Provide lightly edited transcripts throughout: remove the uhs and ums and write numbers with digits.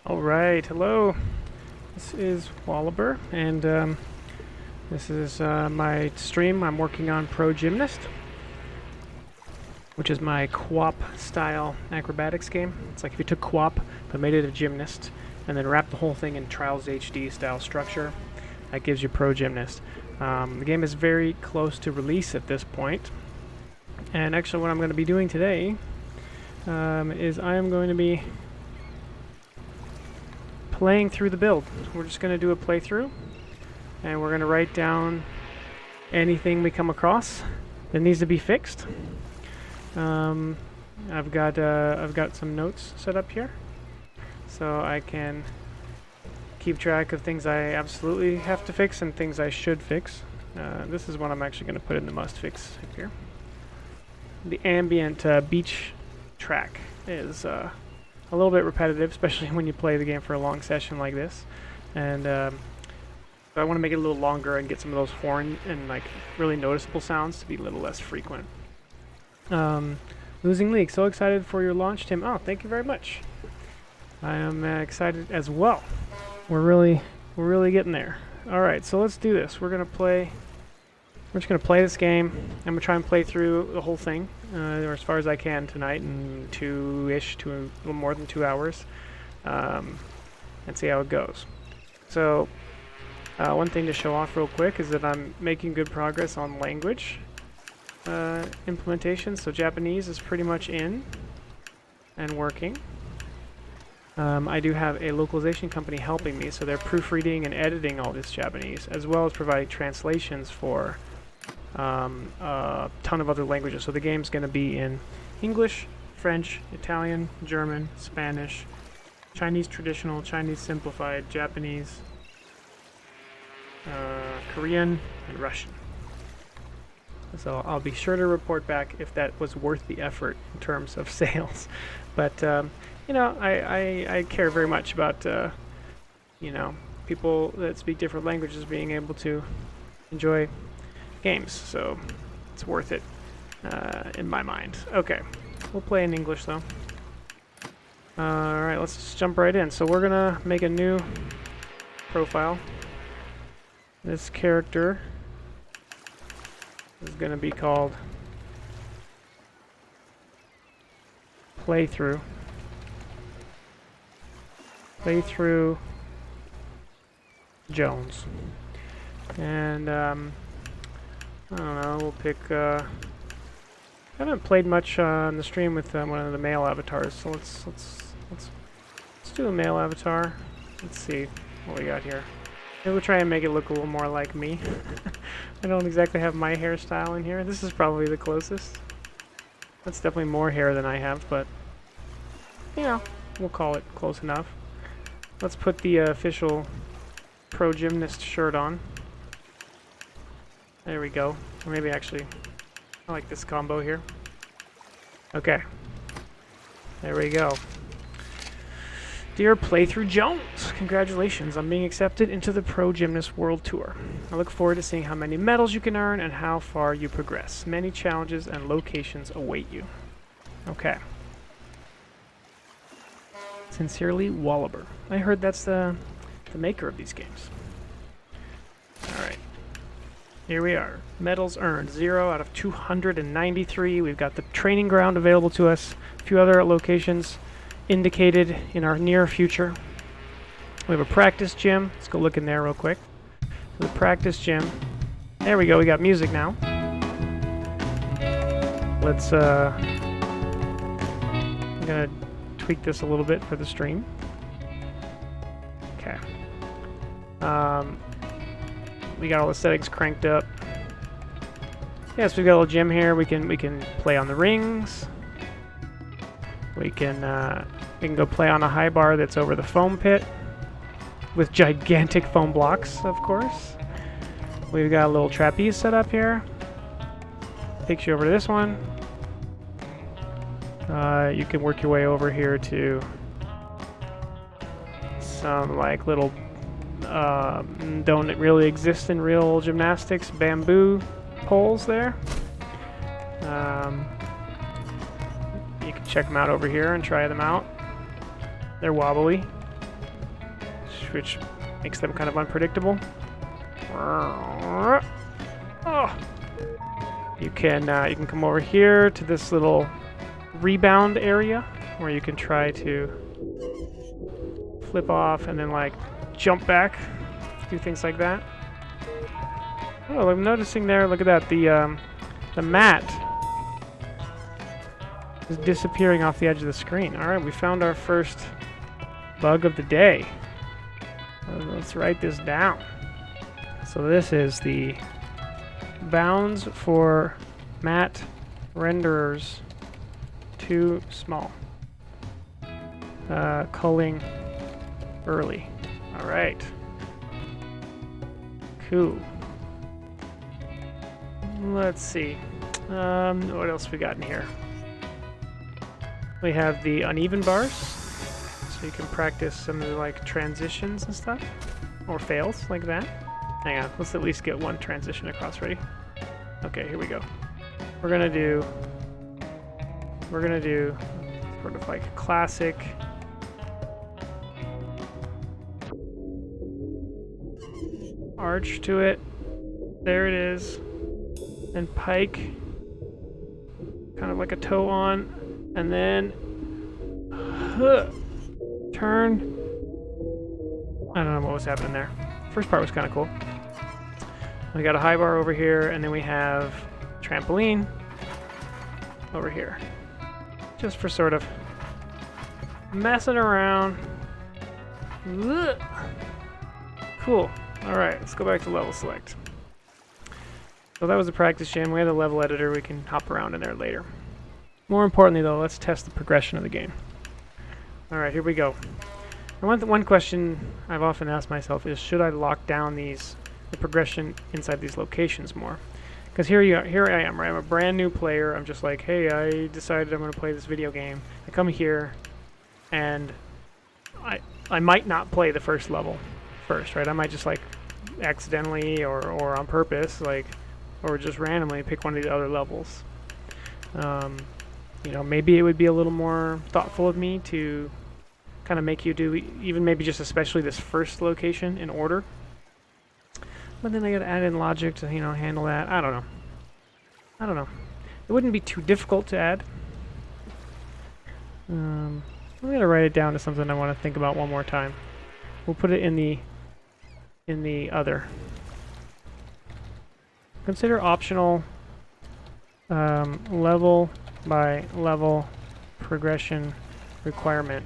Alright, hello. This is Wallaber, and this is my stream. I'm working on Pro Gymnast, which is my QWOP style acrobatics game. It's like if you took QWOP but made it a gymnast and then wrapped the whole thing in Trials HD style structure, that gives you Pro Gymnast. The game is very close to release at this point, and actually what I'm going to be doing today is I am going to be playing through the build. We're just going to do a playthrough, and we're going to write down anything we come across that needs to be fixed. I've got some notes set up here, so I can keep track of things I absolutely have to fix and things I should fix. This is what I'm actually going to put in the must fix here. The ambient beach track is a little bit repetitive, especially when you play the game for a long session like this, and so I want to make it a little longer and get some of those horn and like really noticeable sounds to be a little less frequent. Losing League, so excited for your launch, Tim. Oh, thank you very much. I am excited as well. We're really getting there. All right, so let's do this. We're just gonna play this game. I'm gonna try and play through the whole thing, or as far as I can tonight, in to a little more than 2 hours, and see how it goes. So, one thing to show off real quick is that I'm making good progress on language implementation. So Japanese is pretty much in and working. I do have a localization company helping me, so they're proofreading and editing all this Japanese, as well as providing translations for a ton of other languages. So the game's going to be in English, French, Italian, German, Spanish, Chinese traditional, Chinese simplified, Japanese, Korean, and Russian. So I'll be sure to report back if that was worth the effort in terms of sales. But you know, I care very much about you know, people that speak different languages being able to enjoy games, so it's worth it in my mind. Okay, we'll play in English though. Alright, let's just jump right in. So we're gonna make a new profile. This character is gonna be called Playthrough Jones. And I don't know, we'll pick I haven't played much on the stream with one of the male avatars, so let's do a male avatar. Let's see what we got here. Maybe we'll try and make it look a little more like me. I don't exactly have my hairstyle in here. This is probably the closest. That's definitely more hair than I have, but you know, we'll call it close enough. Let's put the official Pro Gymnast shirt on. There we go. Or maybe actually, I like this combo here. Okay. There we go. Dear Playthrough Jones, congratulations on being accepted into the Pro Gymnast World Tour. I look forward to seeing how many medals you can earn and how far you progress. Many challenges and locations await you. Okay. Sincerely, Wallaber. I heard that's the maker of these games. Alright. Here we are. Medals earned, 0 out of 293. We've got the training ground available to us. A few other locations indicated in our near future. We have a practice gym. Let's go look in there real quick. The practice gym. There we go. We got music now. Let's I'm gonna tweak this a little bit for the stream. Okay. We got all the settings cranked up. Yes, we've got a little gym here. We can play on the rings. We can go play on a high bar that's over the foam pit with gigantic foam blocks, of course. We've got a little trapeze set up here. Takes you over to this one. You can work your way over here to some like little don't really exist in real gymnastics bamboo poles there. You can check them out over here and try them out. They're wobbly. which makes them kind of unpredictable. Oh. You can come over here to this little rebound area where you can try to flip off and then like jump back, do things like that. Oh, I'm noticing there. Look at that. The mat is disappearing off the edge of the screen. All right, we found our first bug of the day. Let's write this down. So this is the bounds for mat renderers too small. Culling early. All right. Cool. Let's see. What else we got in here? We have the uneven bars, so you can practice some of the like transitions and stuff, or fails like that. Hang on, let's at least get one transition across. Ready? Okay, here we go. We're gonna do sort of like classic arch to it. There it is. And pike, kind of like a toe on, and then turn. I don't know what was happening there. First part was kind of cool. We got a high bar over here, and then we have trampoline over here. Just for sort of messing around. Cool. Alright, let's go back to level select. So that was a practice gym. We have a level editor. We can hop around in there later. More importantly, though, let's test the progression of the game. Alright, here we go. One question I've often asked myself is, should I lock down the progression inside these locations more? Because here I am, right? I'm a brand new player. I'm just like, hey, I decided I'm going to play this video game. I come here, and I might not play the first level first, right? I might just like accidentally or on purpose, like, or just randomly pick one of the other levels. You know, maybe it would be a little more thoughtful of me to kind of make you do even maybe just especially this first location in order. But then I gotta add in logic to, you know, handle that. I don't know. It wouldn't be too difficult to add. I'm gonna write it down to something I want to think about one more time. We'll put it in the other. Consider optional level by level progression requirement.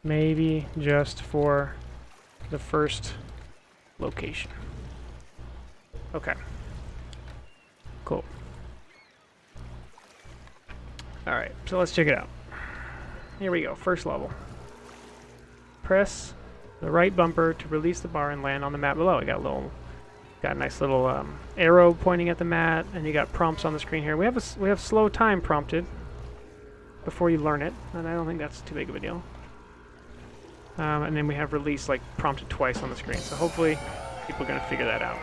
Maybe just for the first location. Okay. Cool. Alright, so let's check it out. Here we go, first level. Press the right bumper to release the bar and land on the mat below. We got a nice little arrow pointing at the mat, and you got prompts on the screen here. We have slow time prompted before you learn it, and I don't think that's too big of a deal. And then we have release like prompted twice on the screen, so hopefully people are going to figure that out.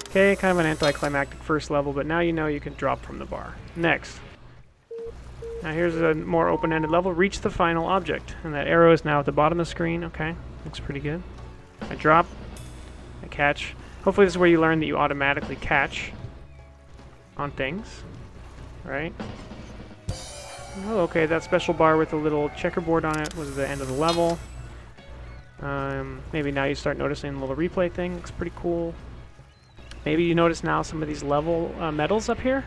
Okay, kind of an anticlimactic first level, but now you know you can drop from the bar. Next. Now here's a more open-ended level. Reach the final object, and that arrow is now at the bottom of the screen. Okay, looks pretty good. I drop, I catch. Hopefully this is where you learn that you automatically catch on things, right? Oh, okay, that special bar with a little checkerboard on it was the end of the level. Maybe now you start noticing the little replay thing. Looks pretty cool. Maybe you notice now some of these level medals up here.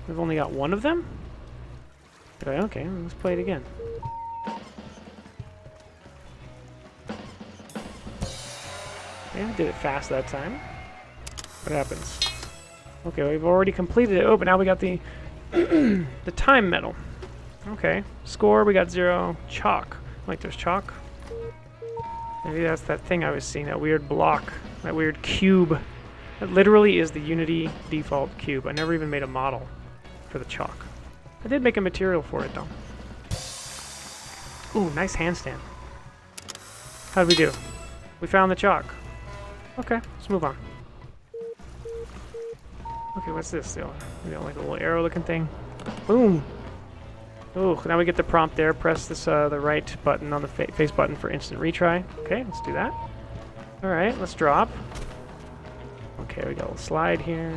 We've only got one of them. Okay, let's play it again. Yeah, I did it fast that time. What happens? Okay, we've already completed it. Oh, but now we got the the time medal. Okay, score, we got 0. Chalk. Like there's chalk. Maybe that's that thing I was seeing, that weird block, that weird cube. That literally is the Unity default cube. I never even made a model for the chalk. I did make a material for it though. Ooh, nice handstand. How'd we do? We found the chalk. Okay, let's move on. Okay, what's this? Like a little arrow looking thing. Boom! Ooh, now we get the prompt there. Press this the right button on the face button for instant retry. Okay, let's do that. All right, let's drop. Okay, we got a little slide here.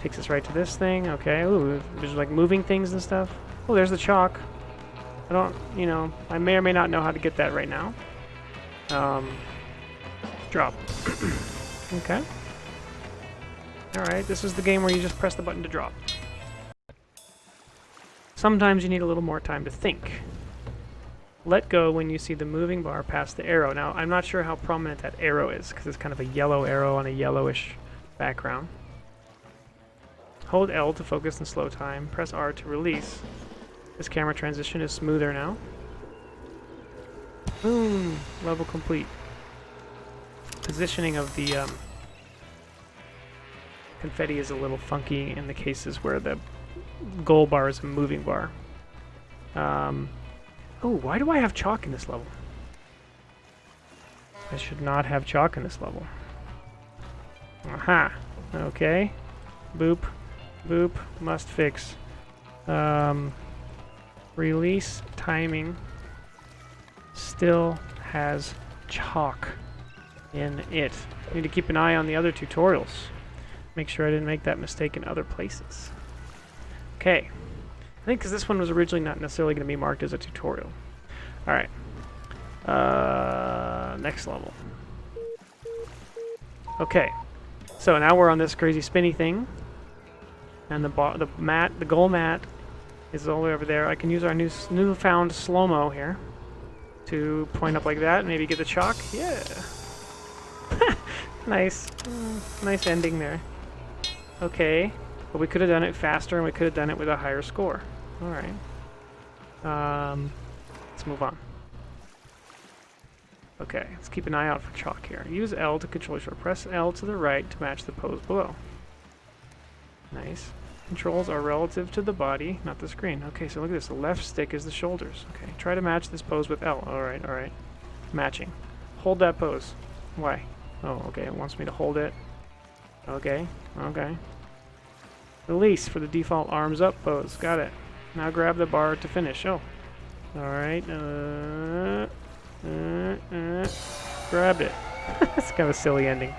Takes us right to this thing. Okay, ooh, there's like moving things and stuff. Oh, there's the chalk. I don't, you know, I may or may not know how to get that right now. Drop. Okay. Alright, this is the game where you just press the button to drop. Sometimes you need a little more time to think. Let go when you see the moving bar past the arrow. Now, I'm not sure how prominent that arrow is, because it's kind of a yellow arrow on a yellowish background. Hold L to focus and slow time. Press R to release. This camera transition is smoother now. Boom! Level complete. Positioning of the confetti is a little funky in the cases where the goal bar is a moving bar. Oh, why do I have chalk in this level? I should not have chalk in this level. Aha! Okay. Boop. Boop. Must fix. Release timing still has chalk in it. Need to keep an eye on the other tutorials. Make sure I didn't make that mistake in other places. Okay. I think because this one was originally not necessarily going to be marked as a tutorial. Alright. Next level. Okay. So now we're on this crazy spinny thing. And the goal mat is all the way over there. I can use our newfound slow-mo here to point up like that and maybe get the chalk. Yeah. Nice. Nice ending there. Okay. But we could have done it faster and we could have done it with a higher score. Alright. Let's move on. Okay, let's keep an eye out for chalk here. Use L to control your. Press L to the right to match the pose below. Nice. Controls are relative to the body, not the screen. Okay, so look at this. The left stick is the shoulders. Okay, try to match this pose with L. Alright, alright. Matching. Hold that pose. Why? Oh, okay, it wants me to hold it. Okay, okay. Release for the default arms up pose. Got it. Now grab the bar to finish. Oh. Alright. Grabbed it. It's kind of a silly ending.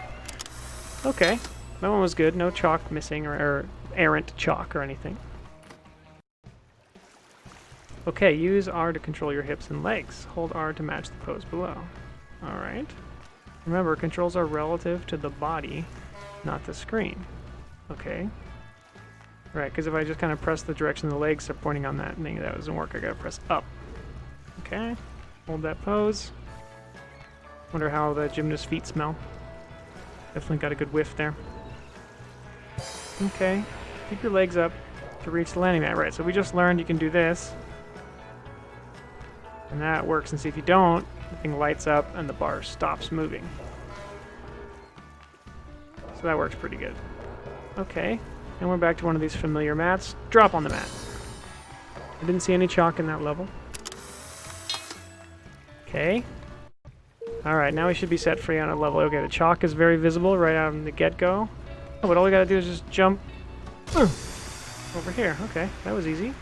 Okay. That one was good. No chalk missing or errant chalk or anything. Okay, use R to control your hips and legs. Hold R to match the pose below. Alright. Remember, controls are relative to the body, not the screen. Okay. Right, because if I just kind of press the direction the legs are pointing on that thing, that doesn't work. I gotta press up. Okay. Hold that pose. Wonder how the gymnast feet smell. Definitely got a good whiff there. Okay. Keep your legs up to reach the landing mat. Right, so we just learned you can do this. And that works. And see, if you don't, the thing lights up and the bar stops moving. So that works pretty good. Okay. And we're back to one of these familiar mats. Drop on the mat. I didn't see any chalk in that level. Okay. Alright, now we should be set free on a level. Okay, the chalk is very visible right out in the get-go. Oh, but all we gotta do is just jump over here. Okay, that was easy.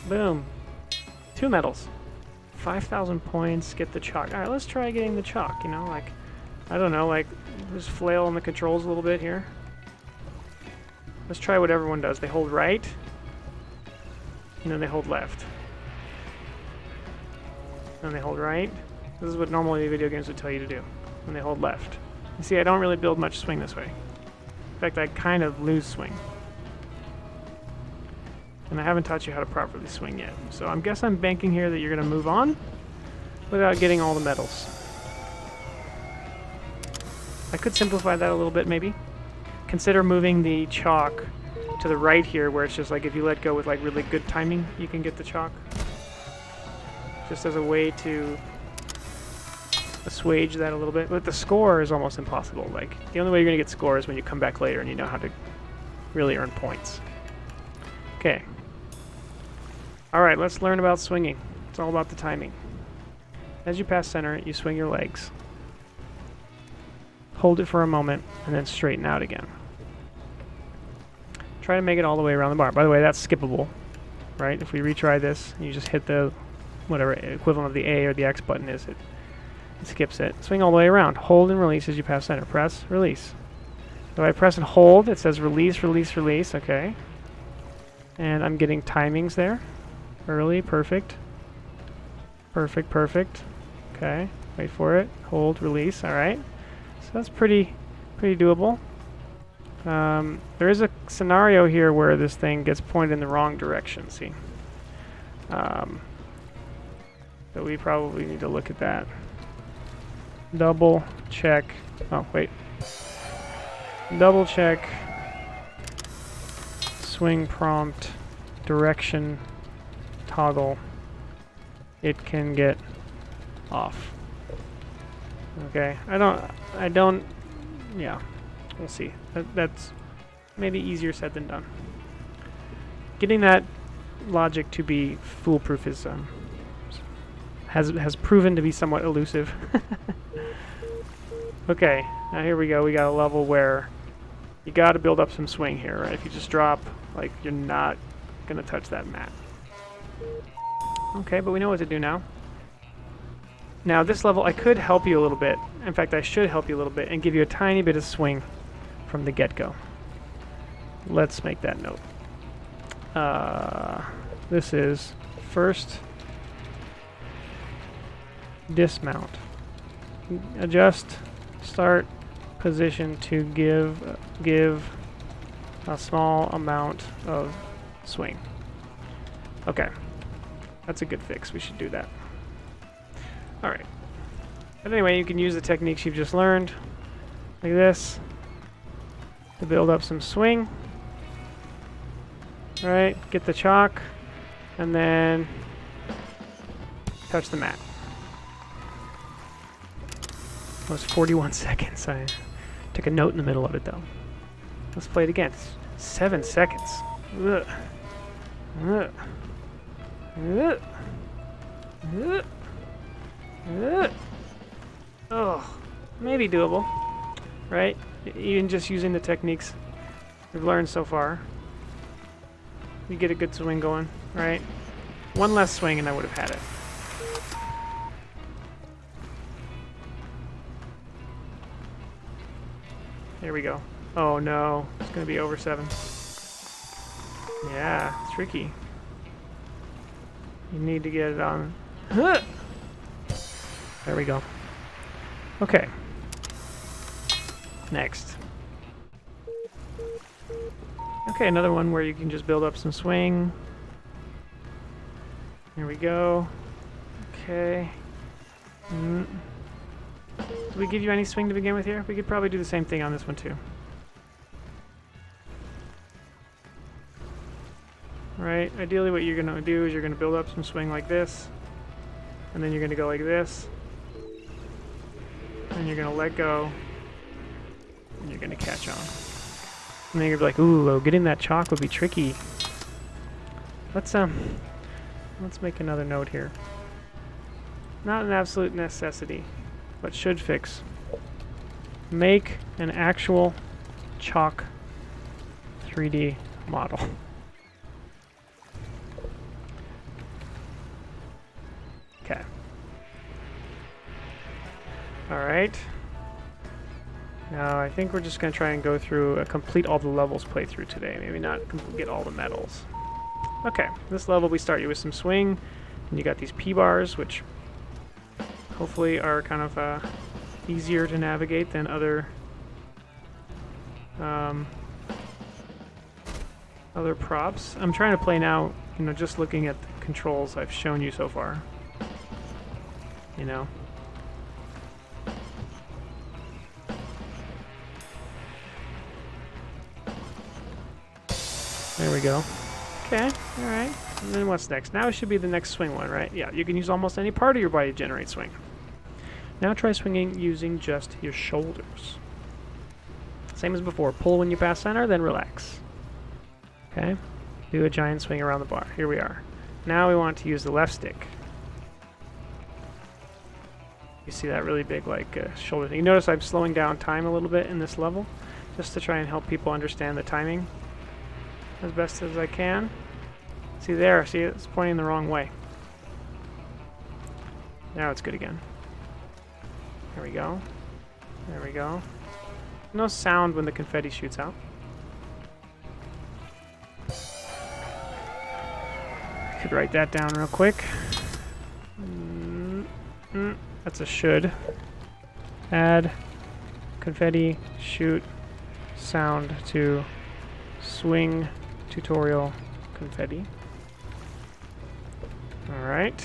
Boom. 2 medals. 5,000 points, get the chalk. Alright, let's try getting the chalk, you know, like, I don't know, like, just flail on the controls a little bit here. Let's try what everyone does. They hold right, and then they hold left. And they hold right. This is what normally video games would tell you to do. And they hold left. You see, I don't really build much swing this way. In fact, I kind of lose swing. And I haven't taught you how to properly swing yet. So I guess I'm banking here that you're going to move on without getting all the medals. I could simplify that a little bit, maybe. Consider moving the chalk to the right here, where it's just like if you let go with like really good timing, you can get the chalk. Just as a way to assuage that a little bit. But the score is almost impossible. Like, the only way you're going to get score is when you come back later and you know how to really earn points. Okay. Alright, let's learn about swinging. It's all about the timing. As you pass center, you swing your legs. Hold it for a moment, and then straighten out again. Try to make it all the way around the bar. By the way, that's skippable, right? If we retry this, you just hit the whatever equivalent of the A or the X button is, it skips it. Swing all the way around. Hold and release as you pass center. Press, release. If I press and hold, it says release, release, release. Okay. And I'm getting timings there. Early, perfect. Perfect, perfect. Okay. Wait for it. Hold, release. All right. So that's pretty doable. There is a scenario here where this thing gets pointed in the wrong direction. See. So we probably need to look at that. Double check. Oh, wait. Double check. Swing prompt. Direction. Toggle. It can get off. Okay. I don't. Yeah. We'll see. That's maybe easier said than done. Getting that logic to be foolproof is has proven to be somewhat elusive. Okay, now here we go. We got a level where you got to build up some swing here, right? If you just drop, like, you're not gonna touch that mat. Okay, but we know what to do now. Now this level, I could help you a little bit. In fact, I should help you a little bit and give you a tiny bit of swing from the get-go. Let's make that note. This is first dismount. Adjust start position to give a small amount of swing. Okay, that's a good fix. We should do that. All right. But anyway, you can use the techniques you've just learned, like this, to build up some swing. All right, get the chalk, and then touch the mat. That was 41 seconds. I took a note in the middle of it, though. Let's play it again. 7 seconds. Ugh. Ugh. Ugh. Ugh. Ugh. Oh, maybe doable, right? Even just using the techniques we've learned so far. You get a good swing going, right? One less swing and I would have had it. Here we go. Oh no, it's gonna be over 7. Yeah, tricky. You need to get it on. Huh! There we go. Okay. Next. Okay, another one where you can just build up some swing. Here we go. Okay. Did we give you any swing to begin with here? We could probably do the same thing on this one too. Right, ideally what you're gonna do is you're gonna build up some swing like this, and then you're gonna go like this, and you're gonna let go, and you're gonna catch on. And then you're gonna be like, ooh, getting that chalk would be tricky. Let's make another note here. Not an absolute necessity, but should fix. Make an actual chalk 3D model. Okay. Alright. Now I think we're just going to try and go through complete all the levels playthrough today. Maybe not get all the medals. Okay, this level we start you with some swing, and you got these P-bars, which hopefully are kind of easier to navigate than other props. I'm trying to play now, you know, just looking at the controls I've shown you so far. You know. There we go. Okay, alright. And then what's next? Now it should be the next swing one, right? Yeah, you can use almost any part of your body to generate swing. Now try swinging using just your shoulders. Same as before. Pull when you pass center, then relax. Okay? Do a giant swing around the bar. Here we are. Now we want to use the left stick. You see that really big, like, shoulder thing. You notice I'm slowing down time a little bit in this level, just to try and help people understand the timing. as best as I can. See there, see it's pointing the wrong way. Now it's good again. There we go. There we go. No sound when the confetti shoots out. Could write that down real quick. That's a should. Add confetti shoot sound to swing tutorial confetti. All right.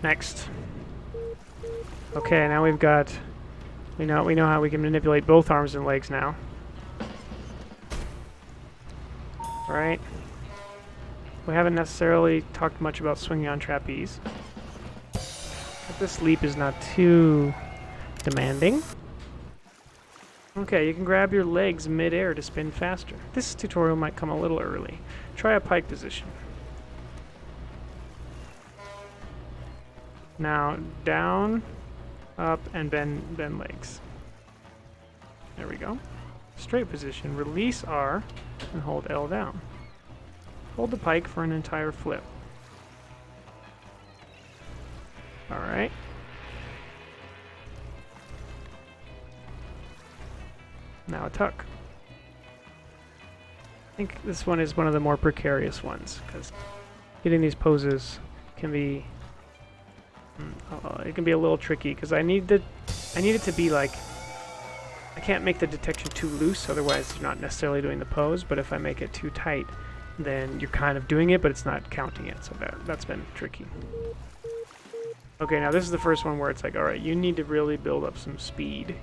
Next. Okay, now we've got. We know how we can manipulate both arms and legs now. Right. We haven't necessarily talked much about swinging on trapeze. But this leap is not too demanding. Okay, you can grab your legs mid-air to spin faster. This tutorial might come a little early. Try a pike position. Now, down, up, and bend legs. There we go. Straight position. Release R and hold L down. Hold the pike for an entire flip. Alright. Now a tuck. I think this one is one of the more precarious ones, because getting these poses can be it can be a little tricky, because I need it to be like, I can't make the detection too loose, otherwise you're not necessarily doing the pose, but if I make it too tight, then you're kind of doing it, but it's not counting it, so that's been tricky. Okay, now this is the first one where it's like, alright, you need to really build up some speed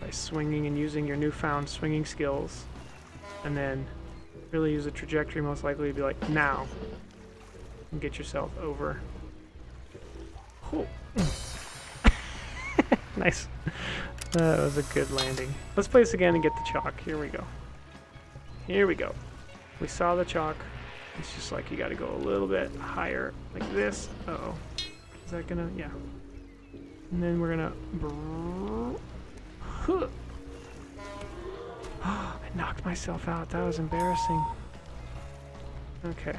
by swinging and using your newfound swinging skills, and then really use a trajectory, most likely to be like, now, and get yourself over. Cool. Nice. That was a good landing. Let's play this again and get the chalk. Here we go. Here we go. We saw the chalk. It's just like you gotta go a little bit higher, like this. Uh-oh. Is that gonna... yeah. And then we're gonna... I knocked myself out. That was embarrassing. Okay.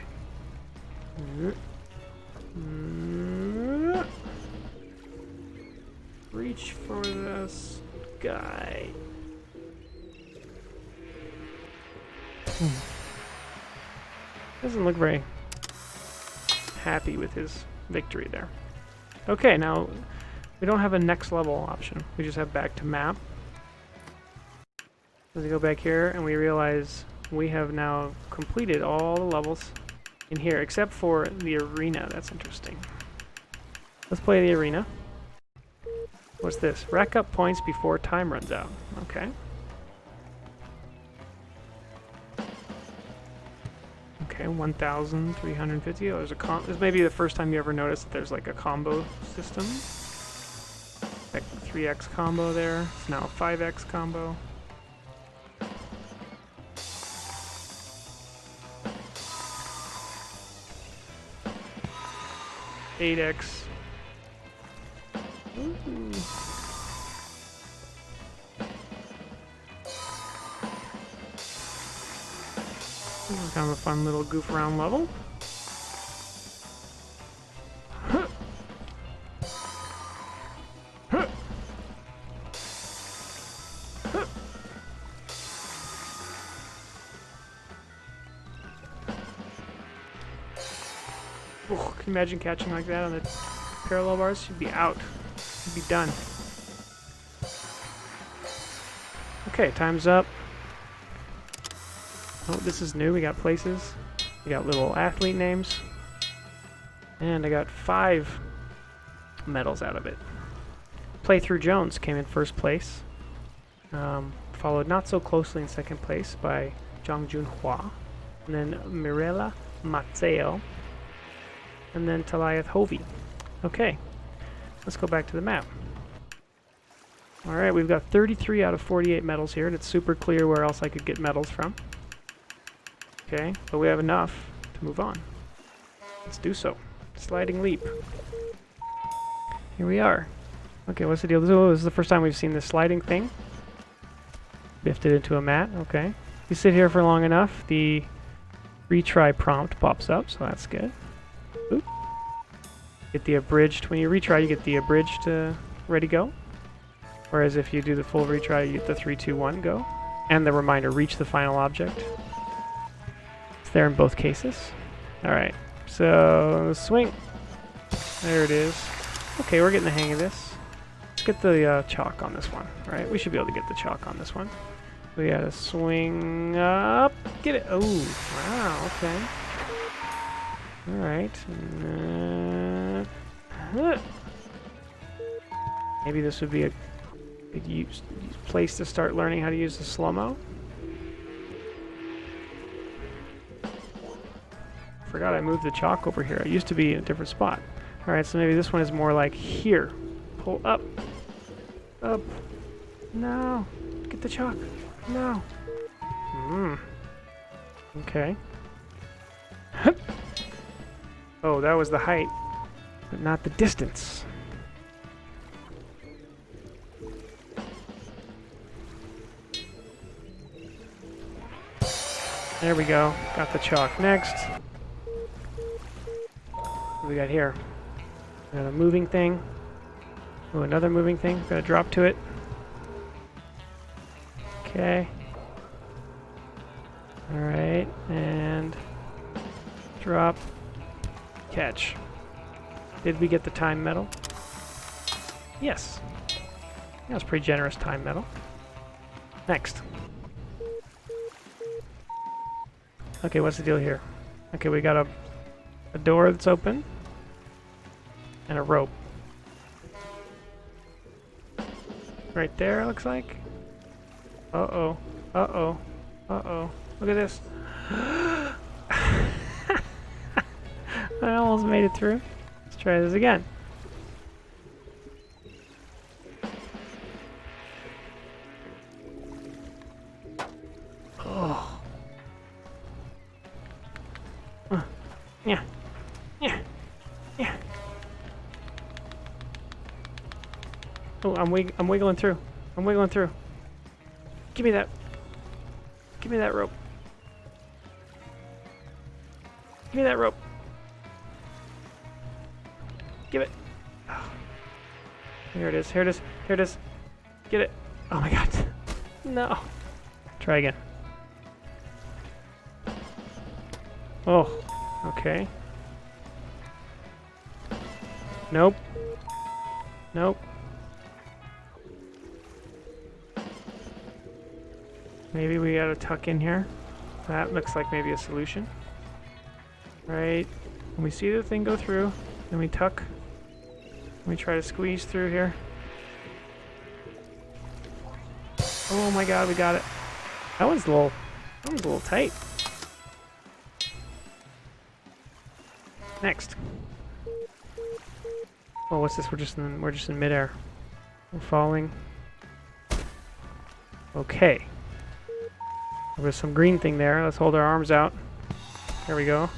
Reach for this guy. Doesn't look very happy with his victory there. Okay, now we don't have a next level option. We just have back to map. Let's go back here and we realize we have now completed all the levels in here except for the arena. That's interesting. Let's play the arena. What's this? Rack up points before time runs out. Okay. Okay, 1,350. Oh, there's a this may be the first time you ever noticed that there's like a combo system. Like 3x combo there. It's now a 5x combo. Eight X. Ooh. This is kind of a fun little goof around level. Oh, can you imagine catching like that on the parallel bars? You'd be out. You'd be done. Okay, time's up. Oh, this is new. We got places. We got little athlete names. And I got 5 medals out of it. Playthrough Jones came in first place. Followed not so closely in second place by Jung Jun Hua. And then Mirella Mazzeo. And then Taliath Hovey. Okay, let's go back to the map. Alright, we've got 33 out of 48 medals here, and it's super clear where else I could get medals from. Okay, but we have enough to move on. Let's do so. Sliding leap. Here we are. Okay, what's the deal? This is the first time we've seen this sliding thing. Biffed it into a mat. Okay. You sit here for long enough, the retry prompt pops up, so that's good. Oop. Get the abridged. When you retry, you get the abridged ready go. Whereas if you do the full retry, you get the 3, 2, 1 go. And the reminder, reach the final object. It's there in both cases. Alright, so swing. There it is. Okay, we're getting the hang of this. Let's get the chalk on this one. Alright, we should be able to get the chalk on this one. We gotta swing up. Get it. Oh, wow, okay. Alright. Maybe this would be a good place to start learning how to use the slow-mo. Forgot I moved the chalk over here. It used to be in a different spot. Alright, so maybe this one is more like here. Pull up. Up. No. Get the chalk. No. Okay. Oh, that was the height, but not the distance. There we go. Got the chalk. Next. What do we got here? Got a moving thing. Oh, another moving thing. Got to drop to it. Okay. Alright, and drop. Catch. Did we get the time medal? Yes. That was pretty generous time medal. Next. Okay, what's the deal here? Okay, we got a door that's open. And a rope. Right there, looks like. Uh-oh. Uh-oh. Uh-oh. Look at this. I almost made it through. Let's try this again. Oh. Yeah. Yeah. Yeah. Oh, I'm wiggling through. I'm wiggling through. Give me that. Give me that rope. Give me that rope. Give it. Oh. Here it is. Here it is. Here it is. Get it. Oh my god. No. Try again. Oh. Okay. Nope. Nope. Maybe we gotta tuck in here. That looks like maybe a solution. Right. When we see the thing go through, then we tuck. We try to squeeze through here. Oh my god, we got it. That was a little tight. Next. Oh, what's this? We're just in midair. We're falling. Okay. There was some green thing there. Let's hold our arms out. There we go.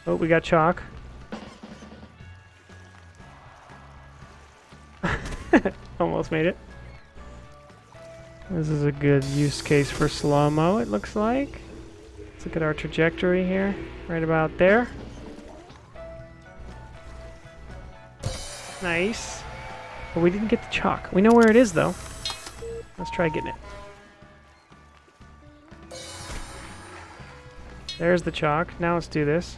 Oh, we got chalk. Almost made it. This is a good use case for slow-mo, it looks like. Let's look at our trajectory here. Right about there. Nice. But we didn't get the chalk. We know where it is, though. Let's try getting it. There's the chalk. Now let's do this.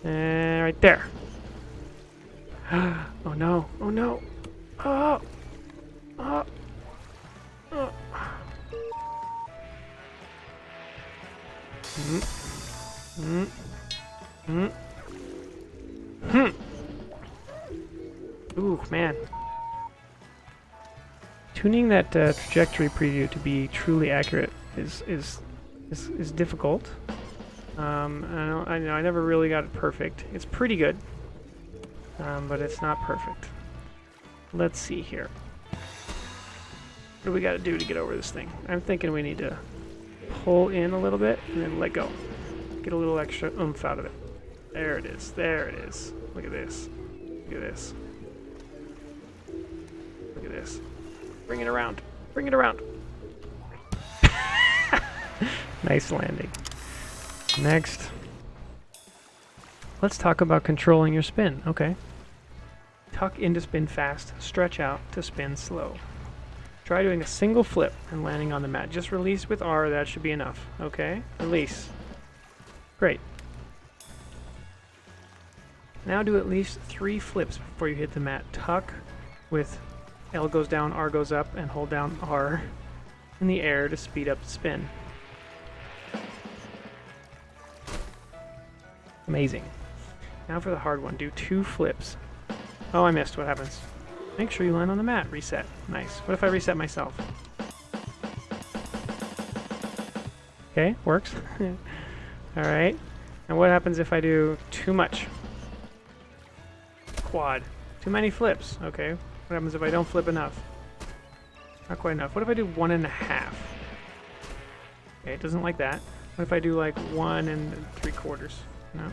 And right there. Oh no. Oh no. Oh. Oh. Oh. Ooh, man. Tuning that trajectory preview to be truly accurate is difficult. I know I never really got it perfect. It's pretty good, but it's not perfect. Let's see here. What do we got to do to get over this thing? I'm thinking we need to pull in a little bit and then let go. Get a little extra oomph out of it. There it is. There it is. Look at this. Look at this. Look at this. Bring it around. Bring it around. Nice landing. Next, let's talk about controlling your spin. Okay. Tuck in to spin fast, stretch out to spin slow. Try doing a single flip and landing on the mat. Just release with R, that should be enough. Okay? Release. Great. Now do at least 3 flips before you hit the mat. Tuck with L goes down, R goes up, and hold down R in the air to speed up the spin. Amazing. Now for the hard one, do 2 flips. Oh, I missed. What happens? Make sure you land on the mat. Reset. Nice. What if I reset myself? Okay, works. Alright. And what happens if I do too much? Quad. Too many flips. Okay. What happens if I don't flip enough? Not quite enough. What if I do 1.5? Okay, it doesn't like that. What if I do like 1 3/4? No.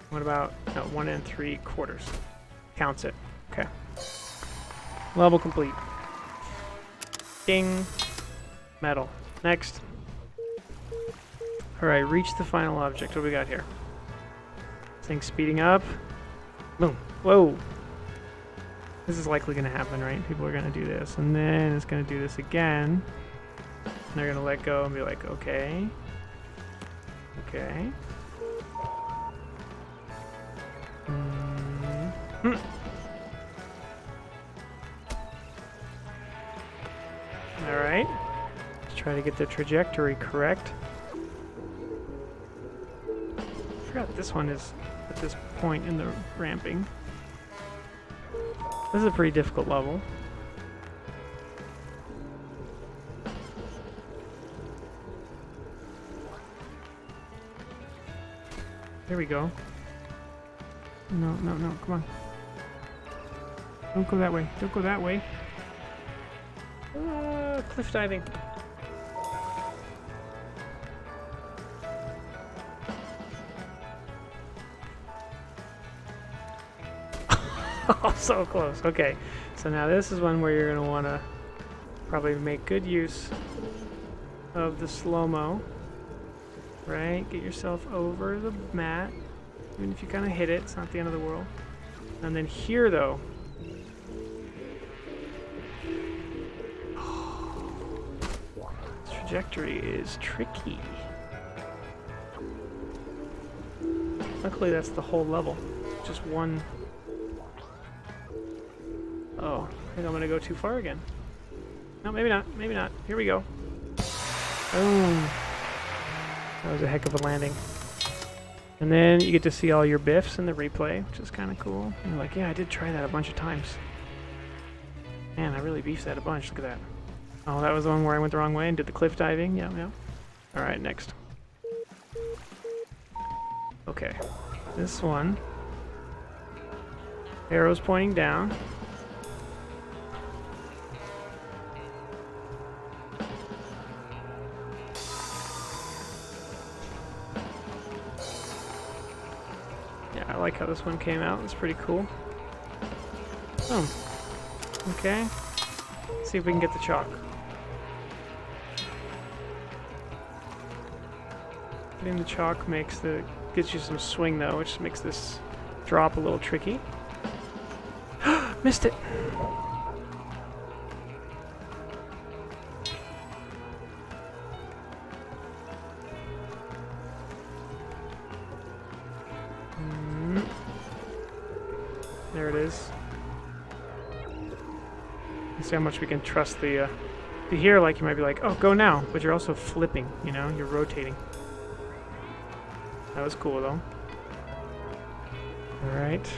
What about, no, 1 3/4? Counts it. Okay. Level complete. Ding. Metal. Next. Alright, reach the final object. What do we got here? This thing's speeding up. Boom. Whoa. This is likely going to happen, right? People are going to do this. And then it's going to do this again. And they're going to let go and be like, okay. Okay. Alright. Let's try to get the trajectory correct. I forgot this one is at this point in the ramping. This is a pretty difficult level. There we go. No, no, no, come on. Don't go that way. Don't go that way. Cliff diving. Oh, so close. Okay, so now this is one where you're going to want to probably make good use of the slow-mo. Right? Get yourself over the mat. Even if you kind of hit it, it's not the end of the world. And then here, though. This trajectory is tricky. Luckily, that's the whole level. Just one. Oh, I think I'm going to go too far again. No, maybe not. Maybe not. Here we go. Boom. That was a heck of a landing. And then you get to see all your biffs in the replay, which is kind of cool. And you're like, yeah, I did try that a bunch of times. Man, I really beefed that a bunch. Look at that. Oh, that was the one where I went the wrong way and did the cliff diving. Yeah, yeah. All right, next. Okay. This one. Arrow's pointing down. I like how this one came out. It's pretty cool. Oh. Okay. Let's see if we can get the chalk. Getting the chalk gets you some swing though, which makes this drop a little tricky. Missed it! There it is. Let's see how much we can trust the, here, like, you might be like, oh, go now, but you're also flipping, you know, you're rotating. That was cool, though. Alright.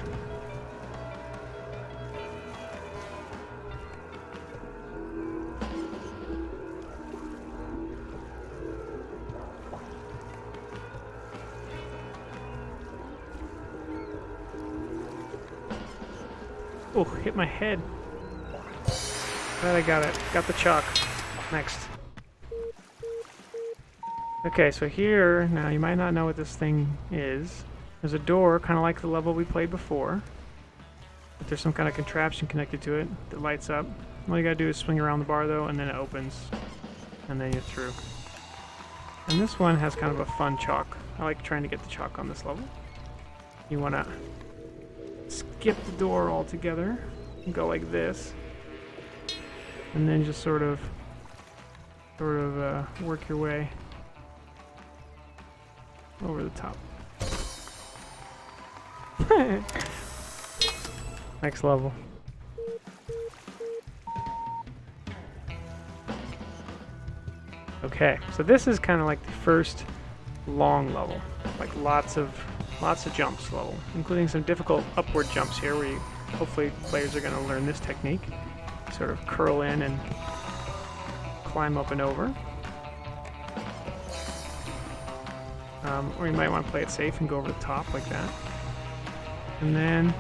Oh, hit my head. Glad I got it. Got the chalk. Next. Okay, so here, now you might not know what this thing is. There's a door, kind of like the level we played before. But there's some kind of contraption connected to it that lights up. All you gotta do is swing around the bar though, and then it opens. And then you're through. And this one has kind of a fun chalk. I like trying to get the chalk on this level. You want to skip the door altogether and go like this. And then just sort of work your way over the top. Next level. Okay, so this is kind of like the first long level, like lots of jumps level, including some difficult upward jumps here, where hopefully players are going to learn this technique, sort of curl in and climb up and over. Or you might want to play it safe and go over the top like that. And then,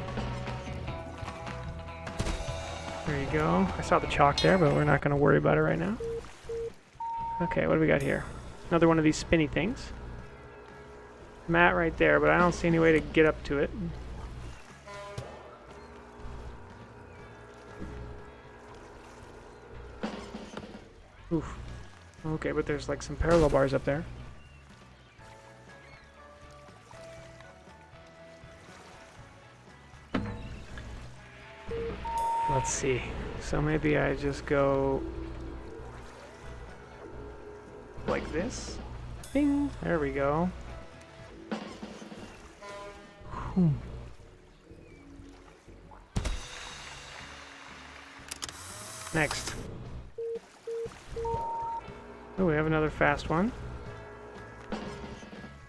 there you go. I saw the chalk there, but we're not going to worry about it right now. Okay, what do we got here? Another one of these spinny things. Mat right there, but I don't see any way to get up to it. Oof. Okay, but there's like some parallel bars up there. Let's see. So maybe I just go like this. Bing! There we go. Whew. Next. Oh, we have another fast one.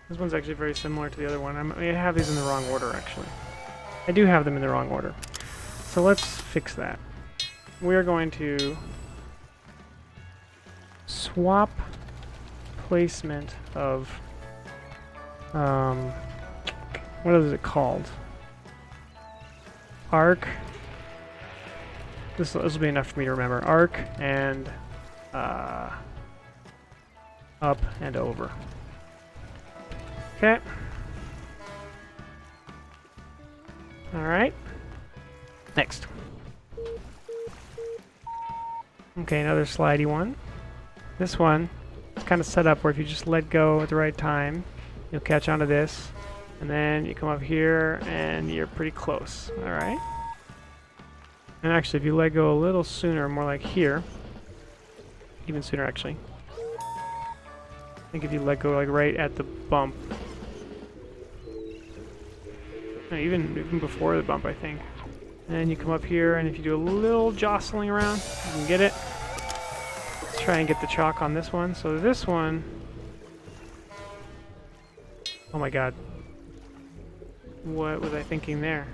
This one's actually very similar to the other one. I have these in the wrong order, actually. I do have them in the wrong order. So let's fix that. We're going to swap placement of what is it called? Arc. This will be enough for me to remember. Arc and up and over. Okay. All right. Next. Okay, another slidey one. This one is kind of set up where if you just let go at the right time, you'll catch onto this, and then you come up here and you're pretty close. All right. And actually, if you let go a little sooner, more like here, even sooner actually. I think if you let go like right at the bump, no, even before the bump, I think. And you come up here, and if you do a little jostling around, you can get it. Let's try and get the chalk on this one. So this one, oh my god, what was I thinking there?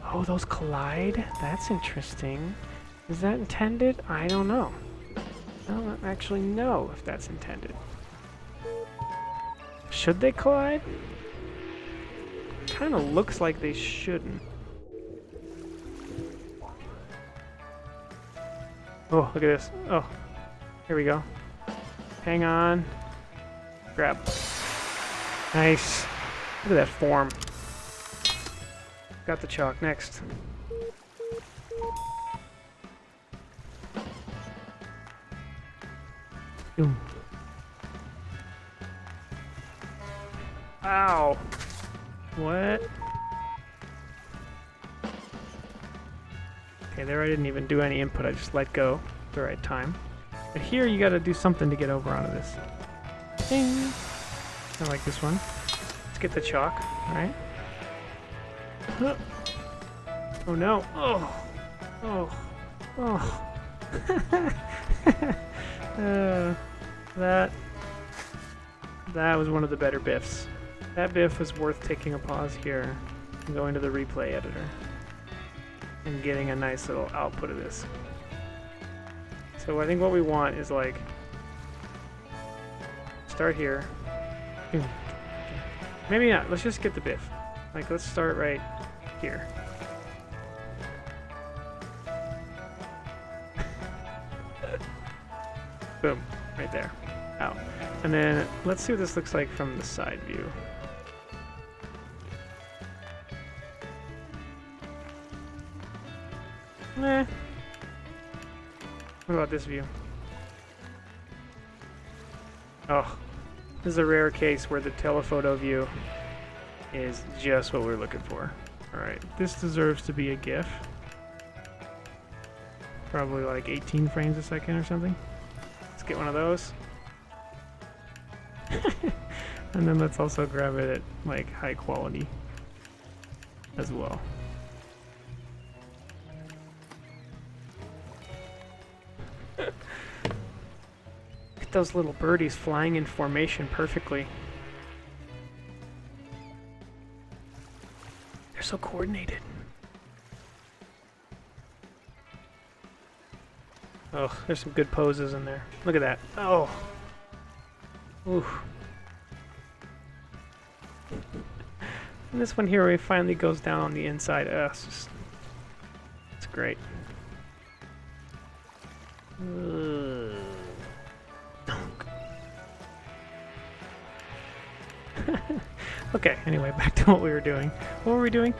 Oh, those collide? That's interesting. Is that intended? I don't know. I don't actually know if that's intended. Should they collide? Kind of looks like they shouldn't. Oh, look at this. Oh, here we go. Hang on. Grab. Nice. Look at that form. Got the chalk. Next. Boom. Ow. What? Okay, there I didn't even do any input, I just let go at the right time. But here you gotta do something to get over onto this. Ding! I like this one. Let's get the chalk, alright? Oh no! Oh! Oh! Oh! That was one of the better biffs. That biff was worth taking a pause here and going to the replay editor and getting a nice little output of this. So I think what we want is like, start here. Maybe not, let's just get the biff. Like let's start right here. Boom, right there. Out. And then let's see what this looks like from the side view. Meh. What about this view? Oh, This is a rare case where the telephoto view is just what we're looking for. Alright, this deserves to be a GIF. Probably like 18 frames a second or something. Let's get one of those. And then let's also grab it at like high quality as well. Look at those little birdies flying in formation perfectly. They're so coordinated. Oh, there's some good poses in there. Look at that. Oh. Oof. And this one here, where he finally goes down on the inside. It's great. Okay, anyway, back to what we were doing. What were we doing?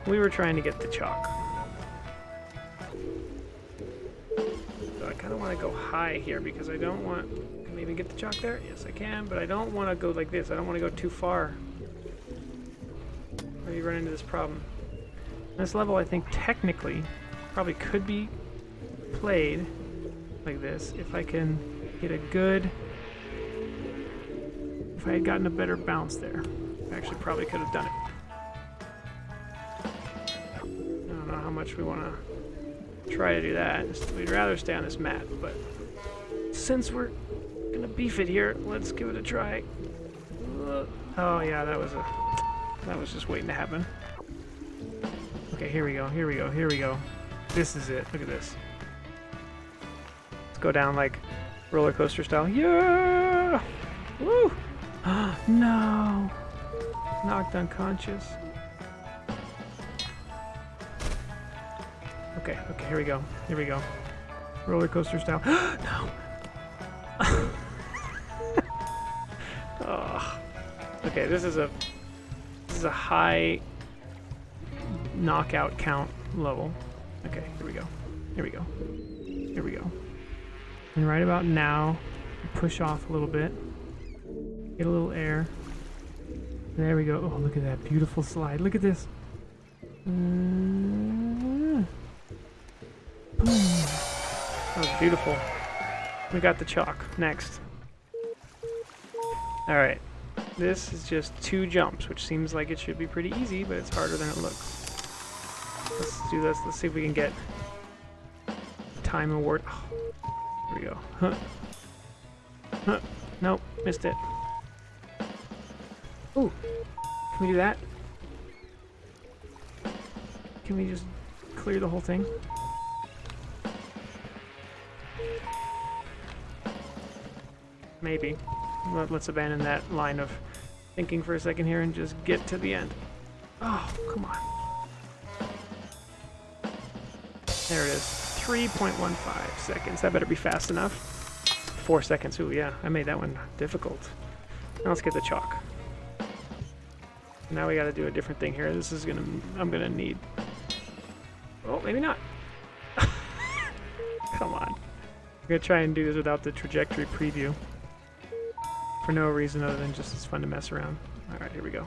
We were trying to get the chalk. So I kind of want to go high here because I don't want... Can I even get the chalk there? Yes, I can, but I don't want to go like this. I don't want to go too far. Or you run into this problem. This level, I think, technically, probably could be played like this if I can get a good... If I had gotten a better bounce there. I actually probably could have done it. I don't know how much we want to try to do that. We'd rather stay on this mat, but since we're gonna beef it here, let's give it a try. Oh yeah, that was just waiting to happen. Okay, here we go, here we go, here we go. This is it. Look at this. Let's go down like roller coaster style. Yeah! Woo! No! Knocked unconscious. Okay, okay, here we go. Here we go. Roller coaster style. No! Oh. Okay, this is a high knockout count level. Okay, here we go. Here we go. Here we go. And right about now, push off a little bit. Get a little air. There we go. Oh, look at that beautiful slide. Look at this. That was beautiful. We got the chalk. Next. Alright. This is just 2 jumps, which seems like it should be pretty easy, but it's harder than it looks. Let's do this. Let's see if we can get time award. Oh, here we go. Huh. Huh. Nope. Missed it. Ooh, can we do that? Can we just clear the whole thing? Maybe. Let's abandon that line of thinking for a second here and just get to the end. Oh, come on. There it is. 3.15 seconds. That better be fast enough. 4 seconds. Ooh, yeah, I made that one difficult. Now let's get the chalk. Now we got to do a different thing here. This is I'm gonna need. Oh, maybe not. Come on. I'm gonna try and do this without the trajectory preview. For no reason other than just it's fun to mess around. All right, here we go.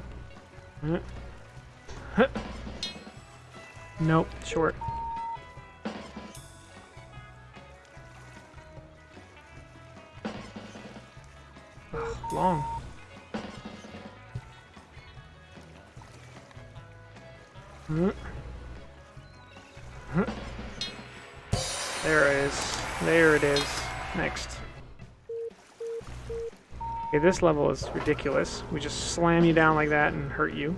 Nope, short. Ugh, long. There it is. There it is. Next. Okay, this level is ridiculous. We just slam you down like that and hurt you.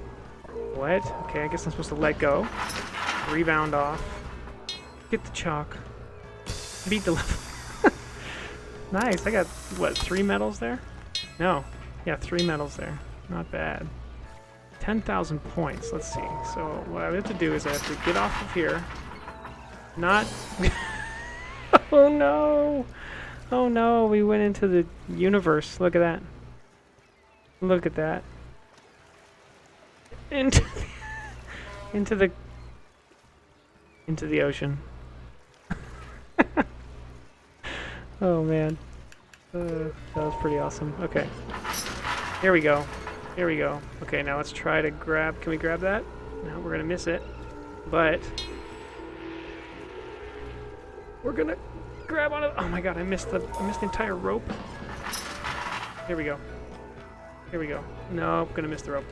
What? Okay, I guess I'm supposed to let go. Rebound off. Get the chalk. Beat the level. Nice. I got, what, 3 medals there? No. Yeah, 3 medals there. Not bad. 10,000 points. Let's see. So what I have to do is I have to get off of here. Not... Oh no! Oh no, we went into the universe. Look at that. Look at that. Into the ocean. Oh man. That was pretty awesome. Okay. Here we go. Here we go. Okay, now let's try to grab... Can we grab that? No, we're going to miss it. But... we're going to grab on it. Oh my god, I missed the entire rope. Here we go. Here we go. No, I'm going to miss the rope.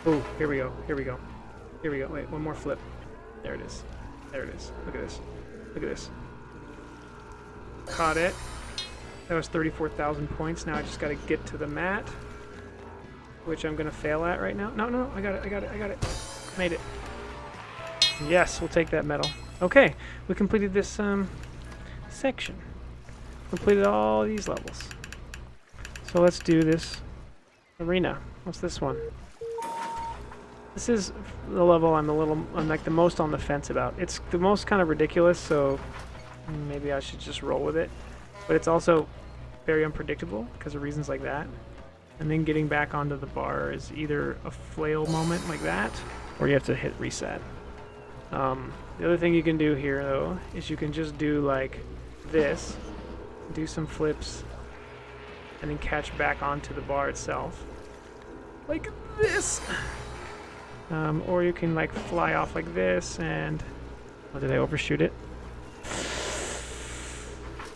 Oh, here we go. Here we go. Here we go. Wait, one more flip. There it is. There it is. Look at this. Look at this. Caught it. That was 34,000 points. Now I just got to get to the mat, which I'm going to fail at right now. No, no, I got it. I got it. I got it. Made it. Yes, we'll take that medal. Okay, we completed this section. Completed all these levels. So let's do this arena. What's this one? This is the level I'm like the most on the fence about. It's the most kind of ridiculous, so maybe I should just roll with it. But it's also very unpredictable because of reasons like that. And then getting back onto the bar is either a flail moment like that, or you have to hit reset. The other thing you can do here, though, is you can just do like this, do some flips, and then catch back onto the bar itself. Like this! Or you can like fly off like this and... Oh, did I overshoot it?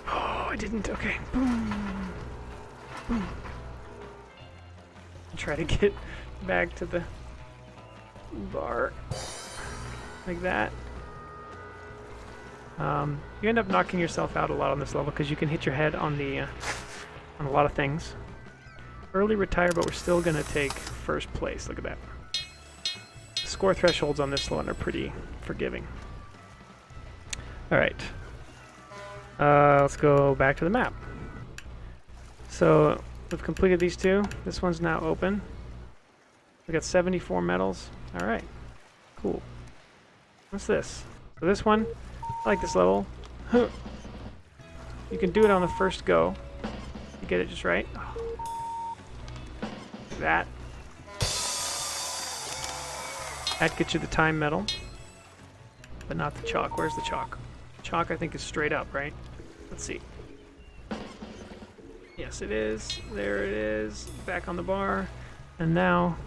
Oh, I didn't. Okay. Boom. Boom. Try to get back to the bar. Like that. You end up knocking yourself out a lot on this level because you can hit your head on the on a lot of things. Early retire, but we're still gonna take first place. Look at that. Score thresholds on this one are pretty forgiving. All right. Let's go back to the map. So we've completed these two. This one's now open. We got 74 medals. All right. Cool. What's this? So this one, I like this level. You can do it on the first go. You get it just right. That. That gets you the time medal, but not the chalk. Where's the chalk? Chalk, I think, is straight up, right? Let's see. Yes, it is. There it is. Back on the bar. And now...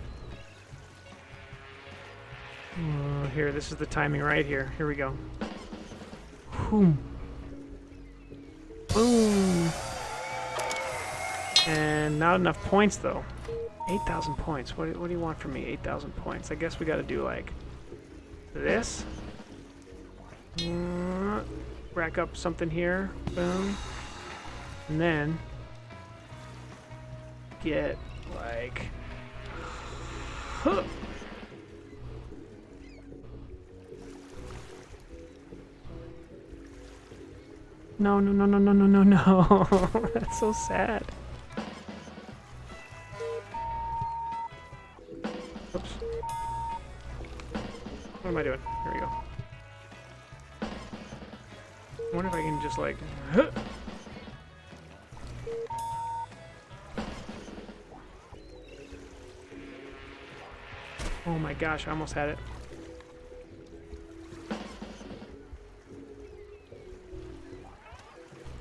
here, this is the timing right here. Here we go. Boom. Boom. And not enough points, though. 8,000 points. What do you want from me? 8,000 points. I guess we got to do like this. Rack up something here. Boom. And then get like... No, no, no, no, no, no, no, no. That's so sad. Oops. What am I doing? Here we go. I wonder if I can just like... Oh my gosh, I almost had it.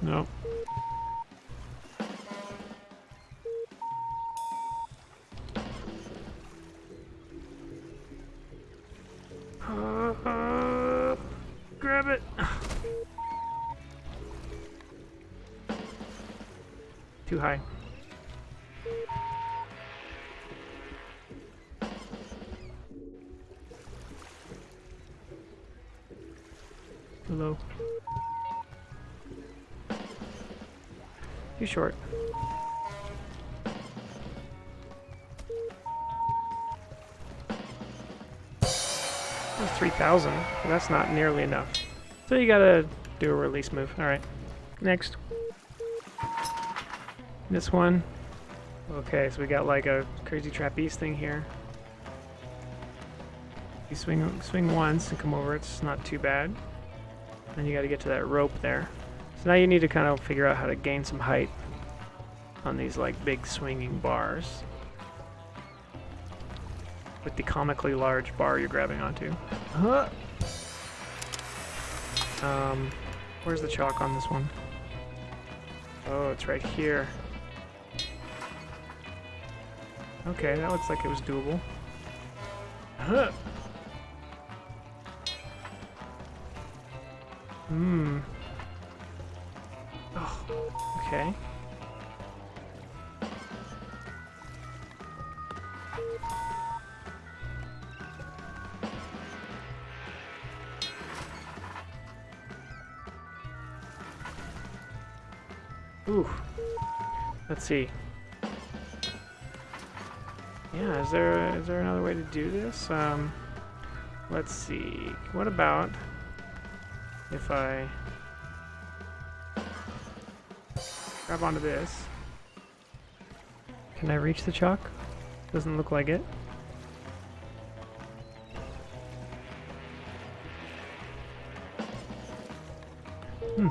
No. Grab it. Too high. Too low. Too short. That's 3,000. That's not nearly enough. So you gotta do a release move. Alright. Next. This one. Okay, so we got like a crazy trapeze thing here. You swing once and come over, it's not too bad. Then you gotta get to that rope there. So now you need to kind of figure out how to gain some height on these like big swinging bars with the comically large bar you're grabbing onto. Where's the chalk on this one? Oh, it's right here. Okay, that looks like it was doable. Huh. Hmm. Oh, okay. Ooh. Let's see. Yeah, is there another way to do this? Let's see. What about if I grab onto this? Can I reach the chalk? Doesn't look like it. Hmm.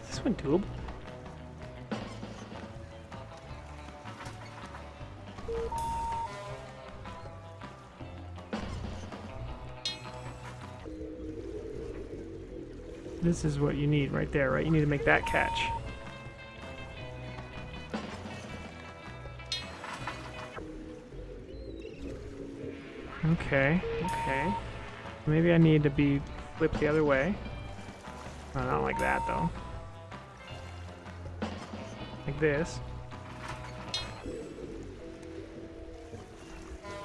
Is this one doable? This is what you need right there, right? You need to make that catch. Okay, okay. Maybe I need to be flipped the other way. Oh, not like that, though. Like this.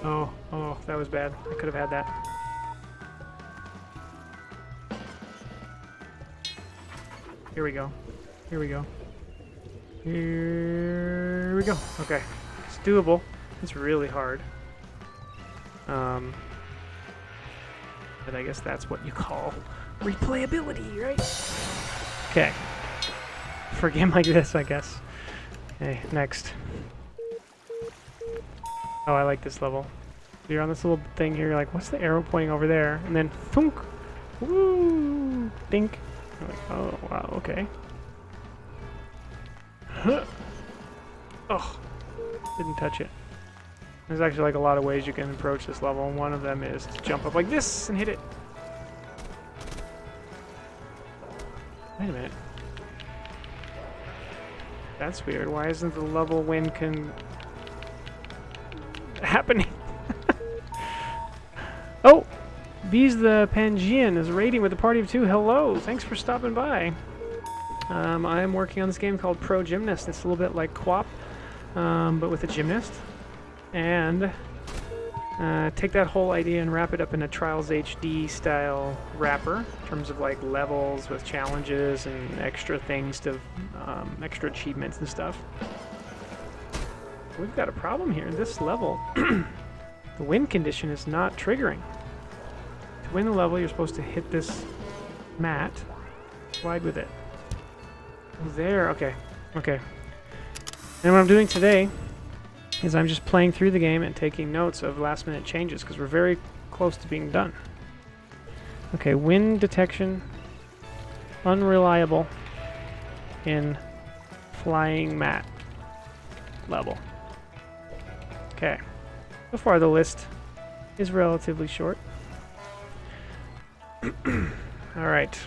Oh, oh, that was bad. I could have had that. Here we go. Here we go. Here we go. Okay. It's doable. It's really hard. But I guess that's what you call replayability, right? Okay. For a game like this, I guess. Okay, next. Oh, I like this level. You're on this little thing here, you're like, what's the arrow pointing over there? And then, thunk! Woo! Dink! You're like, oh, wow, okay. Huh. Oh, didn't touch it. There's actually like a lot of ways you can approach this level, and one of them is to jump up like this and hit it. Wait a minute. That's weird. Why isn't the level win happening? Oh! Bees the Pangean is raiding with a party of 2. Hello! Thanks for stopping by. I am working on this game called Pro Gymnast. It's a little bit like QWOP, but with a gymnast. And take that whole idea and wrap it up in a Trials HD style wrapper in terms of like levels with challenges and extra things to extra achievements and stuff. We've got a problem here. This level, the win condition is not triggering. To win the level, you're supposed to hit this mat, slide with it. There, okay, okay. And what I'm doing today is I'm just playing through the game and taking notes of last minute changes because we're very close to being done. Okay, wind detection, unreliable in flying mat level. Okay, so far the list is relatively short. Alright,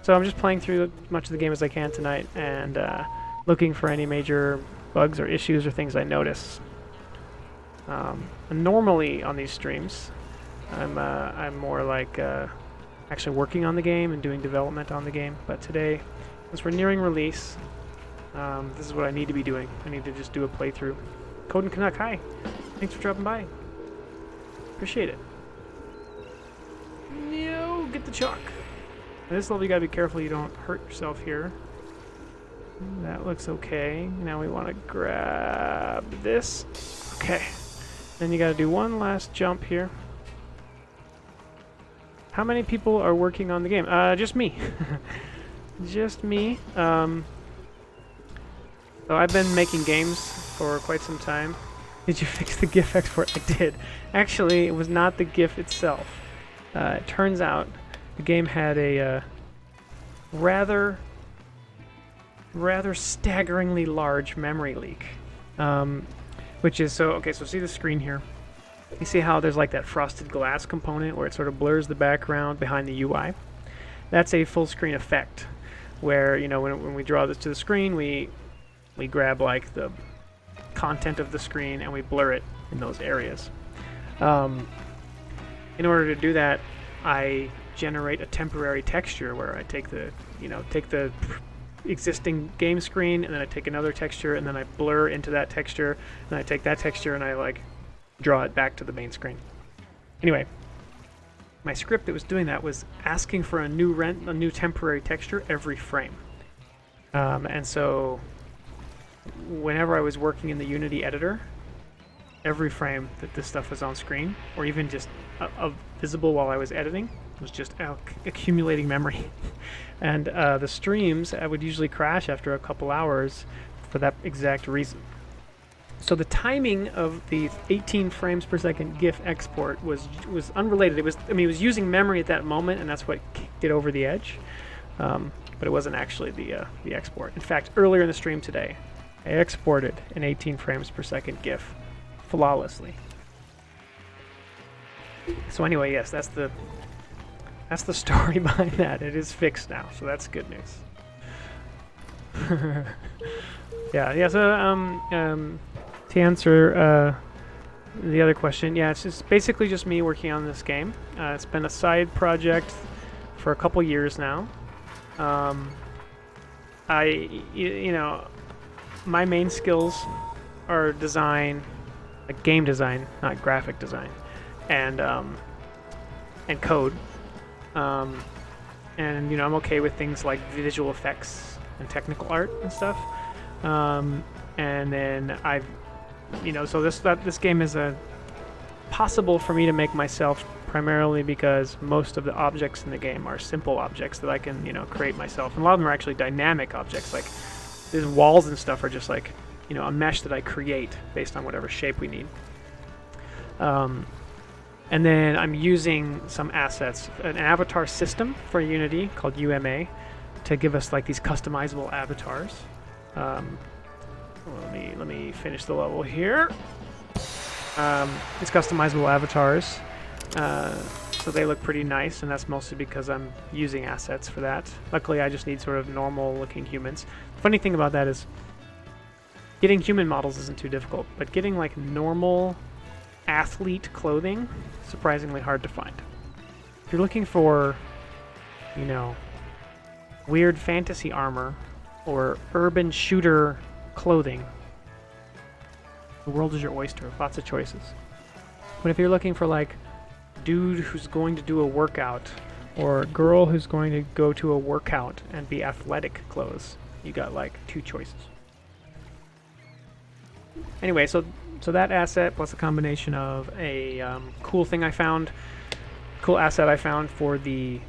so I'm just playing through as much of the game as I can tonight and looking for any major bugs or issues or things I notice. Normally on these streams, I'm more like actually working on the game and doing development on the game. But today, since we're nearing release, this is what I need to be doing. I need to just do a playthrough. Code and Canuck, hi! Thanks for dropping by. Appreciate it. No, get the chalk. Now this level you gotta be careful you don't hurt yourself here. That looks okay. Now we want to grab this. Okay. Then you got to do one last jump here. How many people are working on the game? Just me. Just me. So I've been making games for quite some time. Did you fix the GIF export? I did. Actually, it was not the GIF itself. It turns out the game had a rather staggeringly large memory leak, which is so see the screen here. You see how there's like that frosted glass component where it sort of blurs the background behind the UI? That's a full screen effect where, you know, when we draw this to the screen, we grab like the content of the screen and we blur it in those areas. In order to do that, I generate a temporary texture where I take the existing game screen and then I take another texture and then I blur into that texture and I take that texture and I like draw it back to the main screen. Anyway, my script that was doing that was asking for a new temporary texture every frame. And so whenever I was working in the Unity editor, every frame that this stuff was on screen, or even just visible while I was editing, was just accumulating memory. And the streams, I would usually crash after a couple hours for that exact reason. So the timing of the 18 frames per second GIF export was unrelated. It was using memory at that moment, and that's what kicked it over the edge. But it wasn't actually the export. In fact, earlier in the stream today, I exported an 18 frames per second GIF flawlessly. So anyway, yes, that's the story behind that. It is fixed now, so that's good news. Yeah. So to answer the other question, yeah, it's just basically just me working on this game. It's been a side project for a couple years now. My main skills are design, like game design, not graphic design, and code. And I'm okay with things like visual effects and technical art and stuff. And then so this game is possible for me to make myself primarily because most of the objects in the game are simple objects that I can create myself, and a lot of them are actually dynamic objects. Like these walls and stuff are just like a mesh that I create based on whatever shape we need. And then I'm using some assets, an avatar system for Unity called UMA, to give us like these customizable avatars. Let me finish the level here. It's customizable avatars, so they look pretty nice, and that's mostly because I'm using assets for that. Luckily, I just need sort of normal-looking humans. The funny thing about that is getting human models isn't too difficult, but getting like normal athlete clothing is surprisingly hard to find. If you're looking for, weird fantasy armor or urban shooter clothing, the world is your oyster. Lots of choices. But if you're looking for like dude who's going to do a workout or girl who's going to go to a workout and be athletic clothes, you got like two choices. Anyway, so that asset plus a combination of a cool asset I found for the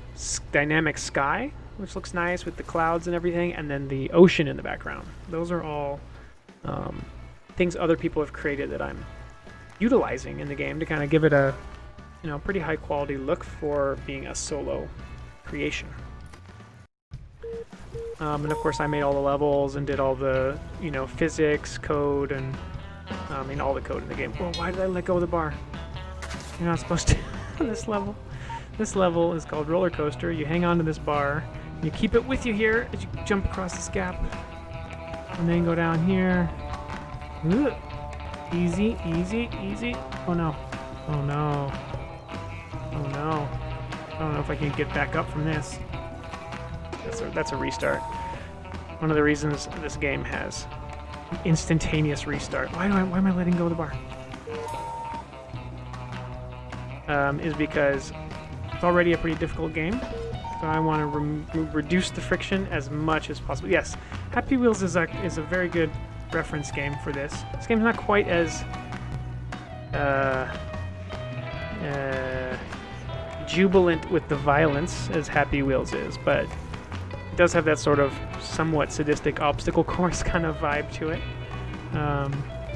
dynamic sky, which looks nice with the clouds and everything, and then the ocean in the background. Those are all things other people have created that I'm utilizing in the game to kind of give it a pretty high quality look for being a solo creation. And of course I made all the levels and did all the physics, code, and all the code in the game. Well, why did I let go of the bar? You're not supposed to on this level. This level is called Roller Coaster. You hang on to this bar, you keep it with you here as you jump across this gap, and then go down here. Ooh. Easy, easy, easy. Oh no. Oh no. Oh no. I don't know if I can get back up from this. That's a restart. One of the reasons this game has instantaneous restart. Why am I letting go of the bar? Is because it's already a pretty difficult game, so I want to reduce the friction as much as possible. Yes, Happy Wheels is a very good reference game for this. This game's not quite as jubilant with the violence as Happy Wheels is, but it does have that sort of somewhat sadistic obstacle course kind of vibe to it,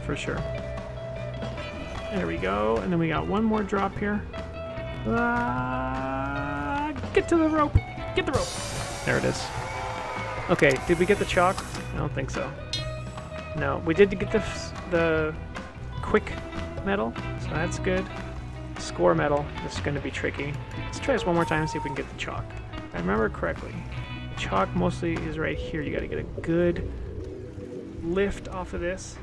for sure. There we go, and then we got one more drop here. Get to the rope! Get the rope! There it is. Okay, did we get the chalk? I don't think so. No, we did get the quick medal, so that's good. Score medal, this is going to be tricky. Let's try this one more time and see if we can get the chalk. If I remember correctly, the chalk mostly is right here. You got to get a good lift off of this.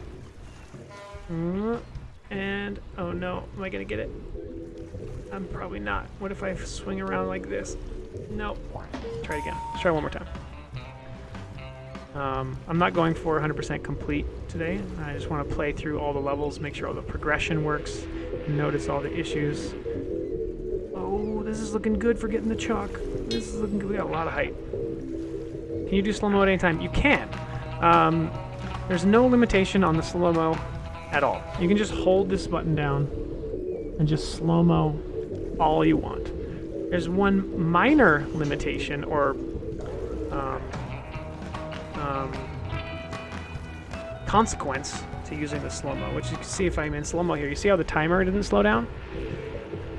And, oh no, am I gonna get it? I'm probably not. What if I swing around like this? Nope. Try it again. Let's try one more time. I'm not going for 100% complete today. I just want to play through all the levels, make sure all the progression works, notice all the issues. Oh, this is looking good for getting the chalk. This is looking good. We got a lot of height. Can you do slow-mo at any time? You can. There's no limitation on the slow-mo at all. You can just hold this button down and just slow-mo all you want. There's one minor limitation, or consequence to using the slow-mo, which you can see if I'm in slow-mo here. You see how the timer didn't slow down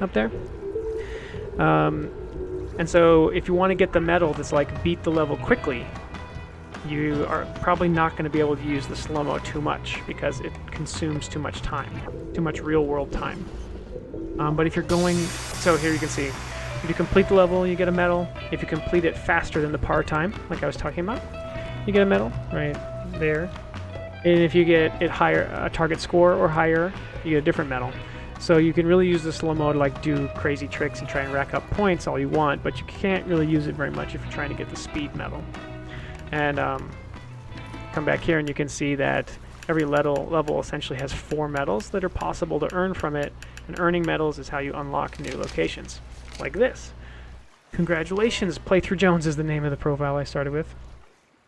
up there? And so if you want to get the medal that's like beat the level quickly, you are probably not going to be able to use the slow-mo too much because it consumes too much time, too much real-world time. But if you're going, so here you can see, if you complete the level, you get a medal. If you complete it faster than the par time, like I was talking about, you get a medal right there. And if you get it higher, a target score or higher, you get a different medal. So you can really use the slow-mo to like do crazy tricks and try and rack up points all you want, but you can't really use it very much if you're trying to get the speed medal. And come back here and you can see that every level essentially has 4 medals that are possible to earn from it, and earning medals is how you unlock new locations, like this. Congratulations, Playthrough Jones is the name of the profile I started with.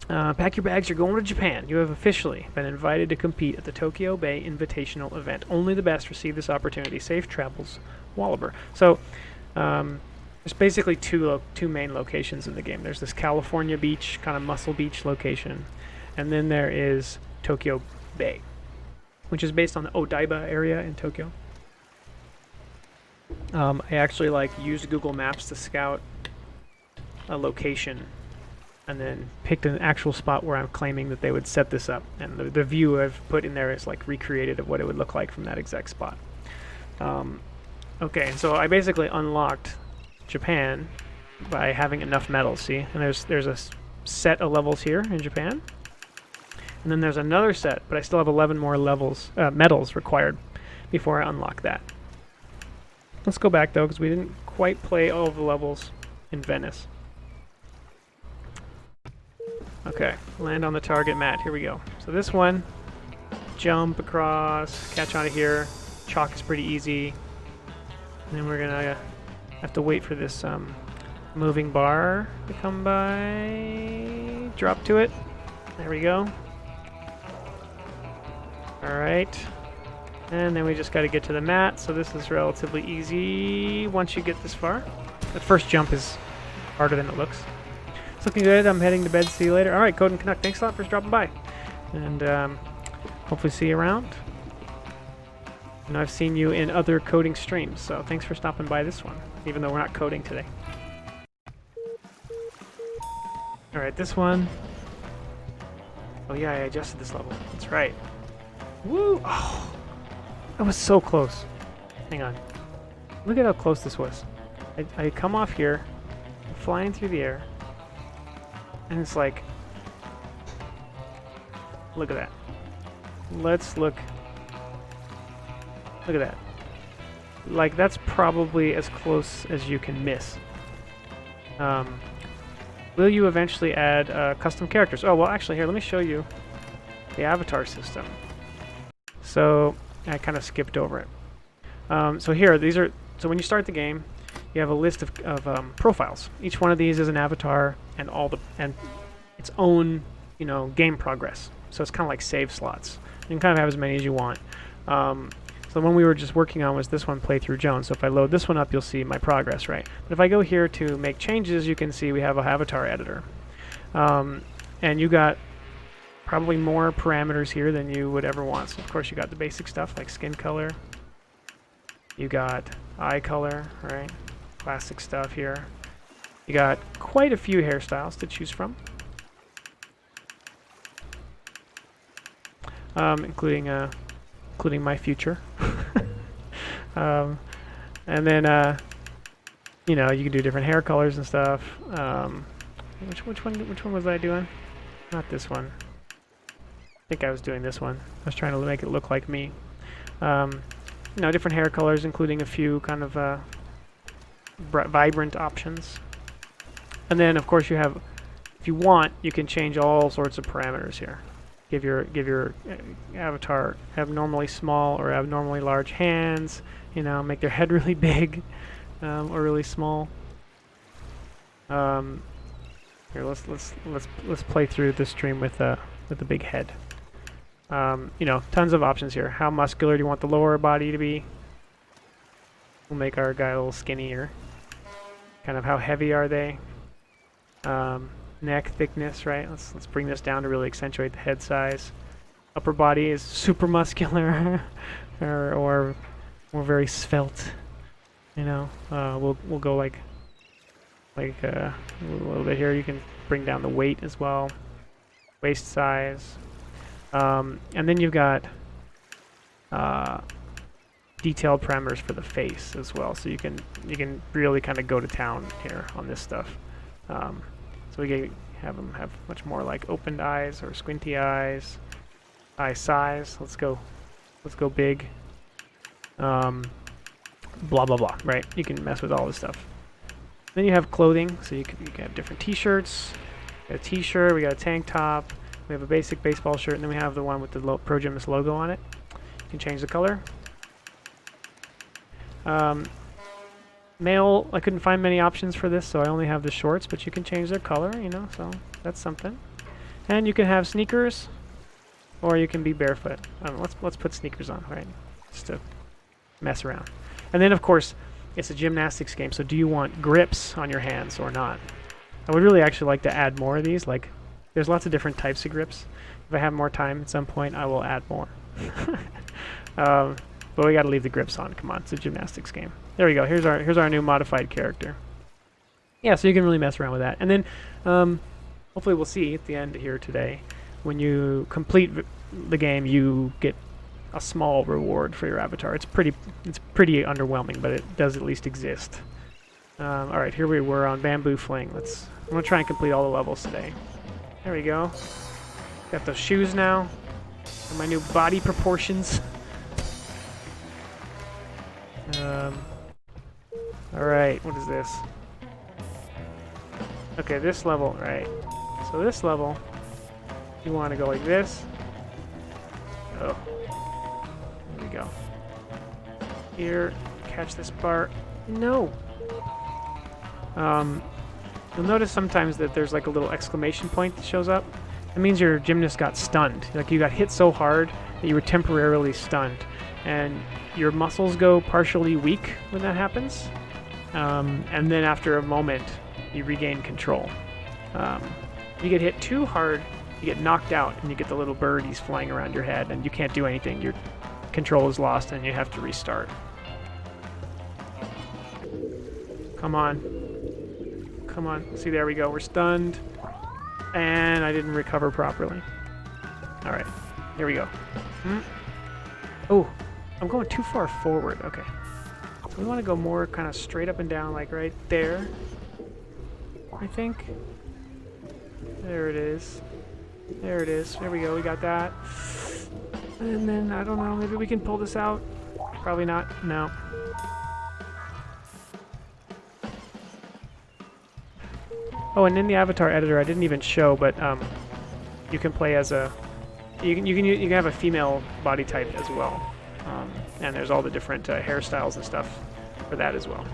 Pack your bags, you're going to Japan. You have officially been invited to compete at the Tokyo Bay Invitational event. Only the best receive this opportunity. Safe travels, Wallaber. So, there's basically two main locations in the game. There's this California beach, kind of Muscle Beach location, and then there is Tokyo Bay, which is based on the Odaiba area in Tokyo. I actually used Google Maps to scout a location and then picked an actual spot where I'm claiming that they would set this up. And the view I've put in there is like recreated of what it would look like from that exact spot. Okay, so I basically unlocked Japan by having enough medals, see? And there's a set of levels here in Japan. And then there's another set, but I still have 11 more medals required before I unlock that. Let's go back though, because we didn't quite play all of the levels in Venice. Okay, land on the target mat. Here we go. So this one, jump across, catch onto here. Chalk is pretty easy. And then we're gonna have to wait for this moving bar to come by. Drop to it. There we go. Alright. And then we just got to get to the mat, so this is relatively easy once you get this far. The first jump is harder than it looks. It's looking good. I'm heading to bed. See you later. Alright, Code and Canuck, thanks a lot for dropping by. And hopefully see you around. And I've seen you in other coding streams, so thanks for stopping by this one, even though we're not coding today. Alright, this one. Oh yeah, I adjusted this level. That's right. Woo! Oh, that was so close. Hang on. Look at how close this was. I come off here, I'm flying through the air, and it's like, look at that. Let's look. Look at that. Like, that's probably as close as you can miss. Will you eventually add custom characters? Oh, well, actually, here, let me show you the avatar system. So, I kind of skipped over it. So here, so when you start the game, you have a list of profiles. Each one of these is an avatar and its own, game progress. So it's kind of like save slots. You can kind of have as many as you want. So the one we were just working on was this one, Playthrough Jones. So if I load this one up, you'll see my progress, right? But if I go here to make changes, you can see we have a avatar editor. And you got probably more parameters here than you would ever want. So of course you got the basic stuff like skin color. You got eye color, right? Classic stuff here. You got quite a few hairstyles to choose from. Including my future. And then you can do different hair colors and stuff. Which one was I doing? Not this one. I think I was doing this one. I was trying to make it look like me. You know, different hair colors, including a few kind of vibrant options. And then, of course, you have, if you want, you can change all sorts of parameters here. Give your avatar abnormally small or abnormally large hands. You know, make their head really big or really small. Here, let's play through the stream with the big head. You know, tons of options here. How muscular do you want the lower body to be? We'll make our guy a little skinnier. Kind of how heavy are they? Neck thickness, right? Let's bring this down to really accentuate the head size. Upper body is super muscular, or very svelte. You know, we'll go like a little bit here. You can bring down the weight as well, waist size, and then you've got detailed parameters for the face as well. So you can really kind of go to town here on this stuff. So we can have them have much more like opened eyes or squinty eyes, eye size. Let's go big. Blah blah blah. Right? You can mess with all this stuff. Then you have clothing, so you can have different T-shirts. We got a T-shirt, we got a tank top, we have a basic baseball shirt, and then we have the one with the Pro Gymnast logo on it. You can change the color. Male, I couldn't find many options for this, so I only have the shorts, but you can change their color, you know, so that's something. And you can have sneakers, or you can be barefoot. Let's put sneakers on, right, just to mess around. And then, of course, it's a gymnastics game, so do you want grips on your hands or not? I would really actually like to add more of these. Like, there's lots of different types of grips. If I have more time at some point, I will add more. But we got to leave the grips on. Come on, it's a gymnastics game. There we go. Here's our new modified character. Yeah, so you can really mess around with that. And then hopefully we'll see at the end here today, when you complete the game, you get a small reward for your avatar. It's pretty underwhelming, but it does at least exist. All right, here we were on Bamboo Fling. I'm gonna try and complete all the levels today. There we go. Got those shoes now. And my new body proportions. All right, what is this? Okay, this level, right? So this level, you want to go like this. Oh, here we go. Here, catch this bar. No. You'll notice sometimes that there's like a little exclamation point that shows up. That means your gymnast got stunned. Like you got hit so hard that you were temporarily stunned. And your muscles go partially weak when that happens. And then after a moment, you regain control. You get hit too hard, you get knocked out, and you get the little birdies flying around your head, and you can't do anything. Your control is lost, and you have to restart. Come on. Come on. See, there we go. We're stunned. And I didn't recover properly. All right. Here we go. Oh, I'm going too far forward. Okay. So we want to go more kind of straight up and down, like right there. I think. There it is. There it is. There we go. We got that. And then, I don't know, maybe we can pull this out. Probably not. No. Oh, and in the avatar editor, I didn't even show, but you can play as a... You can have a female body type as well. And there's all the different hairstyles and stuff for that as well.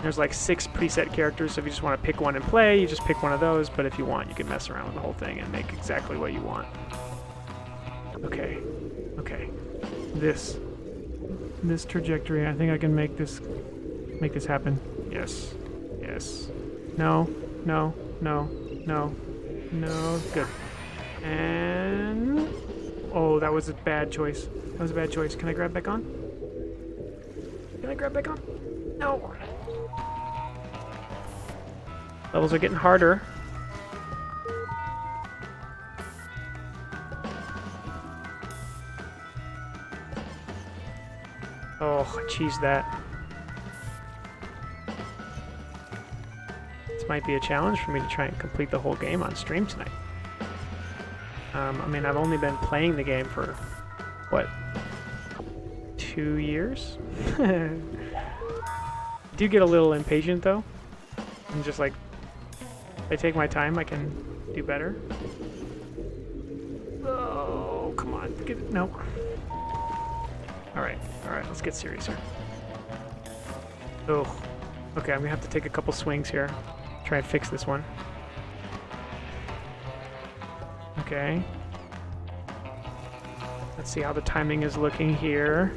There's like 6 preset characters, so if you just want to pick one and play, you just pick one of those, but if you want, you can mess around with the whole thing and make exactly what you want. Okay. Okay. This trajectory, I think I can make this happen. Yes. Yes. No. No. No. No. No. Good. And... Oh, that was a bad choice. That was a bad choice. Can I grab back on? Can I grab back on? No! Levels are getting harder. Oh, I cheesed that. This might be a challenge for me to try and complete the whole game on stream tonight. I mean, I've only been playing the game for what, 2 years? Do get a little impatient though. I'm just like, if I take my time, I can do better. Oh, come on, get it, no. All right, let's get serious here. Oh, okay, I'm gonna have to take a couple swings here. Try and fix this one. Okay. Let's see how the timing is looking here.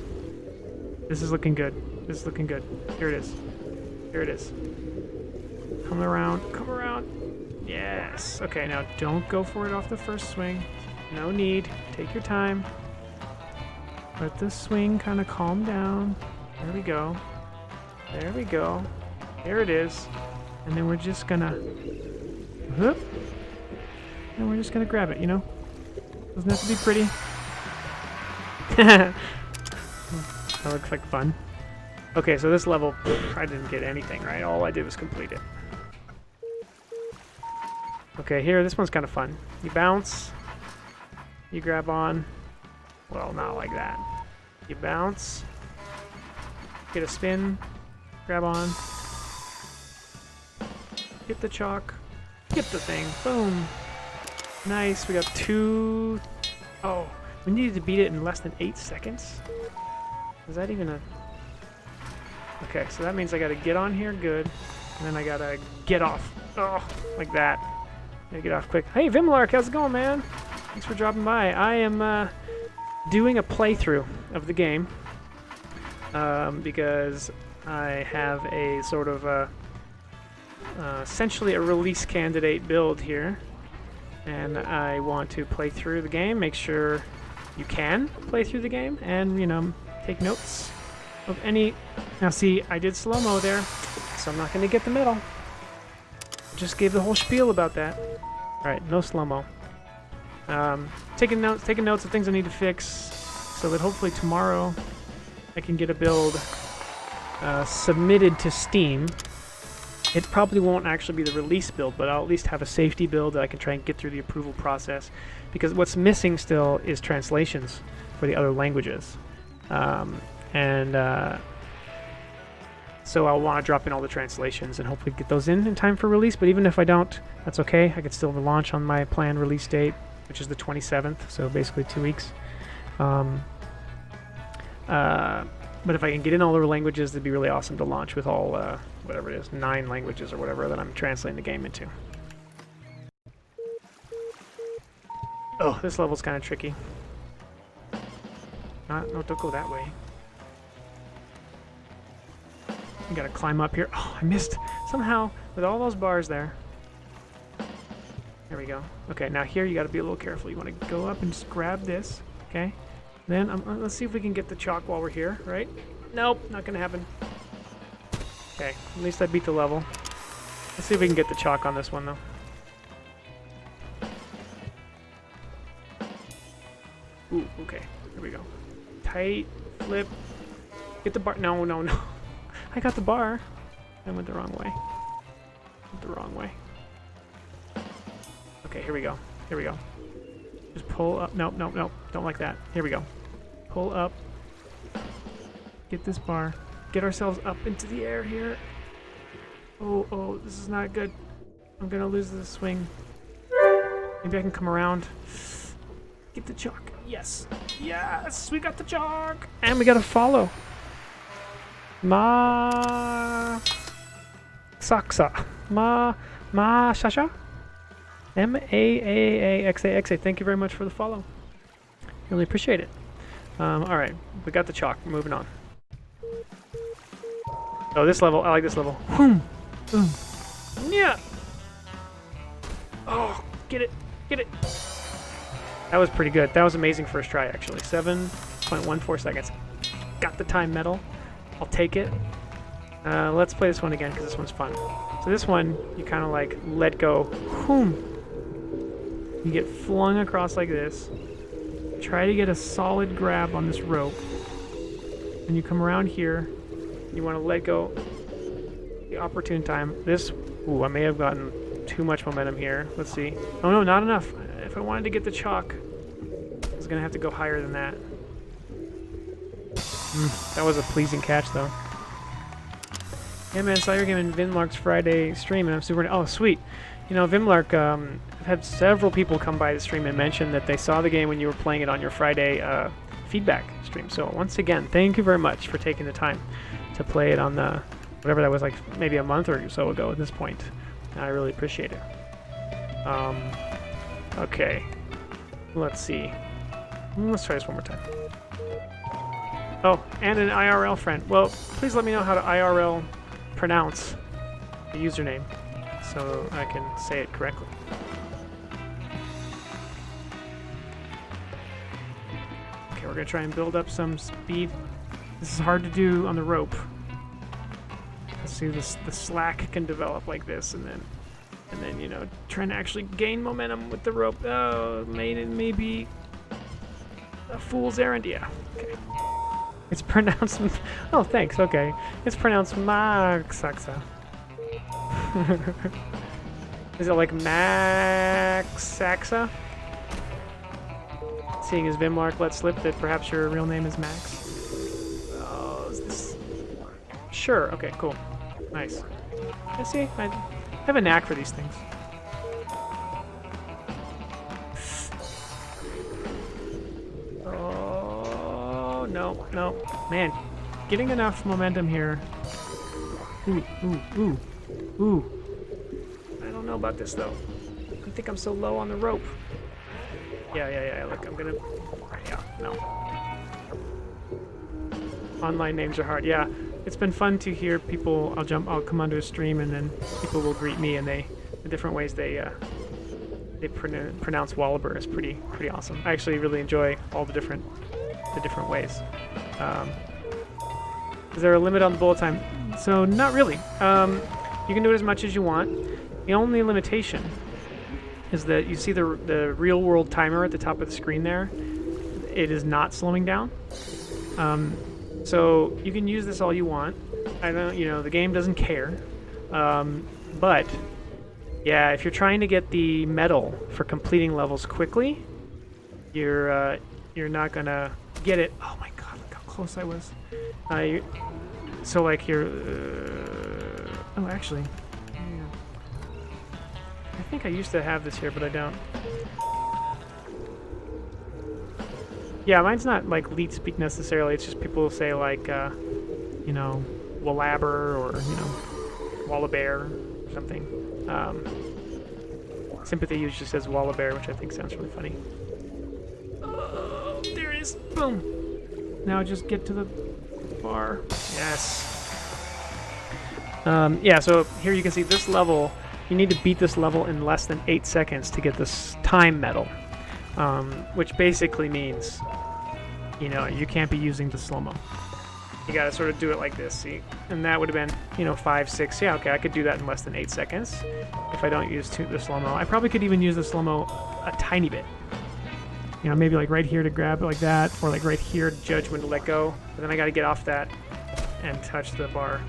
This is looking good. This is looking good. Here it is. Here it is. Come around. Come around. Yes. Okay, now don't go for it off the first swing. No need. Take your time. Let the swing kind of calm down. There we go. There we go. Here it is. And then we're just gonna... whoop. And we're just gonna grab it, you know? Doesn't have to be pretty. That looks like fun. Okay, so this level, I didn't get anything, right? All I did was complete it. Okay, here, this one's kind of fun. You bounce. You grab on. Well, not like that. You bounce. Get a spin. Grab on. Hit the chalk. Get the thing. Boom. Nice. We got 2... oh, we needed to beat it in less than 8 seconds? Is that even a... okay, so that means I gotta get on here good, and then I gotta get off. Oh, like that. Gotta get off quick. Hey, Vimlark, how's it going, man? Thanks for dropping by. I am doing a playthrough of the game because I have a sort of essentially a release candidate build here, and I want to play through the game, make sure you can play through the game, and, you know, take notes of any... now see, I did slow-mo there, so I'm not going to get the middle. Just gave the whole spiel about that. Alright, no slow-mo. Taking notes of things I need to fix, so that hopefully tomorrow I can get a build submitted to Steam. It probably won't actually be the release build, but I'll at least have a safety build that I can try and get through the approval process. Because what's missing still is translations for the other languages. So I'll want to drop in all the translations and hopefully get those in time for release. But even if I don't, that's okay. I could still launch on my planned release date, which is the 27th, so basically 2 weeks. But if I can get in all the languages, it'd be really awesome to launch with all, whatever it is, 9 languages or whatever that I'm translating the game into. Oh, this level's kind of tricky. No, don't go that way. You gotta climb up here. Oh, I missed. Somehow, with all those bars there. There we go. Okay, now here you gotta be a little careful. You want to go up and just grab this, okay? Then, let's see if we can get the chalk while we're here, right? Nope, not gonna happen. Okay, at least I beat the level. Let's see if we can get the chalk on this one, though. Ooh, okay, here we go. Tight, flip, get the bar. No, no, no. I got the bar. I went the wrong way. Went the wrong way. Okay, here we go. Here we go. Just pull up. Nope, nope, nope. Don't like that. Here we go. Pull up. Get this bar. Get ourselves up into the air here. Oh, oh, this is not good. I'm gonna lose this swing. Maybe I can come around. Get the chalk. Yes. Yes, we got the chalk. And we got a follow. Ma Saksa. Ma Shasha. MAAAXAXA. Thank you very much for the follow. Really appreciate it. Alright, we got the chalk. We're moving on. Oh, this level. I like this level. Boom. Yeah. Oh, get it. Get it. That was pretty good. That was amazing first try, actually. 7.14 seconds. Got the time medal. I'll take it. Let's play this one again, because this one's fun. So this one, you kind of like let go. Boom. You get flung across like this. Try to get a solid grab on this rope. And you come around here. You want to let go the opportune time. This, ooh, I may have gotten too much momentum here. Let's see. Oh no, not enough. If I wanted to get the chalk, I was going to have to go higher than that. That was a pleasing catch, though. Yeah, man, saw your game in Vimlark's Friday stream, and I'm super... Oh, sweet. You know, Vimlark, I've had several people come by the stream and mention that they saw the game when you were playing it on your Friday feedback stream. So, once again, thank you very much for taking the time to play it on the... whatever that was, like, maybe a month or so ago at this point. I really appreciate it. Okay. Let's see. Let's try this one more time. Oh, and an IRL friend. Well, please let me know how to IRL pronounce the username so I can say it correctly. Okay, we're gonna try and build up some speed. This is hard to do on the rope. Let's see, the slack can develop like this, and then you know, trying to actually gain momentum with the rope. Oh, maybe a fool's errand. Yeah. Okay. It's pronounced... Oh, thanks, okay. It's pronounced Maxaxa. Is it like Maxaxa? Seeing as Vimlark let slip that perhaps your real name is Max. Oh, is this... Sure, okay, cool. Nice. I see, I have a knack for these things. No, no. Man, getting enough momentum here. Ooh, ooh, ooh, ooh. I don't know about this, though. I think I'm so low on the rope. Yeah, look, I'm gonna... Yeah, no. Online names are hard. Yeah, it's been fun to hear people... I'll come onto a stream, and then people will greet me, and the different ways they pronounce Wallaber is pretty awesome. I actually really enjoy all the different ways. Is there a limit on the bullet time? So not really. You can do it as much as you want. The only limitation is that you see the real world timer at the top of the screen there. It is not slowing down. So you can use this all you want. I don't, you know, the game doesn't care. But yeah, if you're trying to get the medal for completing levels quickly, you're not gonna get it. Oh my god, look how close I was. So like you're... oh, actually. Yeah. I think I used to have this here, but I don't. Yeah, mine's not like leet speak necessarily. It's just people say like, you know, Wallaber or, you know, Wallabear or something. Sympathy usually just says Wallabear, which I think sounds really funny. There it is. Boom. Now just get to the bar. Yes. Yeah, so here you can see this level. You need to beat this level in less than 8 seconds to get this time medal. Which basically means, you know, you can't be using the slow-mo. You gotta sort of do it like this, see? And that would have been, you know, 5, 6. Yeah, okay, I could do that in less than 8 seconds if I don't use the slow-mo. I probably could even use the slow-mo a tiny bit. You know, maybe like right here to grab it like that, or like right here to judge when to let go. But then I gotta get off that and touch the bar.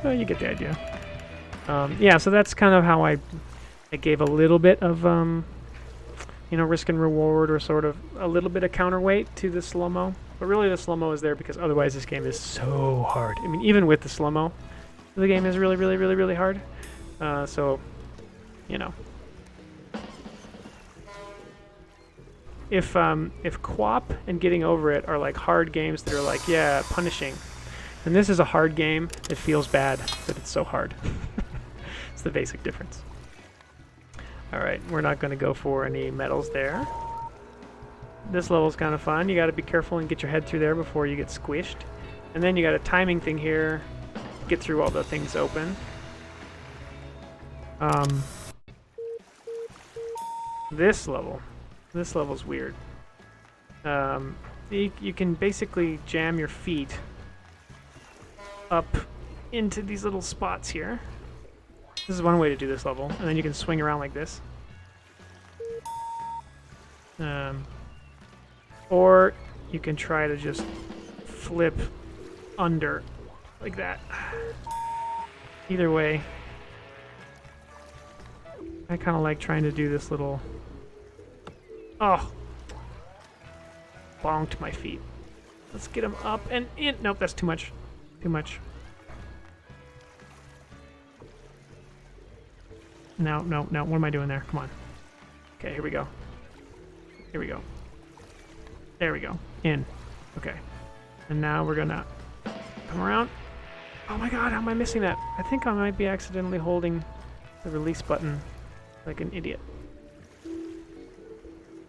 Well, you get the idea. Yeah, so that's kind of how I gave a little bit of, you know, risk and reward, or sort of a little bit of counterweight to the slow-mo. But really the slow-mo is there because otherwise this game is so hard. I mean, even with the slow-mo, the game is really, really, really, really hard. So, you know. If QWOP and Getting Over It are like hard games that are like, yeah, punishing, and this is a hard game, it feels bad that it's so hard. It's the basic difference. Alright, we're not going to go for any medals there. This level's kind of fun. You got to be careful and get your head through there before you get squished. And then you got a timing thing here. Get through all the things open. This level's weird. You can basically jam your feet up into these little spots here. This is one way to do this level, and then you can swing around like this. Or you can try to just flip under like that. Either way, I kind of like trying to do this little... Oh! Bonked my feet. Let's get him up and in. Nope, that's too much. Too much. No, no, no. What am I doing there? Come on. Okay, here we go. Here we go. There we go. In. Okay. And now we're gonna come around. Oh my god, how am I missing that? I think I might be accidentally holding the release button like an idiot.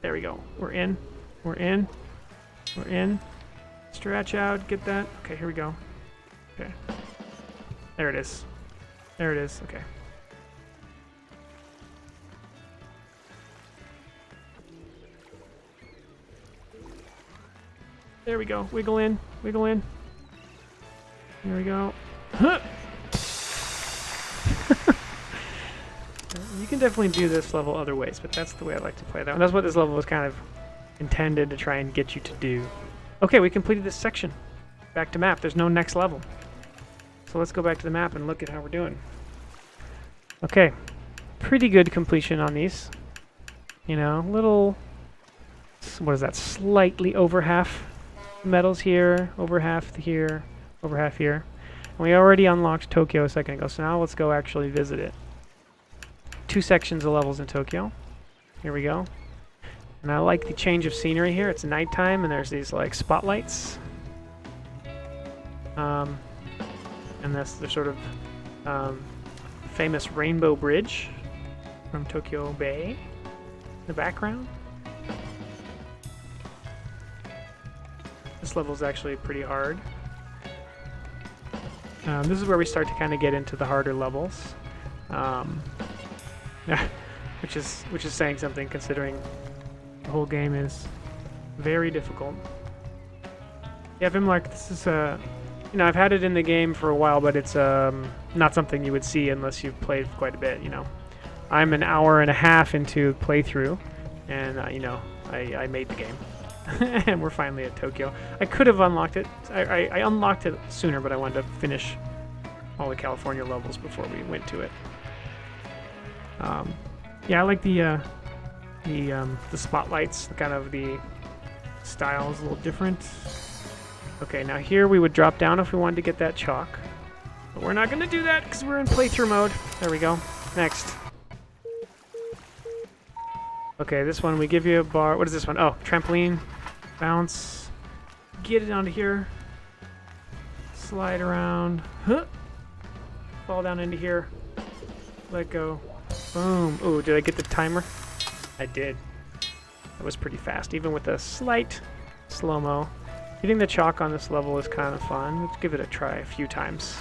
There we go. We're in. We're in. We're in. Stretch out. Get that. Okay, here we go. Okay. There it is. There it is. Okay. There we go. Wiggle in. Wiggle in. There we go. Huh! You can definitely do this level other ways, but that's the way I like to play that. And that's what this level was kind of intended to try and get you to do. Okay, we completed this section. Back to map. There's no next level. So let's go back to the map and look at how we're doing. Okay. Pretty good completion on these. You know, little... What is that? Slightly over half medals here, over half here, over half here. And we already unlocked Tokyo a second ago, so now let's go actually visit it. 2 sections of levels in Tokyo. Here we go. And I like the change of scenery here. It's nighttime and there's these like spotlights. And that's the sort of famous Rainbow Bridge from Tokyo Bay in the background. This level is actually pretty hard. This is where we start to kind of get into the harder levels, which is saying something considering the whole game is very difficult. Yeah, Vimlark, this is you know, I've had it in the game for a while, but it's not something you would see unless you've played quite a bit. You know, I'm an hour and a half into playthrough, and you know, I made the game. And we're finally at Tokyo. I could have unlocked it. I unlocked it sooner, but I wanted to finish all the California levels before we went to it. Yeah, I like the spotlights. Kind of the style is a little different. Okay, now here we would drop down if we wanted to get that chalk, but we're not going to do that because we're in playthrough mode. There we go. Next. Okay, this one we give you a bar. What is this one? Oh, trampoline, bounce, get it onto here, slide around, huh, fall down into here, let go, boom. Ooh, did I get the timer? I did. That was pretty fast, even with a slight slow-mo. Getting the chalk on this level is kind of fun. Let's give it a try a few times.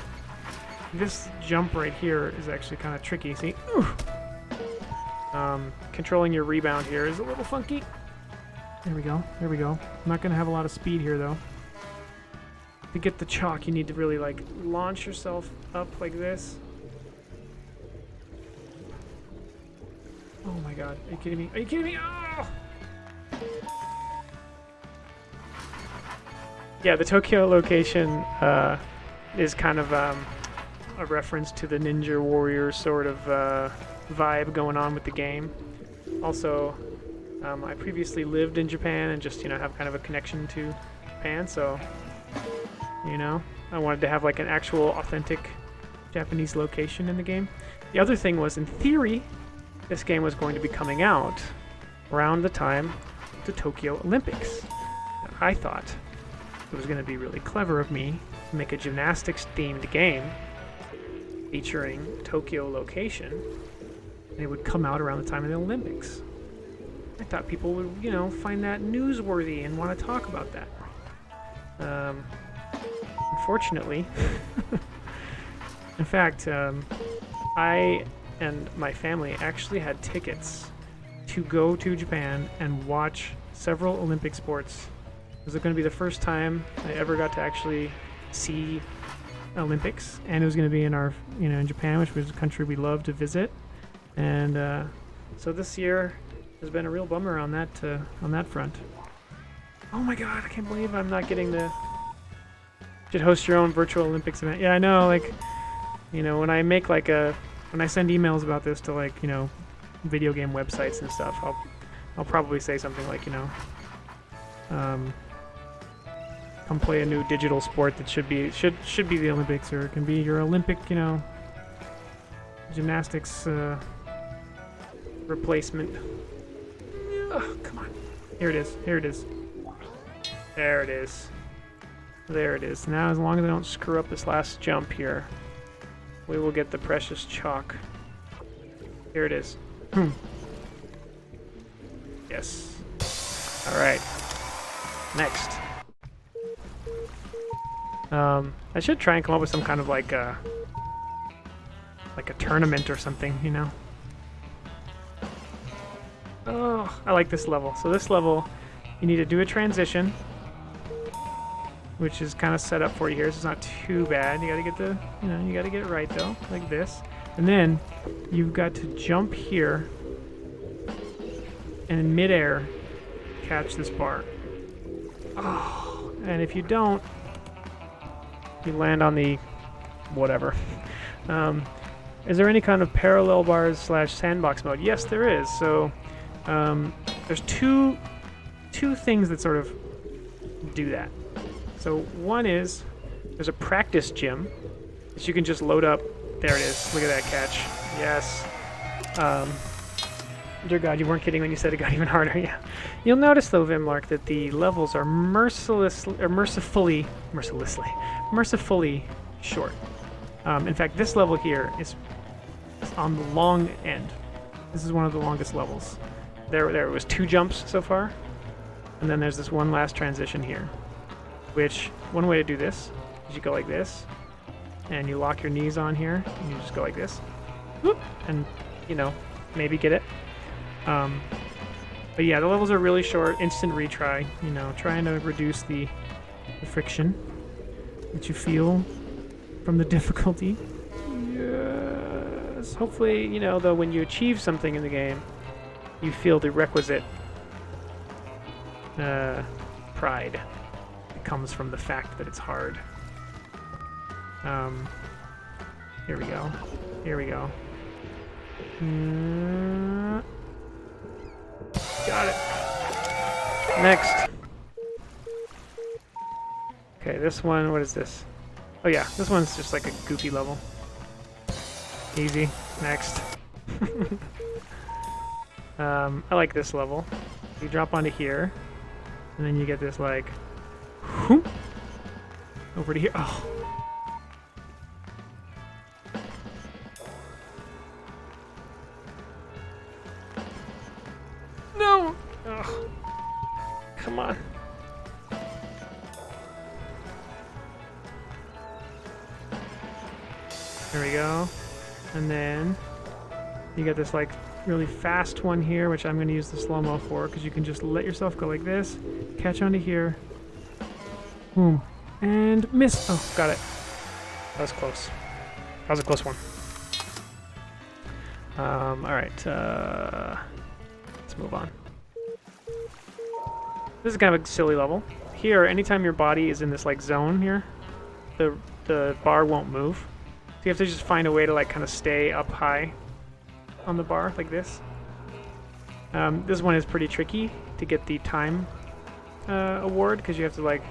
This jump right here is actually kind of tricky. See? Ooh. Controlling your rebound here is a little funky. There we go. There we go. I'm not going to have a lot of speed here, though. To get the chalk, you need to really, like, launch yourself up like this. Oh, my God. Are you kidding me? Are you kidding me? Oh! Yeah, the Tokyo location is kind of a reference to the Ninja Warrior sort of vibe going on with the game. Also, I previously lived in Japan and just, you know, have kind of a connection to Japan, so, you know, I wanted to have like an actual authentic Japanese location in the game. The other thing was, in theory, this game was going to be coming out around the time of the Tokyo Olympics. I thought it was going to be really clever of me to make a gymnastics-themed game featuring Tokyo location, and it would come out around the time of the Olympics. I thought people would, you know, find that newsworthy and want to talk about that. Unfortunately, in fact, I and my family actually had tickets to go to Japan and watch several Olympic sports. It was going to be the first time I ever got to actually see Olympics, and it was going to be in our, you know, in Japan, which was a country we love to visit. And so this year has been a real bummer on that front. Oh my God, I can't believe I'm not getting the. Should host your own virtual Olympics event. Yeah, I know. Like, you know, when I make like when I send emails about this to, like, you know, video game websites and stuff, I'll probably say something like, you know, come play a new digital sport that should be the Olympics, or it can be your Olympic, you know, gymnastics replacement. Oh, come on. Here it is. Here it is. There it is. There it is. Now, as long as I don't screw up this last jump here, we will get the precious chalk. Here it is. Yes. All right. Next. I should try and come up with some kind of like a tournament or something, you know. Oh, I like this level. So this level, you need to do a transition, which is kind of set up for you here. So it's not too bad. You got to get the, you know, you got to get it right though, like this. And then you've got to jump here and in midair catch this bar. Oh, and if you don't, you land on the whatever. Is there any kind of parallel bars / sandbox mode? Yes, there is. So there's two things that sort of do that. So one is there's a practice gym that you can just load up. There it is. Look at that catch. Yes. Dear God, you weren't kidding when you said it got even harder. Yeah. You'll notice though, Vimlark, that the levels are mercifully short. In fact, this level here is on the long end. This is one of the longest levels. There was 2 jumps so far, and then there's this one last transition here. Which one way to do this is you go like this, and you lock your knees on here, and you just go like this, whoop, and you know, maybe get it. But yeah, the levels are really short, instant retry. You know, trying to reduce the friction that you feel from the difficulty. Yes. Hopefully, you know, though, when you achieve something in the game, you feel the requisite pride that comes from the fact that it's hard. Here we go. Here we go. Got it. Next. Okay, this one, what is this? Oh yeah, this one's just like a goofy level. Easy. Next. I like this level. You drop onto here, and then you get this like, whoop, over to here. Oh. No! Ugh. Come on. There we go. And then you get this like really fast one here, which I'm going to use the slow-mo for, because you can just let yourself go like this, catch onto here, boom, and miss. Oh, got it. That was close. That was a close one. All right. Let's move on. This is kind of a silly level. Here, anytime your body is in this like zone here, the bar won't move. So you have to just find a way to like kind of stay up high on the bar like this. This one is pretty tricky to get the time award, because you have to like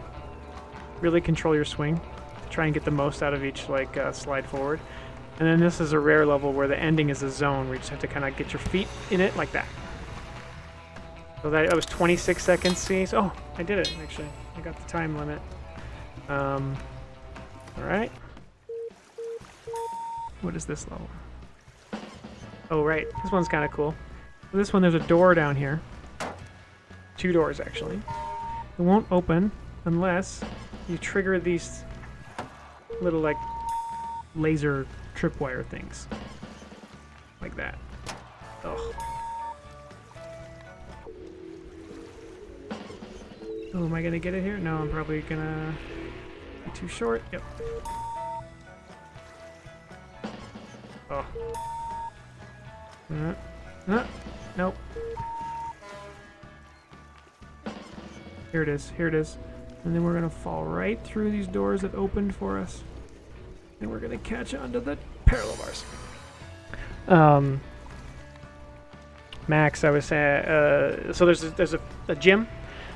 really control your swing to try and get the most out of each like slide forward. And then this is a rare level where the ending is a zone where you just have to kind of get your feet in it like that. So that was 26 seconds. See, so, oh, I did it actually. I got the time limit. All right. What is this level? Oh, right. This one's kind of cool. So this one, there's a door down here. 2 doors, actually. It won't open unless you trigger these little, like, laser tripwire things. Like that. Oh. Oh, am I gonna get it here? No, I'm probably gonna be too short. Yep. Oh. Nope. Here it is. Here it is. And then we're gonna fall right through these doors that opened for us, and we're gonna catch onto the parallel bars. Max, I was saying. So there's a gym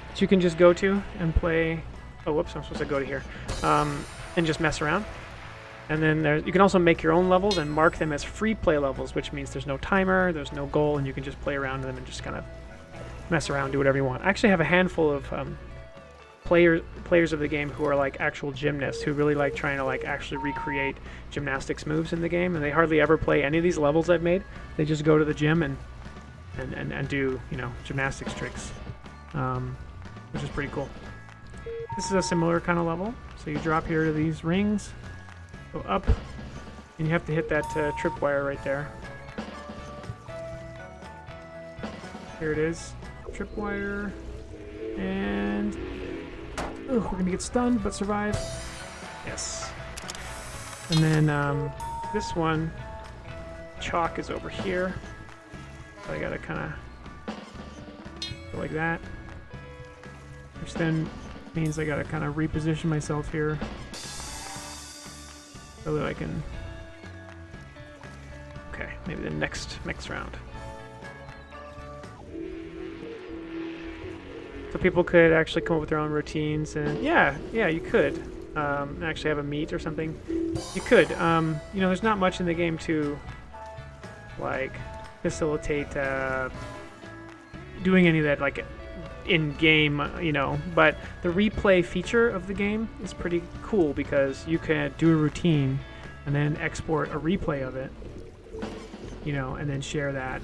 that you can just go to and play Oh, whoops! I'm supposed to go to here, and just mess around. And then you can also make your own levels and mark them as free play levels, which means there's no timer, there's no goal, and you can just play around them and just kind of mess around, do whatever you want. I actually have a handful of players of the game who are like actual gymnasts who really like trying to like actually recreate gymnastics moves in the game, and they hardly ever play any of these levels I've made. They just go to the gym and do, you know, gymnastics tricks, which is pretty cool. This is a similar kind of level. So you drop here to these rings, go up, and you have to hit that tripwire right there. Here it is, tripwire, and we're gonna get stunned but survive. Yes. And then this one, chalk is over here. So I gotta kind of go like that, which then means I gotta kind of reposition myself here so that I can. Okay, maybe the next round. So people could actually come up with their own routines, and yeah, you could actually have a meet or something. You could. You know, there's not much in the game to like facilitate doing any of that like in game, you know. But the replay feature of the game is pretty cool because you can do a routine and then export a replay of it, you know, and then share that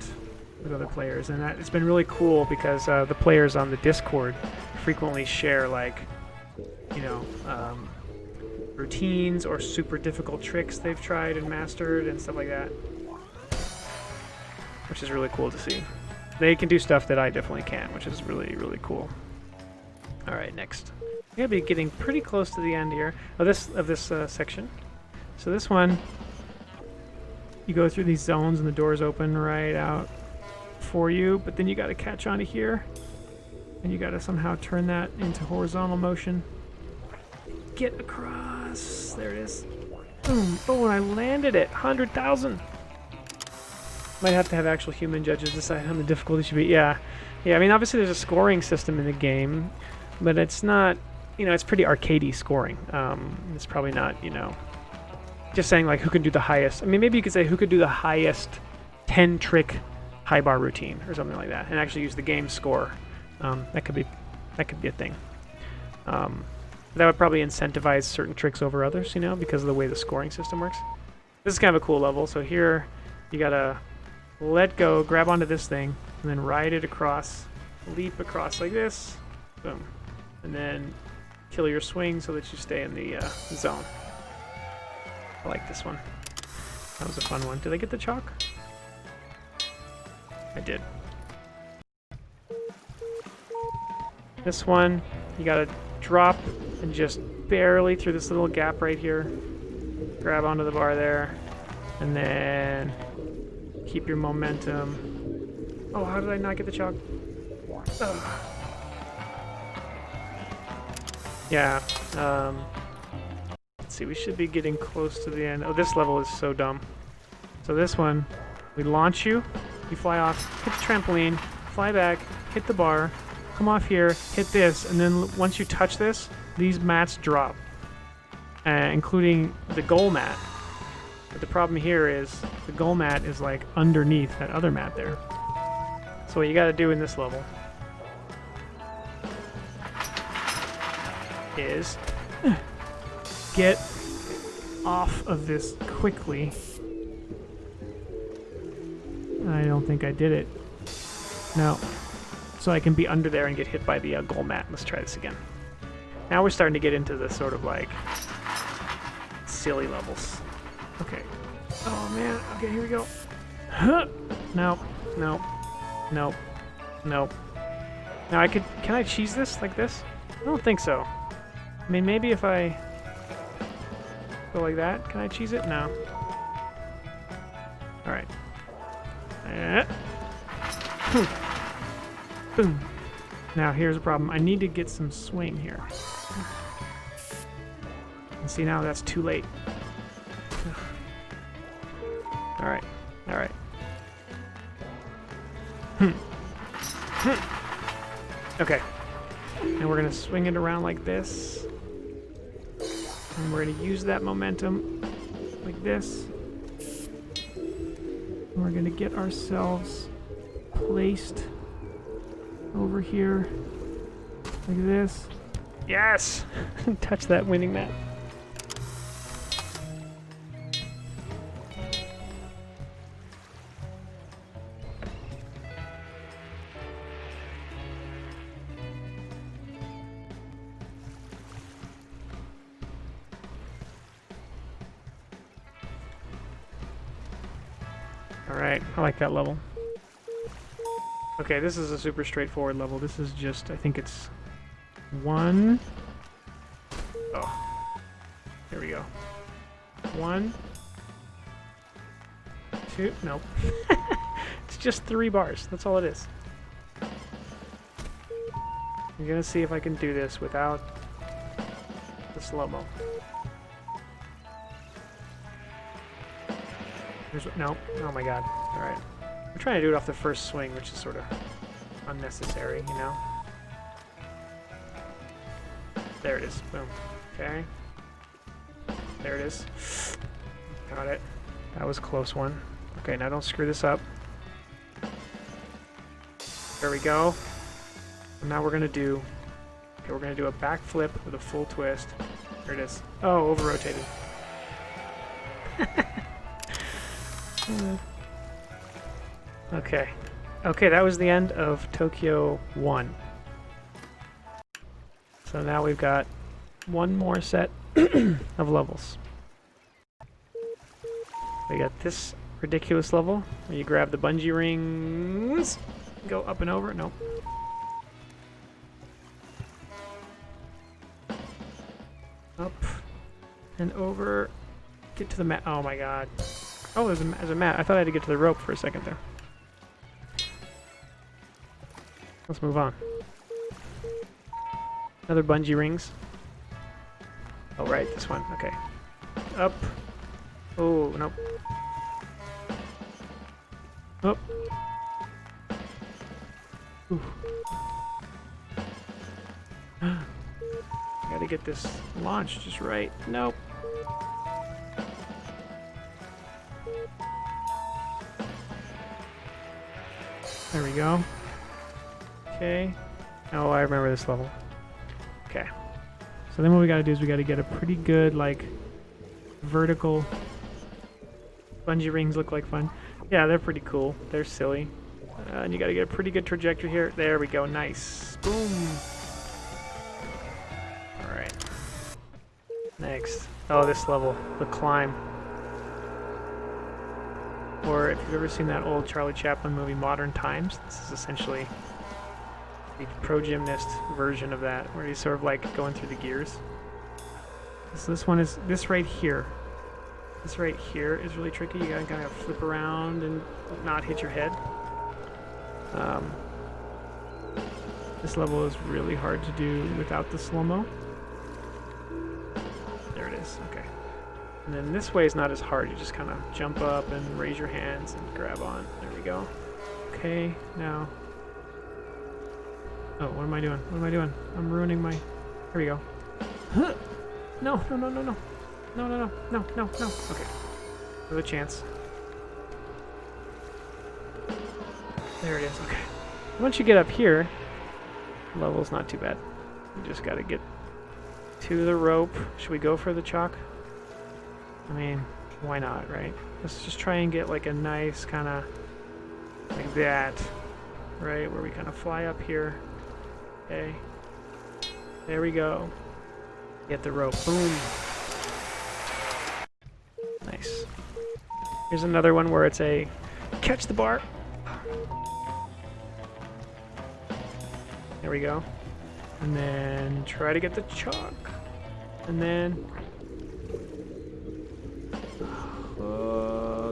with other players. And that it's been really cool because the players on the Discord frequently share like, you know, routines or super difficult tricks they've tried and mastered and stuff like that, which is really cool to see. They can do stuff that I definitely can't, which is really, really cool. All right, next. We're gonna be getting pretty close to the end here of this section. So this one, you go through these zones and the doors open right out for you, but then you got to catch onto here, and you got to somehow turn that into horizontal motion. Get across. There it is. Boom. Oh, and I landed it. 100,000. Might have to have actual human judges decide how the difficulty should be. Yeah. I mean, obviously there's a scoring system in the game, but it's not, you know, it's pretty arcadey scoring. It's probably not, you know, just saying like who can do the highest. I mean, maybe you could say who could do the highest 10 trick high bar routine or something like that, and actually use the game score. That could be a thing. That would probably incentivize certain tricks over others, you know, because of the way the scoring system works. This is kind of a cool level. So here you gotta let go, grab onto this thing, and then ride it across, leap across like this, boom, and then kill your swing so that you stay in the zone. I like this one. That was a fun one. Did I get the chalk? I did. This one, you gotta drop and just barely through this little gap right here, grab onto the bar there, and then keep your momentum. Oh, how did I not get the chalk? Ugh. Yeah, let's see, we should be getting close to the end. Oh, this level is so dumb. So this one, we launch you, you fly off, hit the trampoline, fly back, hit the bar, come off here, hit this, and then once you touch this, these mats drop, including the goal mat. But the problem here is the goal mat is like underneath that other mat there. So what you gotta do in this level is get off of this quickly. I don't think I did it. No. So I can be under there and get hit by the goal mat. Let's try this again. Now we're starting to get into the sort of like silly levels. Okay. Oh man. Okay, here we go. No. Now can I cheese this like this? I don't think so. I mean, maybe if I go like that, can I cheese it? No. All right. Boom. Now here's the problem. I need to get some swing here. And see, now that's too late. All right. Okay. And we're gonna swing it around like this. And we're going to use that momentum like this. And we're going to get ourselves placed over here like this. Yes! Touch that winning mat. Alright, I like that level. Okay, this is a super straightforward level. This is just, I think it's 1. Oh. Here we go. 1. 2. Nope. It's just 3 bars. That's all it is. I'm gonna see if I can do this without the slow-mo. Nope. Oh my god. Alright. I'm trying to do it off the first swing, which is sort of unnecessary, you know? There it is. Boom. Okay. There it is. Got it. That was a close one. Okay, now don't screw this up. There we go. And now we're gonna do... Okay, we're gonna do a back flip with a full twist. There it is. Oh, over-rotated. Okay. Okay, that was the end of Tokyo 1. So now we've got one more set of levels. We got this ridiculous level where you grab the bungee rings, go up and over. Nope. Up and over. Get to the mat. Oh my god. Oh, there's a mat. I thought I had to get to the rope for a second there. Let's move on. Another bungee rings. Oh, right, this one. Okay. Up. Oh, nope. Up. Ooh. Gotta get this launched just right. Nope. There we go. Okay. Oh, I remember this level. Okay. So then what we gotta do is we gotta get a pretty good, like, vertical... Bungee rings look like fun. Yeah, they're pretty cool. They're silly. And you gotta get a pretty good trajectory here. There we go. Nice. Boom. Alright. Next. Oh, this level. The climb. Or if you've ever seen that old Charlie Chaplin movie, Modern Times, this is essentially the pro gymnast version of that, where he's sort of like going through the gears. So this one is, this right here. This right here is really tricky. You gotta kind of flip around and not hit your head. This level is really hard to do without the slow-mo. There it is, okay. And then this way is not as hard. You just kind of jump up and raise your hands and grab on. There we go. Okay, now. Oh, what am I doing? What am I doing? I'm ruining my... Here we go. Huh. No, no, no, no, no. No, no, no, no, no, no. Okay. Another chance. There it is, okay. Once you get up here, the level's not too bad. You just gotta get to the rope. Should we go for the chalk? I mean, why not, right? Let's just try and get like a nice kind of like that, right? Where we kind of fly up here. Okay. There we go. Get the rope. Boom. Nice. Here's another one where it's a catch the bar. There we go. And then try to get the chalk. And then...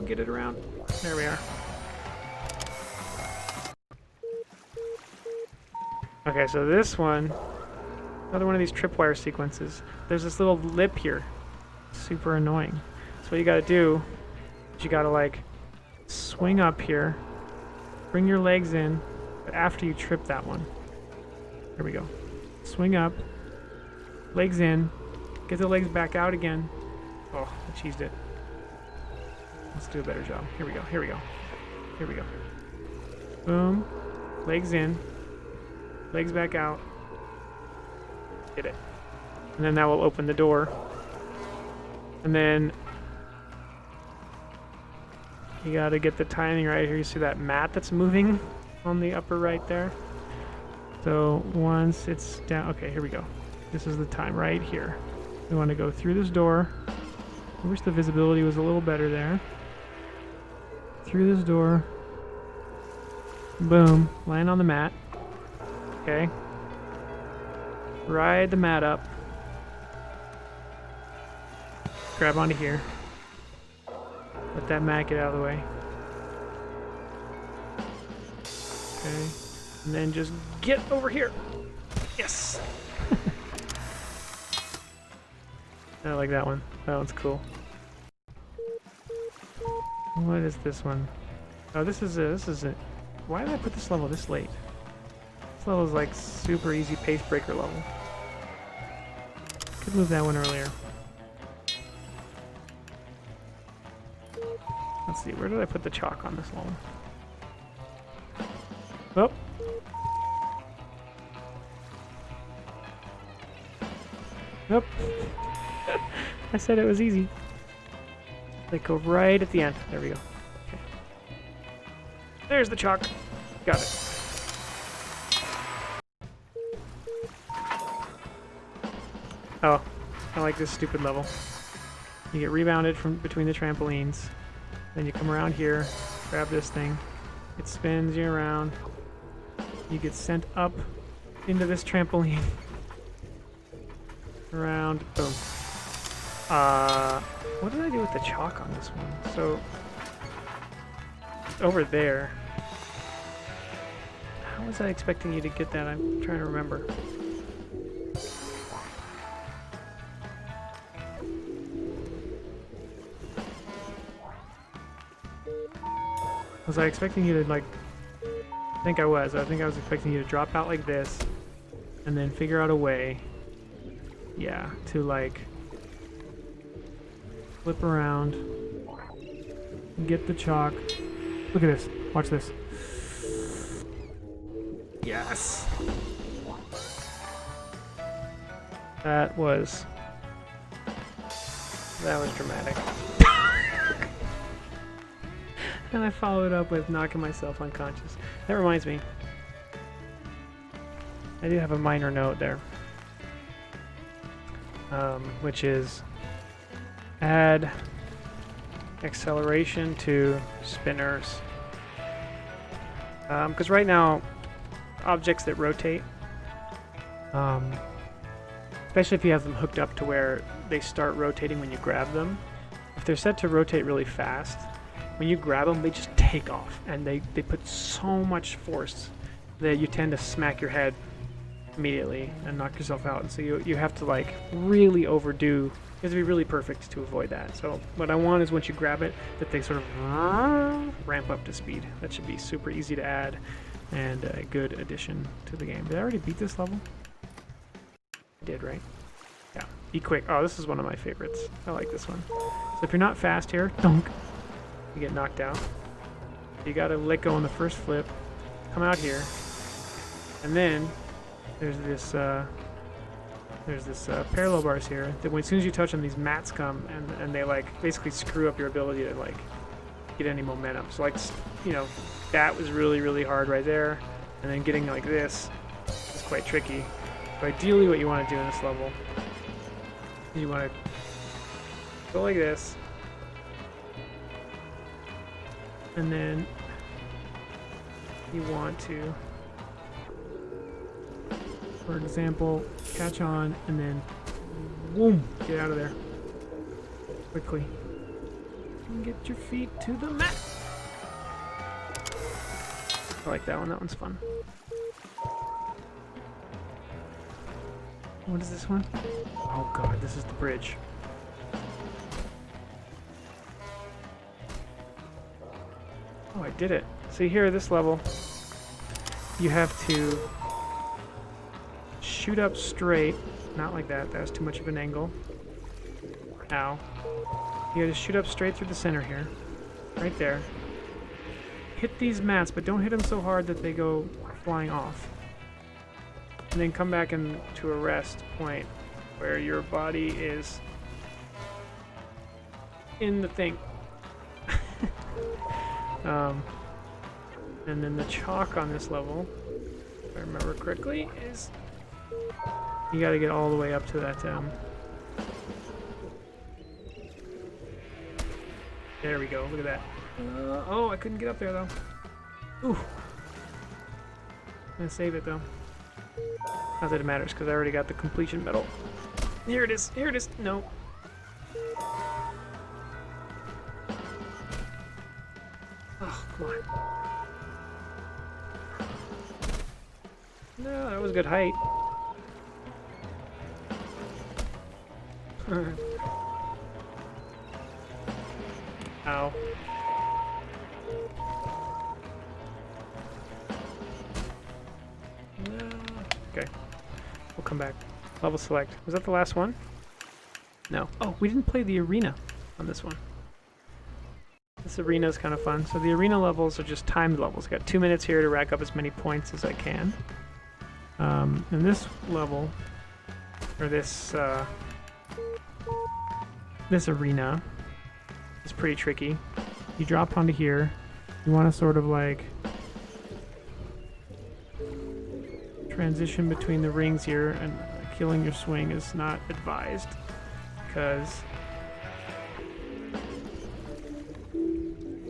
get it around. There we are. Okay, so this one, another one of these tripwire sequences. There's this little lip here. Super annoying. So what you gotta do is you gotta like swing up here, bring your legs in, but after you trip that one. Here we go. Swing up, legs in, Get the legs back out again. Oh, I cheesed it. Let's do a better job. Here we go, here we go. Here we go. Boom. Legs in. Legs back out. Get it. And then that will open the door. And then you gotta get the timing right here. You see that mat that's moving on the upper right there? So once it's down, okay, here we go. This is the time right here. We want to go through this door. I wish the visibility was a little better there. Through this door. Boom. Land on the mat. Okay. Ride the mat up. Grab onto here. Let that mat get out of the way. Okay. And then just get over here. Yes! I like that one. That one's cool. What is this one? Oh, this is a... Why did I put this level this late? This level is like super easy pace breaker level. Could move that one earlier. Let's see, where did I put the chalk on this level? Oh! Nope. I said it was easy. They go right at the end. There we go. Okay. There's the chalk. Got it. Oh, I like this stupid level. You get rebounded from between the trampolines. Then you come around here, grab this thing. It spins you around. You get sent up into this trampoline. Around, boom. What did I do with the chalk on this one? So, over there. How was I expecting you to get that? I'm trying to remember. Was I expecting you to, like... I think I was expecting you to drop out like this, and then figure out a way... Yeah, to like flip around, get the chalk. Look at this. Watch this. Yes. That was dramatic. And I followed up with knocking myself unconscious. That reminds me. I do have a minor note there. Which is add acceleration to spinners. Because right now, objects that rotate, especially if you have them hooked up to where they start rotating when you grab them, if they're set to rotate really fast, when you grab them, they just take off, and they put so much force that you tend to smack your head immediately and knock yourself out. And so you have to like really overdo, you have to be really perfect to avoid that. So what I want is once you grab it, that they sort of ramp up to speed. That should be super easy to add and a good addition to the game. Did I already beat this level? I did, right? Yeah. Be quick. Oh, this is one of my favorites. I like this one. So if you're not fast here, dunk, you get knocked out. You gotta let go on the first flip, come out here, and then there's this parallel bars here that when, as soon as you touch them, these mats come and they like basically screw up your ability to like get any momentum. So like, you know, that was really hard right there, and then getting like this is quite tricky. So ideally what you want to do in this level is you want to go like this, and then you want to, for example, catch on and then boom, get out of there quickly and get your feet to the mat. I like that one. That one's fun. What is this one? Oh god, this is the bridge. Oh, I did it. See here, this level, you have to shoot up straight, not like that, that's too much of an angle. Ow. You gotta shoot up straight through the center here. Right there. Hit these mats, but don't hit them so hard that they go flying off. And then come back into a rest point where your body is in the thing. And then the chalk on this level, if I remember correctly, is you gotta get all the way up to that, there we go, look at that. Oh, I couldn't get up there though. Ooh. I'm gonna save it though. Not that it matters, because I already got the completion medal. Here it is, here it is, no. Oh, come on. No, that was good height. Ow. No. Okay. We'll come back. Level select. Was that the last one? No. Oh, we didn't play the arena on this one. This arena is kind of fun. So the arena levels are just timed levels. I got 2 minutes here to rack up as many points as I can. And this level, or this arena, is pretty tricky. You drop onto here. You want to sort of like transition between the rings here, and killing your swing is not advised because you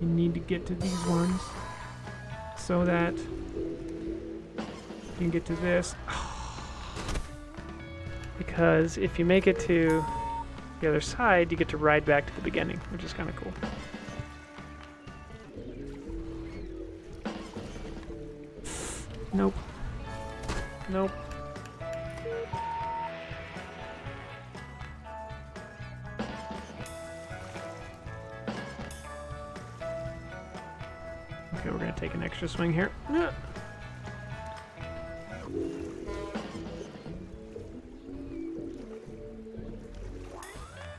need to get to these ones so that you can get to this. Because if you make it to the other side, you get to ride back to the beginning, which is kind of cool. Nope. Nope. Okay, we're gonna take an extra swing here.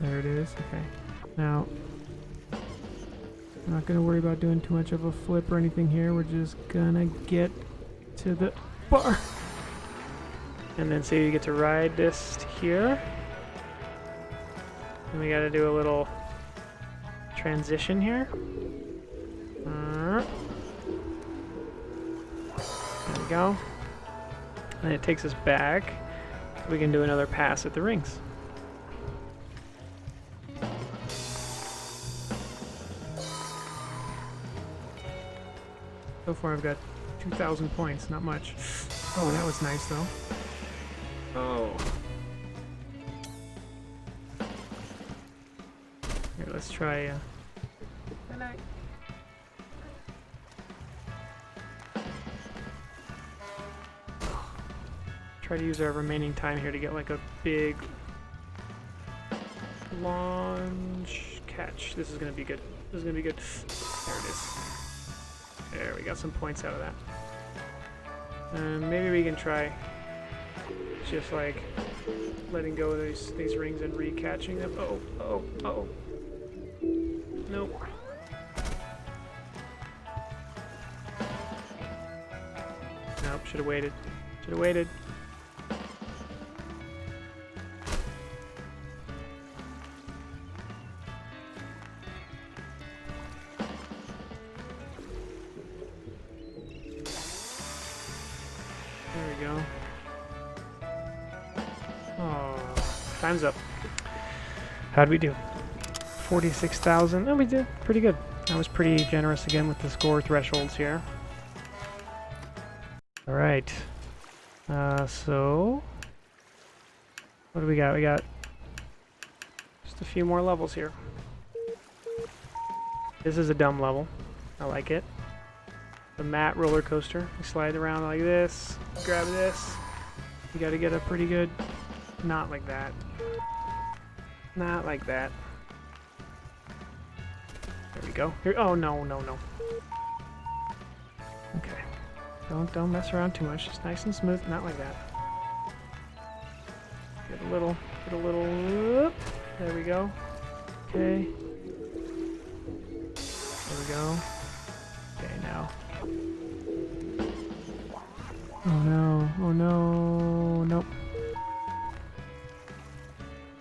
There it is. Okay. Now, I'm not going to worry about doing too much of a flip or anything here. We're just going to get to the bar. And then so you get to ride this to here. And we got to do a little transition here. There we go. And it takes us back. We can do another pass at the rings. So far I've got 2,000 points, not much. Oh, that was nice though. Oh. Here, let's try, try to use our remaining time here to get like a big launch catch. This is gonna be good. This is gonna be good. There it is. There, we got some points out of that. Maybe we can try just like letting go of these rings and re-catching them. Oh. Nope. Nope, should have waited. Should have waited. There we go. Oh, time's up. How'd we do? 46,000. Oh, we did pretty good. I was pretty generous again with the score thresholds here. All right. So what do we got? We got just a few more levels here. This is a dumb level. I like it. The mat roller coaster. You slide around like this, grab this. You gotta get a pretty good, not like that. Not like that. There we go. Here, oh no. Okay. Don't mess around too much. Just nice and smooth, not like that. Get a little, whoop. There we go. Okay. There we go. Okay, now. Oh no, oh no, nope.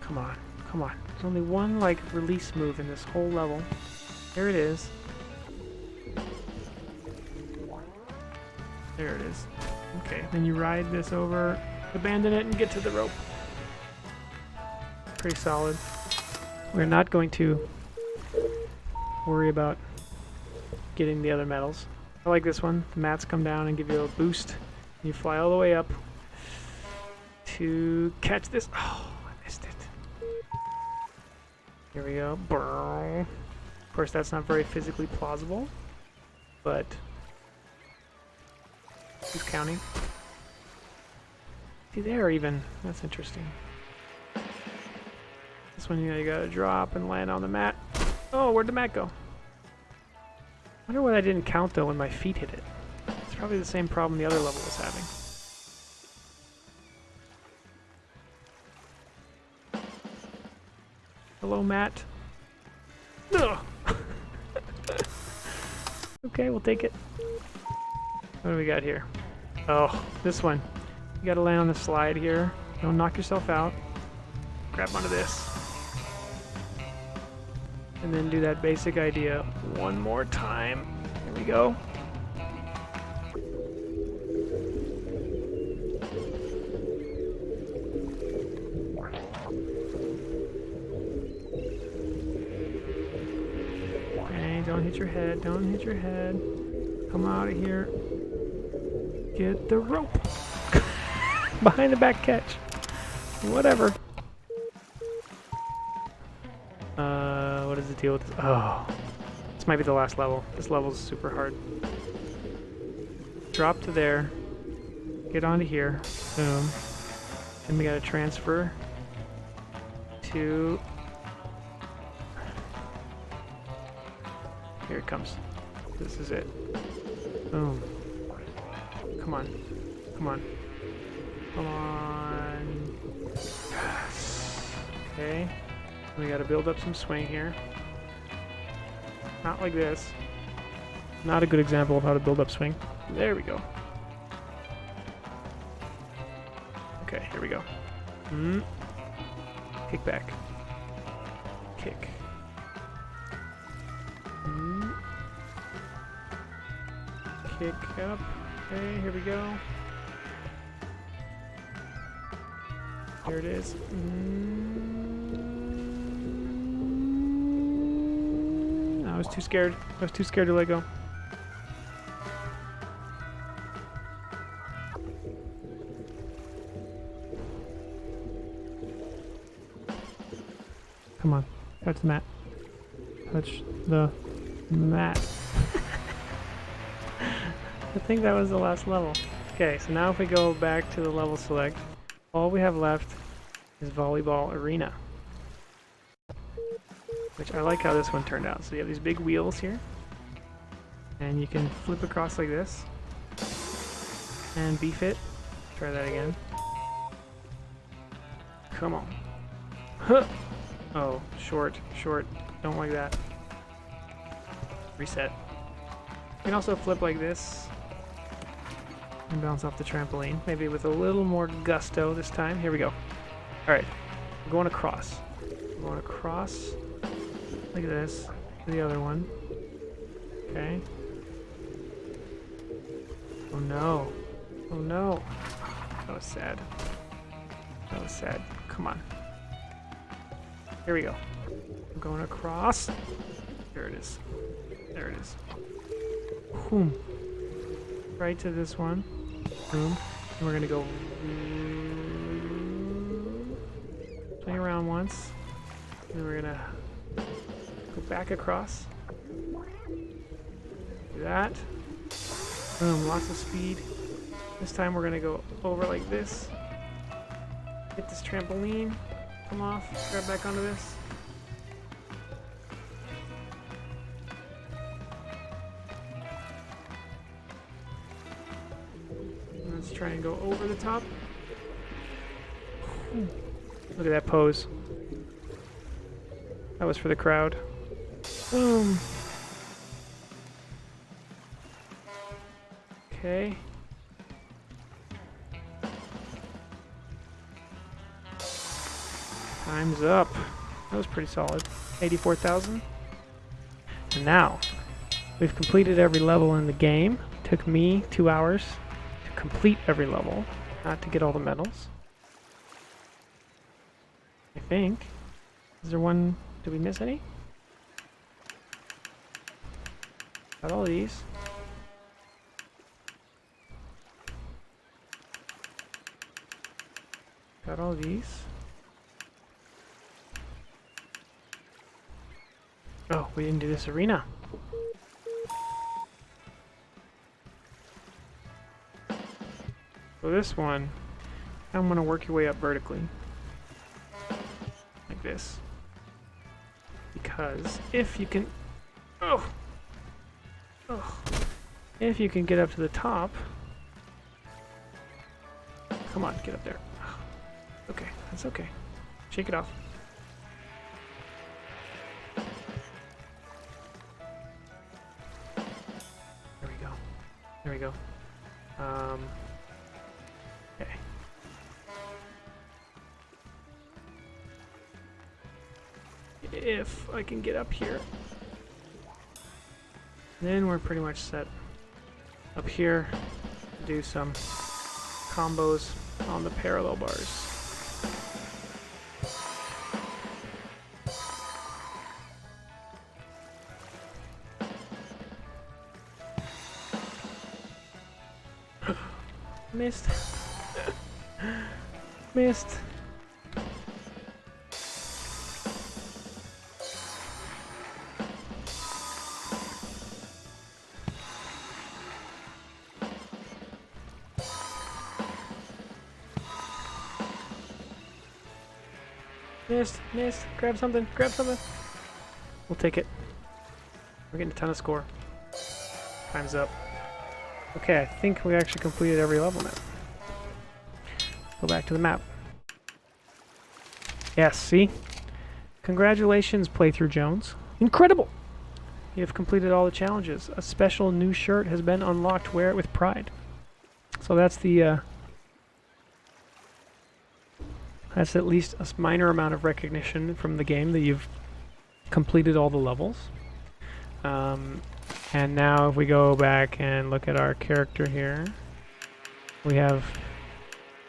Come on, come on. There's only one, like, release move in this whole level. There it is. There it is. Okay, then you ride this over, abandon it, and get to the rope. Pretty solid. We're not going to worry about getting the other medals. I like this one. The mats come down and give you a boost. You fly all the way up to catch this. Oh, I missed it. Here we go. Of course, that's not very physically plausible, but who's counting? See there, even. That's interesting. This one, you gotta drop and land on the mat. Oh, where'd the mat go? I wonder why I didn't count though when my feet hit it. It's probably the same problem the other level was having. Hello, Matt. Ugh. Okay, we'll take it. What do we got here? Oh, this one. You gotta land on the slide here. Don't knock yourself out. Grab onto this. And then do that basic idea one more time. Here we go. Okay, don't hit your head, don't hit your head. Come out of here. Get the rope. Behind the back catch. Whatever. What is the deal with this? Oh. This might be the last level. This level is super hard. Drop to there. Get onto here. Boom. Then we gotta transfer to... Here it comes. This is it. Boom. Come on. Come on. Come on. Yes. Okay. We gotta build up some swing here. Not like this. Not a good example of how to build up swing. There we go. Okay, here we go. Kick back. Kick. Kick up. Okay, here we go. Here it is. I was too scared. I was too scared to let go. Come on. Touch the mat. Touch the mat. I think that was the last level. Okay, so now if we go back to the level select, all we have left is Volleyball Arena. Which I like how this one turned out. So you have these big wheels here. And you can flip across like this. And beef it. Try that again. Come on. Huh. Oh, short, short. Don't like that. Reset. You can also flip like this. And bounce off the trampoline. Maybe with a little more gusto this time. Here we go. Alright. We're going across. We're going across. Like this. To the other one. Okay. Oh no. Oh no. That was sad. That was sad. Come on. Here we go. I'm going across. Here it is. There it is. Boom. Right to this one. Boom. And we're gonna go play around once. And we're gonna go back across. Do that. Boom. Lots of speed. This time we're gonna go over like this. Hit this trampoline. Come off. Grab back onto this. Let's try and go over the top. Look at that pose. That was for the crowd. Boom. Okay. Time's up. That was pretty solid. 84,000. And now, we've completed every level in the game. Took me 2 hours to complete every level, not to get all the medals. I think. Is there one? Did we miss any? Got all these. Got all these. Oh, we didn't do this arena. So this one, I'm going to work your way up vertically. Like this. Because if you can... Oh! Oh! If you can get up to the top... Come on, get up there. Okay, that's okay. Shake it off. There we go. There we go. Okay. If I can get up here, then we're pretty much set up here to do some combos on the parallel bars. Missed. Missed. Missed, missed. Grab something, grab something. We'll take it. We're getting a ton of score. Time's up. Okay, I think we actually completed every level now. Go back to the map. Yes, see? Congratulations, Playthrough Jones. Incredible! You have completed all the challenges. A special new shirt has been unlocked. Wear it with pride. So that's the, that's at least a minor amount of recognition from the game that you've completed all the levels. And now if we go back and look at our character here, we have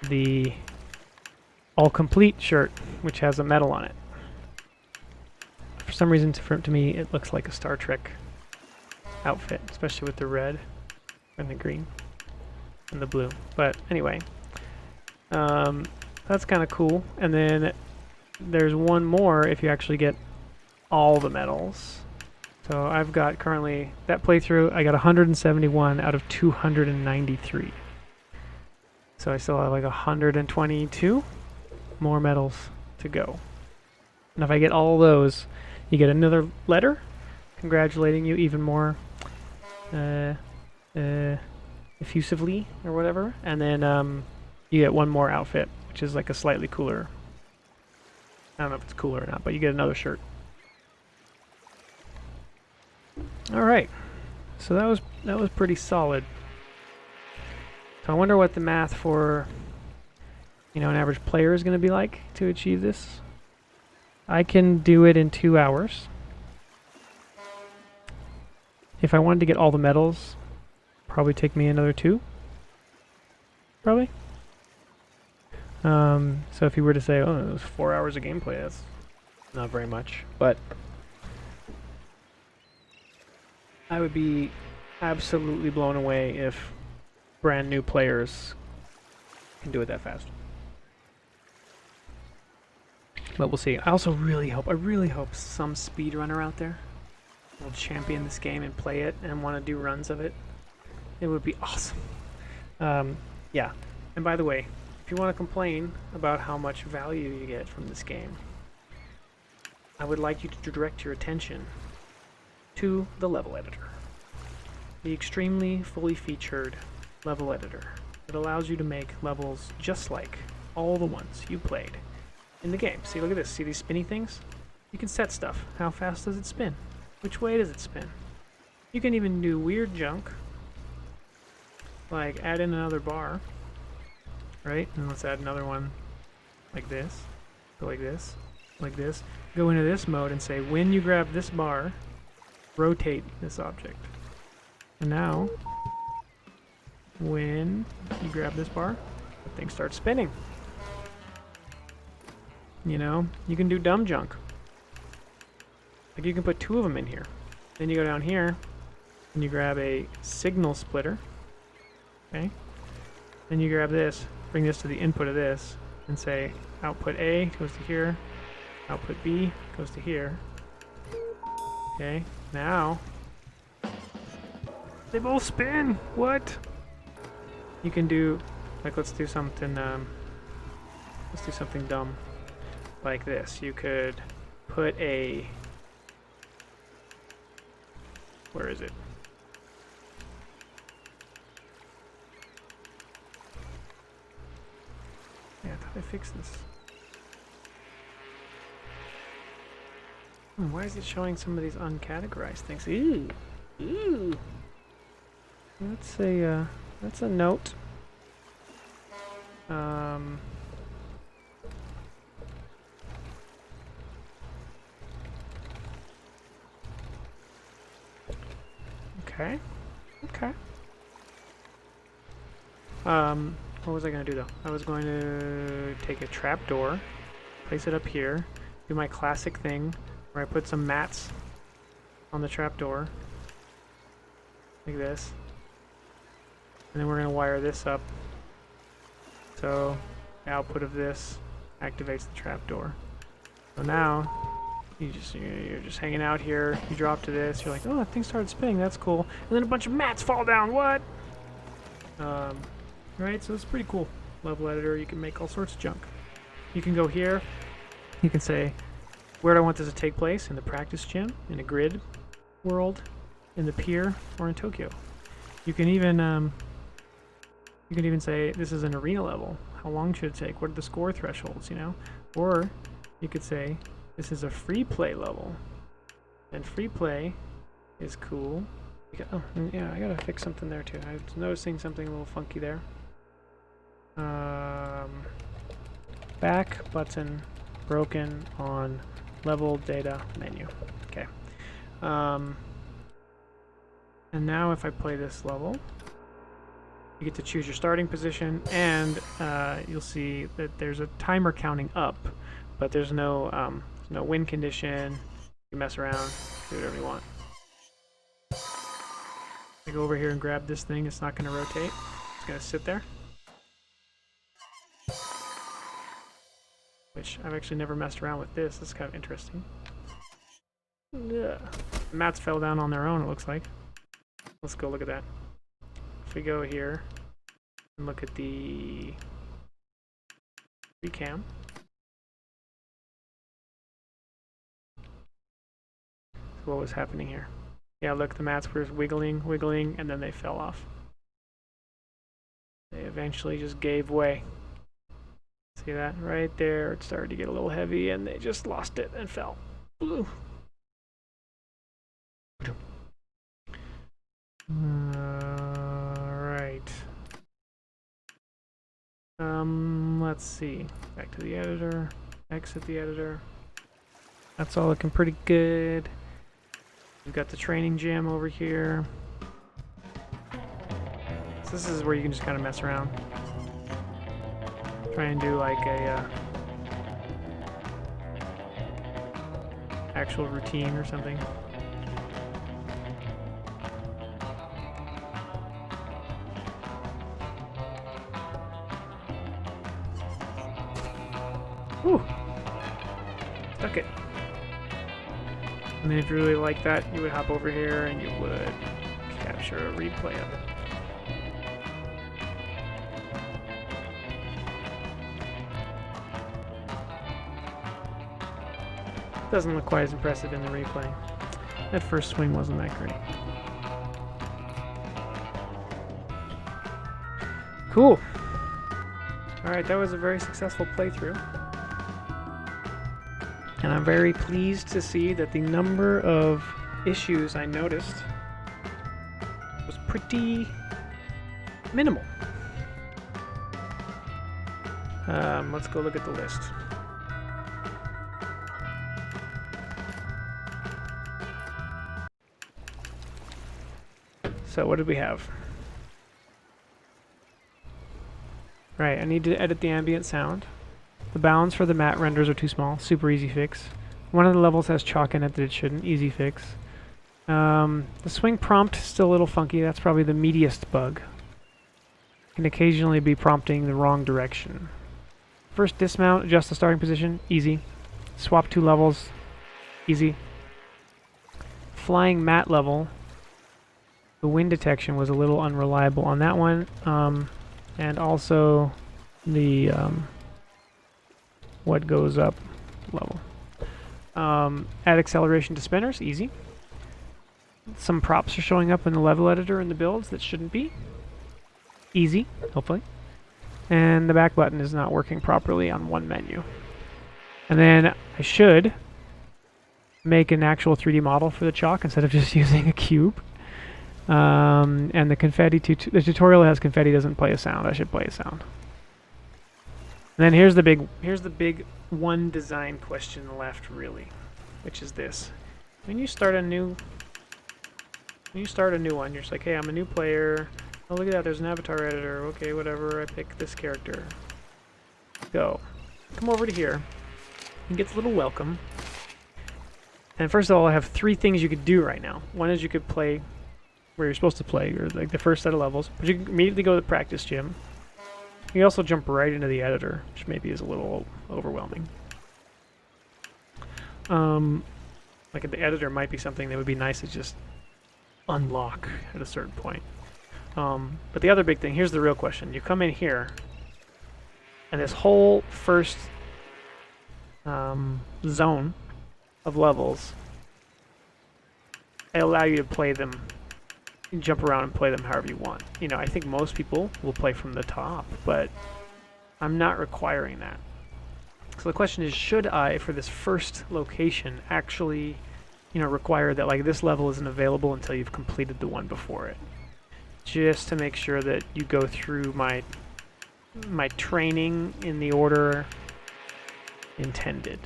the all complete shirt, which has a medal on it. For some reason, to me, it looks like a Star Trek outfit, especially with the red and the green and the blue. But anyway, that's kind of cool. And then there's one more if you actually get all the medals. So I've got currently, that playthrough, I got 171 out of 293. So I still have like 122 more medals to go. And if I get all those, you get another letter congratulating you even more effusively or whatever. And then you get one more outfit, which is like a slightly cooler. I don't know if it's cooler or not, but you get another shirt. All right, so that was pretty solid. So I wonder what the math for, you know, an average player is going to be like to achieve this. I can do it in 2 hours. If I wanted to get all the medals, probably take me another 2. Probably. So if you were to say, oh, it was 4 hours of gameplay, that's not very much, but I would be absolutely blown away if brand new players can do it that fast. But we'll see. I also really hope some speedrunner out there will champion this game and play it and want to do runs of it. It would be awesome. Yeah. And by the way, if you want to complain about how much value you get from this game, I would like you to direct your attention to the level editor. The extremely fully featured level editor that allows you to make levels just like all the ones you played in the game. See, look at this. See these spinny things? You can set stuff. How fast does it spin? Which way does it spin? You can even do weird junk, like add in another bar, right? And let's add another one like this, go like this, like this. Go into this mode and say, when you grab this bar, rotate this object. And now, when you grab this bar, the thing starts spinning. You know, you can do dumb junk. Like you can put 2 of them in here. Then you go down here, and you grab a signal splitter. Okay? Then you grab this, bring this to the input of this, and say output A goes to here, output B goes to here. Okay, now they both spin. What? You can do, like, let's do something dumb like this. You could put a, where is it? Yeah, I thought I fixed this. Why is it showing some of these uncategorized things? Ooh, ooh. That's a note. Okay. Okay. What was I going to do though? I was going to take a trapdoor, place it up here, do my classic thing where I put some mats on the trapdoor, like this, and then we're going to wire this up. So the output of this activates the trapdoor. So now you're just hanging out here. You drop to this. You're like, oh, that thing started spinning. That's cool. And then a bunch of mats fall down. What? Right. So it's pretty cool. Level editor. You can make all sorts of junk. You can go here. You can say, where do I want this to take place? In the practice gym, in a grid world, in the pier, or in Tokyo. You can even say this is an arena level. How long should it take? What are the score thresholds? You know, or you could say this is a free play level, and free play is cool. Oh, yeah, I gotta fix something there too. I was noticing something a little funky there. Back button broken on level data menu. Okay. And now if I play this level, you get to choose your starting position, and you'll see that there's a timer counting up, but there's no win condition. You mess around, do whatever you want. I go over here and grab this thing. It's not going to rotate. It's going to sit there. Which I've actually never messed around with this. This is kind of interesting. Yeah. The mats fell down on their own, it looks like. Let's go look at that. If we go here and look at the recam. So what was happening here? Yeah, look, the mats were wiggling, and then they fell off. They eventually just gave way. See that? Right there, it started to get a little heavy, and they just lost it and fell. Ooh. Alright. Let's see. Back to the editor. Exit the editor. That's all looking pretty good. We've got the training gym over here. So this is where you can just kind of mess around. Try and do like a actual routine or something. Whew. Stuck it. And then if you really like that, you would hop over here and you would capture a replay of it. Doesn't look quite as impressive in the replay. That first swing wasn't that great. Cool. Alright, that was a very successful playthrough. And I'm very pleased to see that the number of issues I noticed was pretty minimal. Let's go look at the list. So what did we have? Right, I need to edit the ambient sound. The bounds for the matte renders are too small. Super easy fix. One of the levels has chalk in it that it shouldn't. Easy fix. The swing prompt is still a little funky. That's probably the meatiest bug. Can occasionally be prompting the wrong direction. First dismount, adjust the starting position. Easy. Swap 2 levels. Easy. Flying matte level. The wind detection was a little unreliable on that one. And also the what goes up level. Add acceleration to spinners, easy. Some props are showing up in the level editor in the builds that shouldn't be. Easy, hopefully. And the back button is not working properly on one menu. And then I should make an actual 3D model for the chalk instead of just using a cube. And the confetti, the tutorial has confetti doesn't play a sound. I should play a sound. And then here's the big one design question left, really, which is this: when you start a new one, you're just like, hey, I'm a new player. Oh, look at that, there's an avatar editor. Okay, whatever. I pick this character. Go. Come over to here. And get a little welcome. And first of all, I have 3 things you could do right now. One is you could play where you're supposed to play, or like the first set of levels, but you can immediately go to the practice gym. You can also jump right into the editor, which maybe is a little overwhelming. Like the editor might be something that would be nice to just unlock at a certain point. But the other big thing, here's the real question. You come in here, and this whole first zone of levels, they allow you to play them. You can jump around and play them however you want. You know, I think most people will play from the top, but I'm not requiring that. So the question is, should I, for this first location, actually, you know, require that like this level isn't available until you've completed the one before it? Just to make sure that you go through my training in the order intended.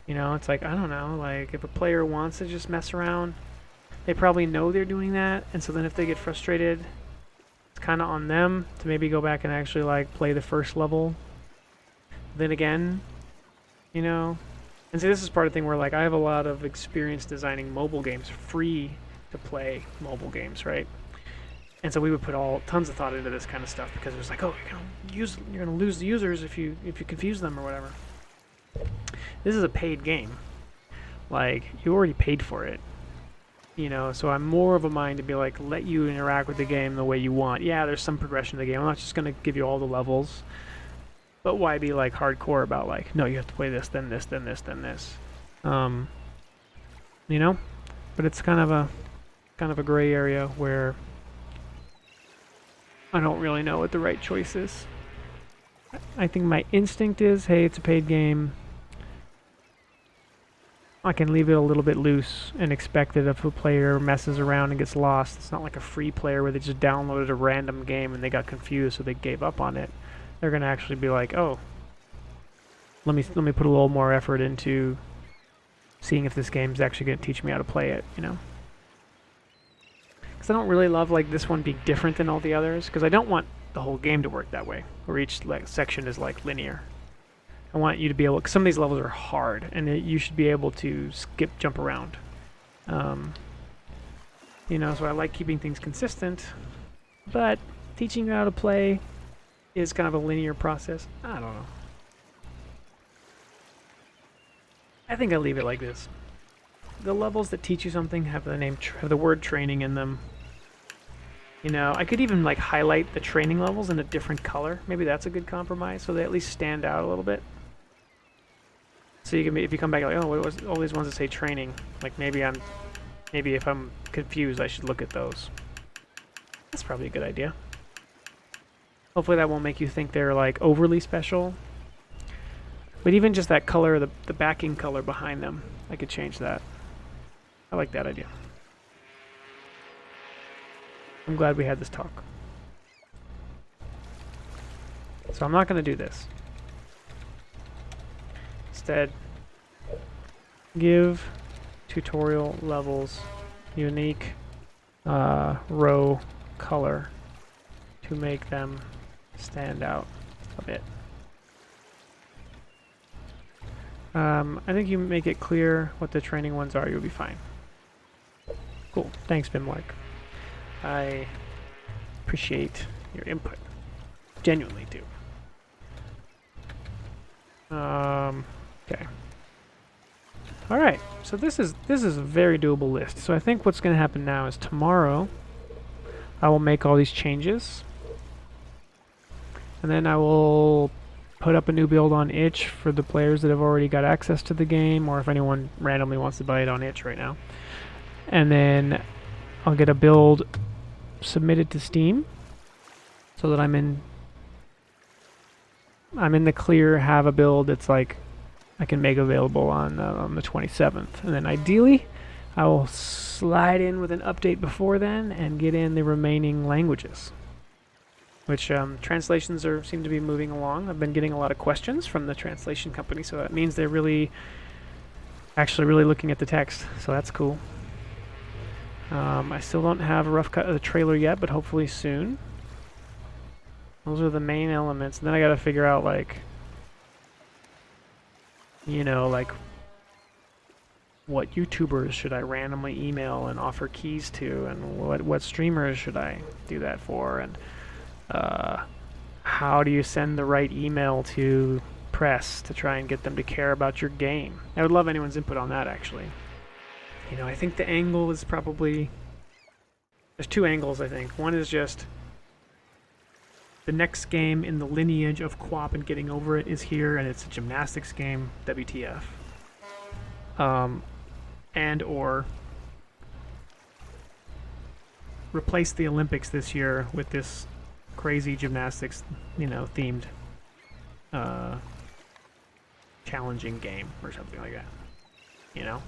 You know, it's like, I don't know, like if a player wants to just mess around, they probably know they're doing that, and so then if they get frustrated, it's kind of on them to maybe go back and actually like play the first level. Then again, you know, and see, this is part of the thing where like I have a lot of experience designing mobile games, free to play mobile games, right? And so we would put tons of thought into this kind of stuff because it was like, oh, you're gonna lose the users if you confuse them or whatever. This is a paid game. Like, you already paid for it. You know, so I'm more of a mind to be like, let you interact with the game the way you want. Yeah, there's some progression to the game. I'm not just going to give you all the levels. But why be like hardcore about like, no, you have to play this, then this, then this, then this. You know? But it's kind of a gray area where I don't really know what the right choice is. I think my instinct is, hey, it's a paid game. I can leave it a little bit loose and expect that if a player messes around and gets lost, it's not like a free player where they just downloaded a random game and they got confused so they gave up on it. They're going to actually be like, oh, let me put a little more effort into seeing if this game's actually going to teach me how to play it, you know? Because I don't really love like this one being different than all the others, because I don't want the whole game to work that way, where each like section is like linear. I want you to be able, because some of these levels are hard, and you should be able to jump around. You know, so I like keeping things consistent, but teaching you how to play is kind of a linear process. I don't know. I think I leave it like this. The levels that teach you something have the word training in them. You know, I could even like highlight the training levels in a different color. Maybe that's a good compromise, so they at least stand out a little bit. So you can, if you come back like, oh, what was all these ones that say training? Like maybe if I'm confused, I should look at those. That's probably a good idea. Hopefully that won't make you think they're like overly special. But even just that color, the backing color behind them, I could change that. I like that idea. I'm glad we had this talk. So I'm not going to do this. Instead, give tutorial levels unique row color to make them stand out a bit. I think you make it clear what the training ones are, you'll be fine. Cool. Thanks, Bimlark. I appreciate your input. Genuinely do. Okay. All right. So this is a very doable list. So I think what's going to happen now is tomorrow I will make all these changes, and then I will put up a new build on itch for the players that have already got access to the game, or if anyone randomly wants to buy it on itch right now. And then I'll get a build submitted to Steam so that I'm in the clear, have a build that's like I can make available on the 27th. And then ideally I will slide in with an update before then and get in the remaining languages, which translations seem to be moving along. I've been getting a lot of questions from the translation company, so that means they're really looking at the text, so that's cool. I still don't have a rough cut of the trailer yet, but hopefully soon. Those are the main elements. And then I gotta figure out, like, you know, like, what YouTubers should I randomly email and offer keys to, and what streamers should I do that for, and how do you send the right email to press to try and get them to care about your game? I would love anyone's input on that, actually. You know, I think the angle is probably... There's two angles, I think. One is just the next game in the lineage of QWOP and getting over it is here, and it's a gymnastics game, WTF. And or replace the Olympics this year with this crazy gymnastics, you know, themed challenging game or something like that, you know.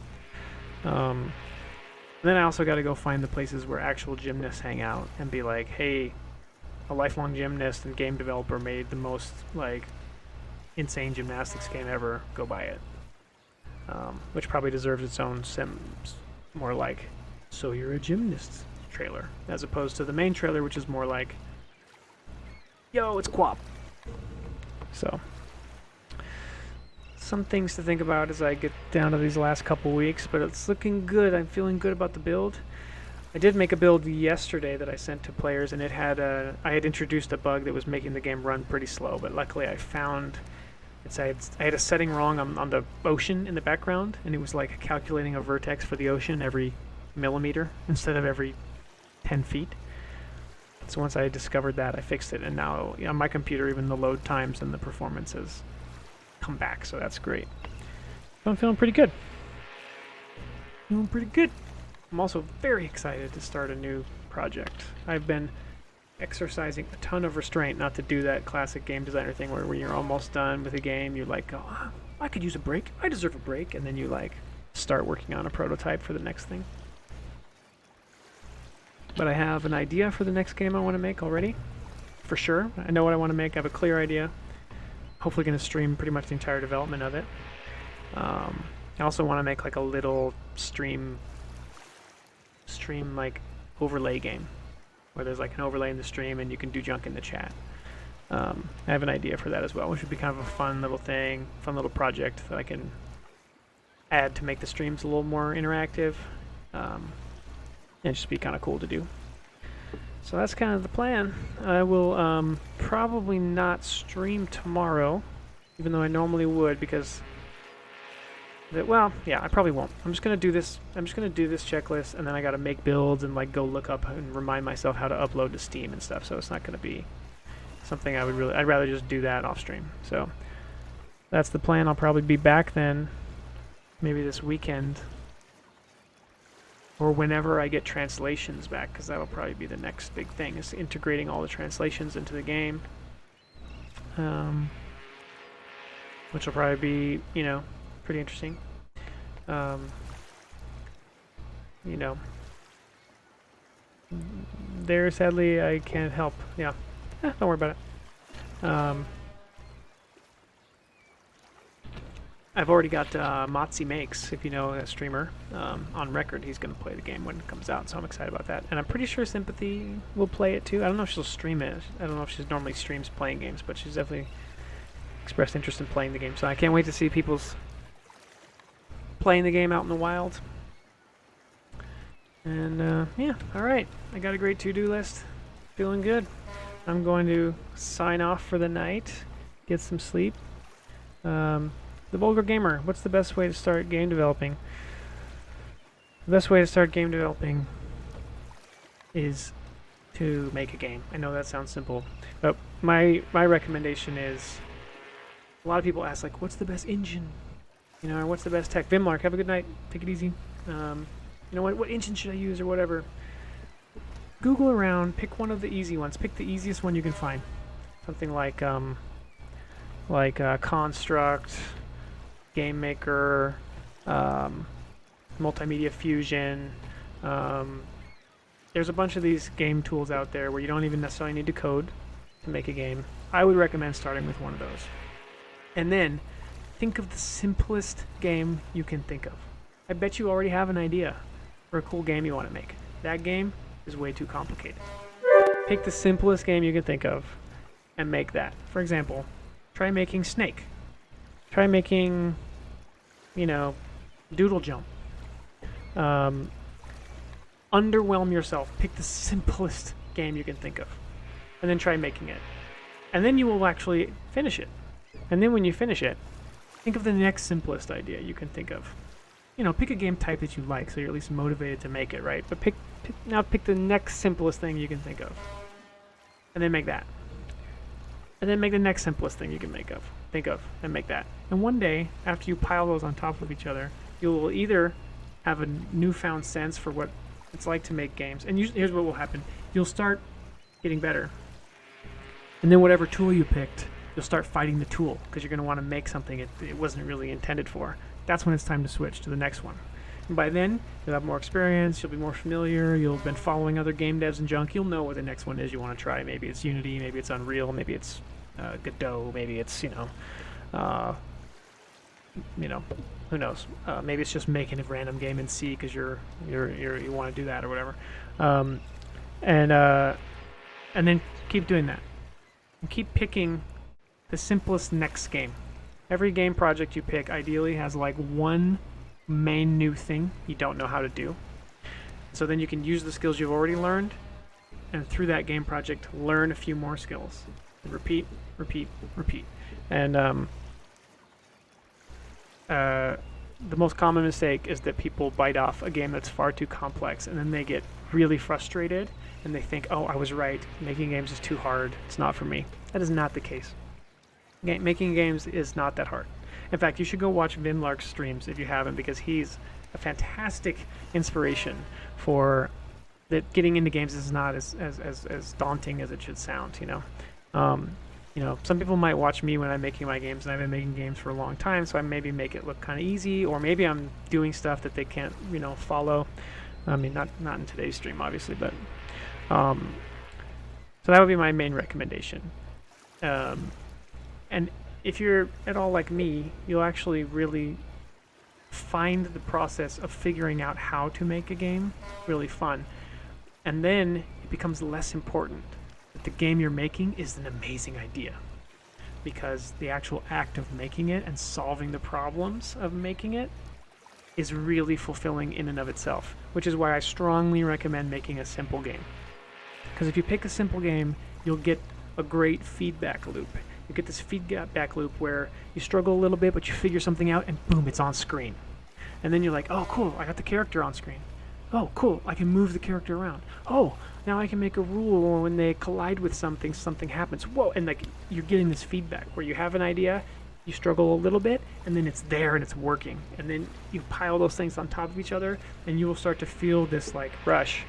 Then I also got to go find the places where actual gymnasts hang out and be like, hey, a lifelong gymnast and game developer made the most like insane gymnastics game ever, go buy it. Which probably deserves its own more like, so you're a gymnast trailer, as opposed to the main trailer, which is more like, yo, it's QWOP. So, some things to think about as I get down to these last couple weeks, but it's looking good. I'm feeling good about the build. I did make a build yesterday that I sent to players, and it had I had introduced a bug that was making the game run pretty slow, but luckily I found I had a setting wrong on the ocean in the background, and it was like calculating a vertex for the ocean every millimeter instead of every 10 feet. So once I discovered that, I fixed it, and now on my computer, even the load times and the performance has come back, so that's great. So I'm feeling pretty good. Feeling pretty good. I'm also very excited to start a new project. I've been exercising a ton of restraint not to do that classic game designer thing where when you're almost done with a game, you're like, oh, I could use a break. I deserve a break. And then you like start working on a prototype for the next thing. But I have an idea for the next game I want to make already, for sure. I know what I want to make. I have a clear idea. Hopefully going to stream pretty much the entire development of it. I also want to make like a little stream like overlay game where there's like an overlay in the stream and you can do junk in the chat. I have an idea for that as well, which would be kind of a fun little thing, fun little project that I can add to make the streams a little more interactive. And just be kind of cool to do. So that's kind of the plan. I will probably not stream tomorrow, even though I normally would, because well, yeah, I probably won't. I'm just gonna do this. I'm just gonna do this checklist, and then I gotta make builds and like go look up and remind myself how to upload to Steam and stuff. So it's not gonna be something I'd rather just do that off stream. So that's the plan. I'll probably be back then, maybe this weekend, or whenever I get translations back, because that'll probably be the next big thing, is integrating all the translations into the game. And which will probably be, you know, pretty interesting. You know, there, sadly, I can't help. Yeah, don't worry about it. I've already got Motzi Makes, if you know a streamer, on record. He's going to play the game when it comes out, so I'm excited about that. And I'm pretty sure Sympathy will play it too. I don't know if she'll stream it. I don't know if she normally streams playing games, but she's definitely expressed interest in playing the game. So I can't wait to see people's playing the game out in the wild. And yeah, all right. I got a great to-do list. Feeling good. I'm going to sign off for the night, get some sleep. The Vulgar Gamer, what's the best way to start game developing? The best way to start game developing is to make a game. I know that sounds simple, but my recommendation is, a lot of people ask, like, what's the best engine? You know, or what's the best tech? Vimlark, have a good night. Take it easy. You know, what engine should I use or whatever? Google around, pick one of the easy ones. Pick the easiest one you can find. Something like Construct, Game Maker, Multimedia Fusion. There's a bunch of these game tools out there where you don't even necessarily need to code to make a game. I would recommend starting with one of those. And then think of the simplest game you can think of. I bet you already have an idea for a cool game you want to make. That game is way too complicated. Pick the simplest game you can think of and make that. For example, try making Snake. Try making, you know, Doodle Jump. Underwhelm yourself. Pick the simplest game you can think of. And then try making it. And then you will actually finish it. And then when you finish it, think of the next simplest idea you can think of. You know, pick a game type that you like so you're at least motivated to make it, right? But pick the next simplest thing you can think of. And then make that. And then make the next simplest thing you can think of, and make that. And one day, after you pile those on top of each other, you will either have a newfound sense for what it's like to make games. And here's what will happen. You'll start getting better. And then whatever tool you picked, you'll start fighting the tool because you're going to want to make something it wasn't really intended for. That's when it's time to switch to the next one. And by then, you'll have more experience, you'll be more familiar, you'll have been following other game devs and junk, you'll know what the next one is you want to try. Maybe it's Unity, maybe it's Unreal, maybe it's Godot, maybe it's, you know, who knows? Maybe it's just making a random game in C because you want to do that or whatever. And then keep doing that. And keep picking the simplest next game. Every game project you pick ideally has like one main new thing you don't know how to do. So then you can use the skills you've already learned, and through that game project, learn a few more skills. And repeat, repeat, repeat. And the most common mistake is that people bite off a game that's far too complex, and then they get really frustrated, and they think, oh, I was right, making games is too hard, it's not for me. That is not the case. Making games is not that hard. In fact, you should go watch Vimlark's streams if you haven't, because he's a fantastic inspiration for that. Getting into games is not as daunting as it should sound, you know. You know, some people might watch me when I'm making my games, and I've been making games for a long time, so I maybe make it look kind of easy, or maybe I'm doing stuff that they can't, you know, follow. I mean, not in today's stream, obviously, but so that would be my main recommendation. And if you're at all like me, you'll actually really find the process of figuring out how to make a game really fun. And then it becomes less important that the game you're making is an amazing idea, because the actual act of making it and solving the problems of making it is really fulfilling in and of itself, which is why I strongly recommend making a simple game. Because if you pick a simple game, you'll get a great feedback loop. You get this feedback loop where you struggle a little bit, but you figure something out, and boom, it's on screen. And then you're like, oh, cool, I got the character on screen. Oh, cool, I can move the character around. Oh, now I can make a rule when they collide with something, something happens. Whoa, and like you're getting this feedback where you have an idea, you struggle a little bit, and then it's there and it's working. And then you pile those things on top of each other, and you will start to feel this like rush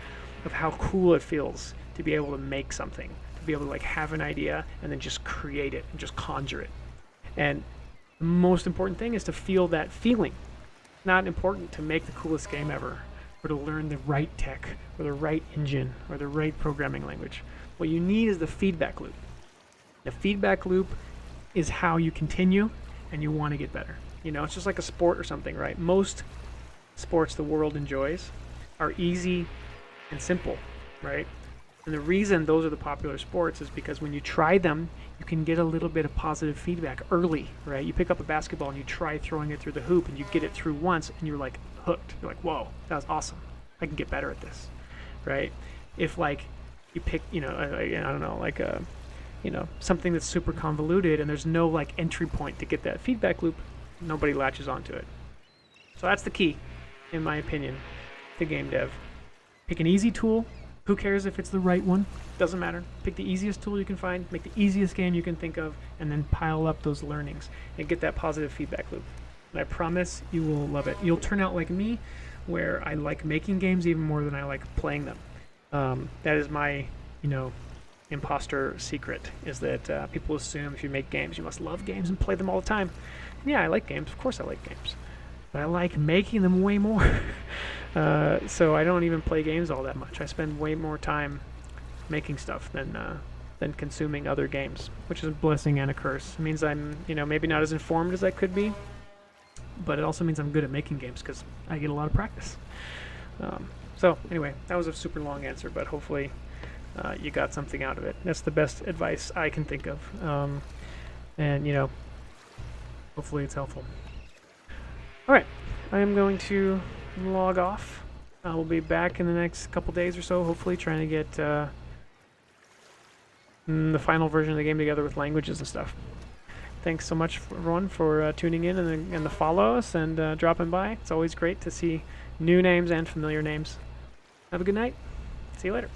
of how cool it feels to be able to make something. Be able to like have an idea and then just create it and just conjure it. And The most important thing is to feel that feeling. It's not important to make the coolest game ever, or to learn the right tech, or the right engine, or the right programming language. What you need is the feedback loop. The feedback loop is how you continue and you want to get better. You know, it's just like a sport or something, right? Most sports the world enjoys are easy and simple, right? And the reason those are the popular sports is because when you try them, you can get a little bit of positive feedback early, right? You pick up a basketball and you try throwing it through the hoop and you get it through once and you're like hooked. You're like, whoa, that was awesome. I can get better at this, right? If like you pick, you know, I don't know, like a, you know, something that's super convoluted and there's no like entry point to get that feedback loop, nobody latches onto it. So that's the key, in my opinion, to game dev. Pick an easy tool. Who cares if it's the right one? Doesn't matter. Pick the easiest tool you can find, make the easiest game you can think of, and then pile up those learnings and get that positive feedback loop. And I promise you will love it. You'll turn out like me, where I like making games even more than I like playing them. That is my, you know, imposter secret, is that people assume if you make games, you must love games and play them all the time. And yeah, I like games. Of course I like games. But I like making them way more. So I don't even play games all that much. I spend way more time making stuff than consuming other games, which is a blessing and a curse. It means I'm, you know, maybe not as informed as I could be, but it also means I'm good at making games because I get a lot of practice. So anyway, that was a super long answer, but hopefully you got something out of it. That's the best advice I can think of. And, you know, hopefully it's helpful. All right, I am going to log off. We'll be back in the next couple days or so, hopefully trying to get the final version of the game together with languages and stuff. Thanks so much, everyone, for tuning in and the follow us and dropping by. It's always great to see new names and familiar names. Have a good night. See you later.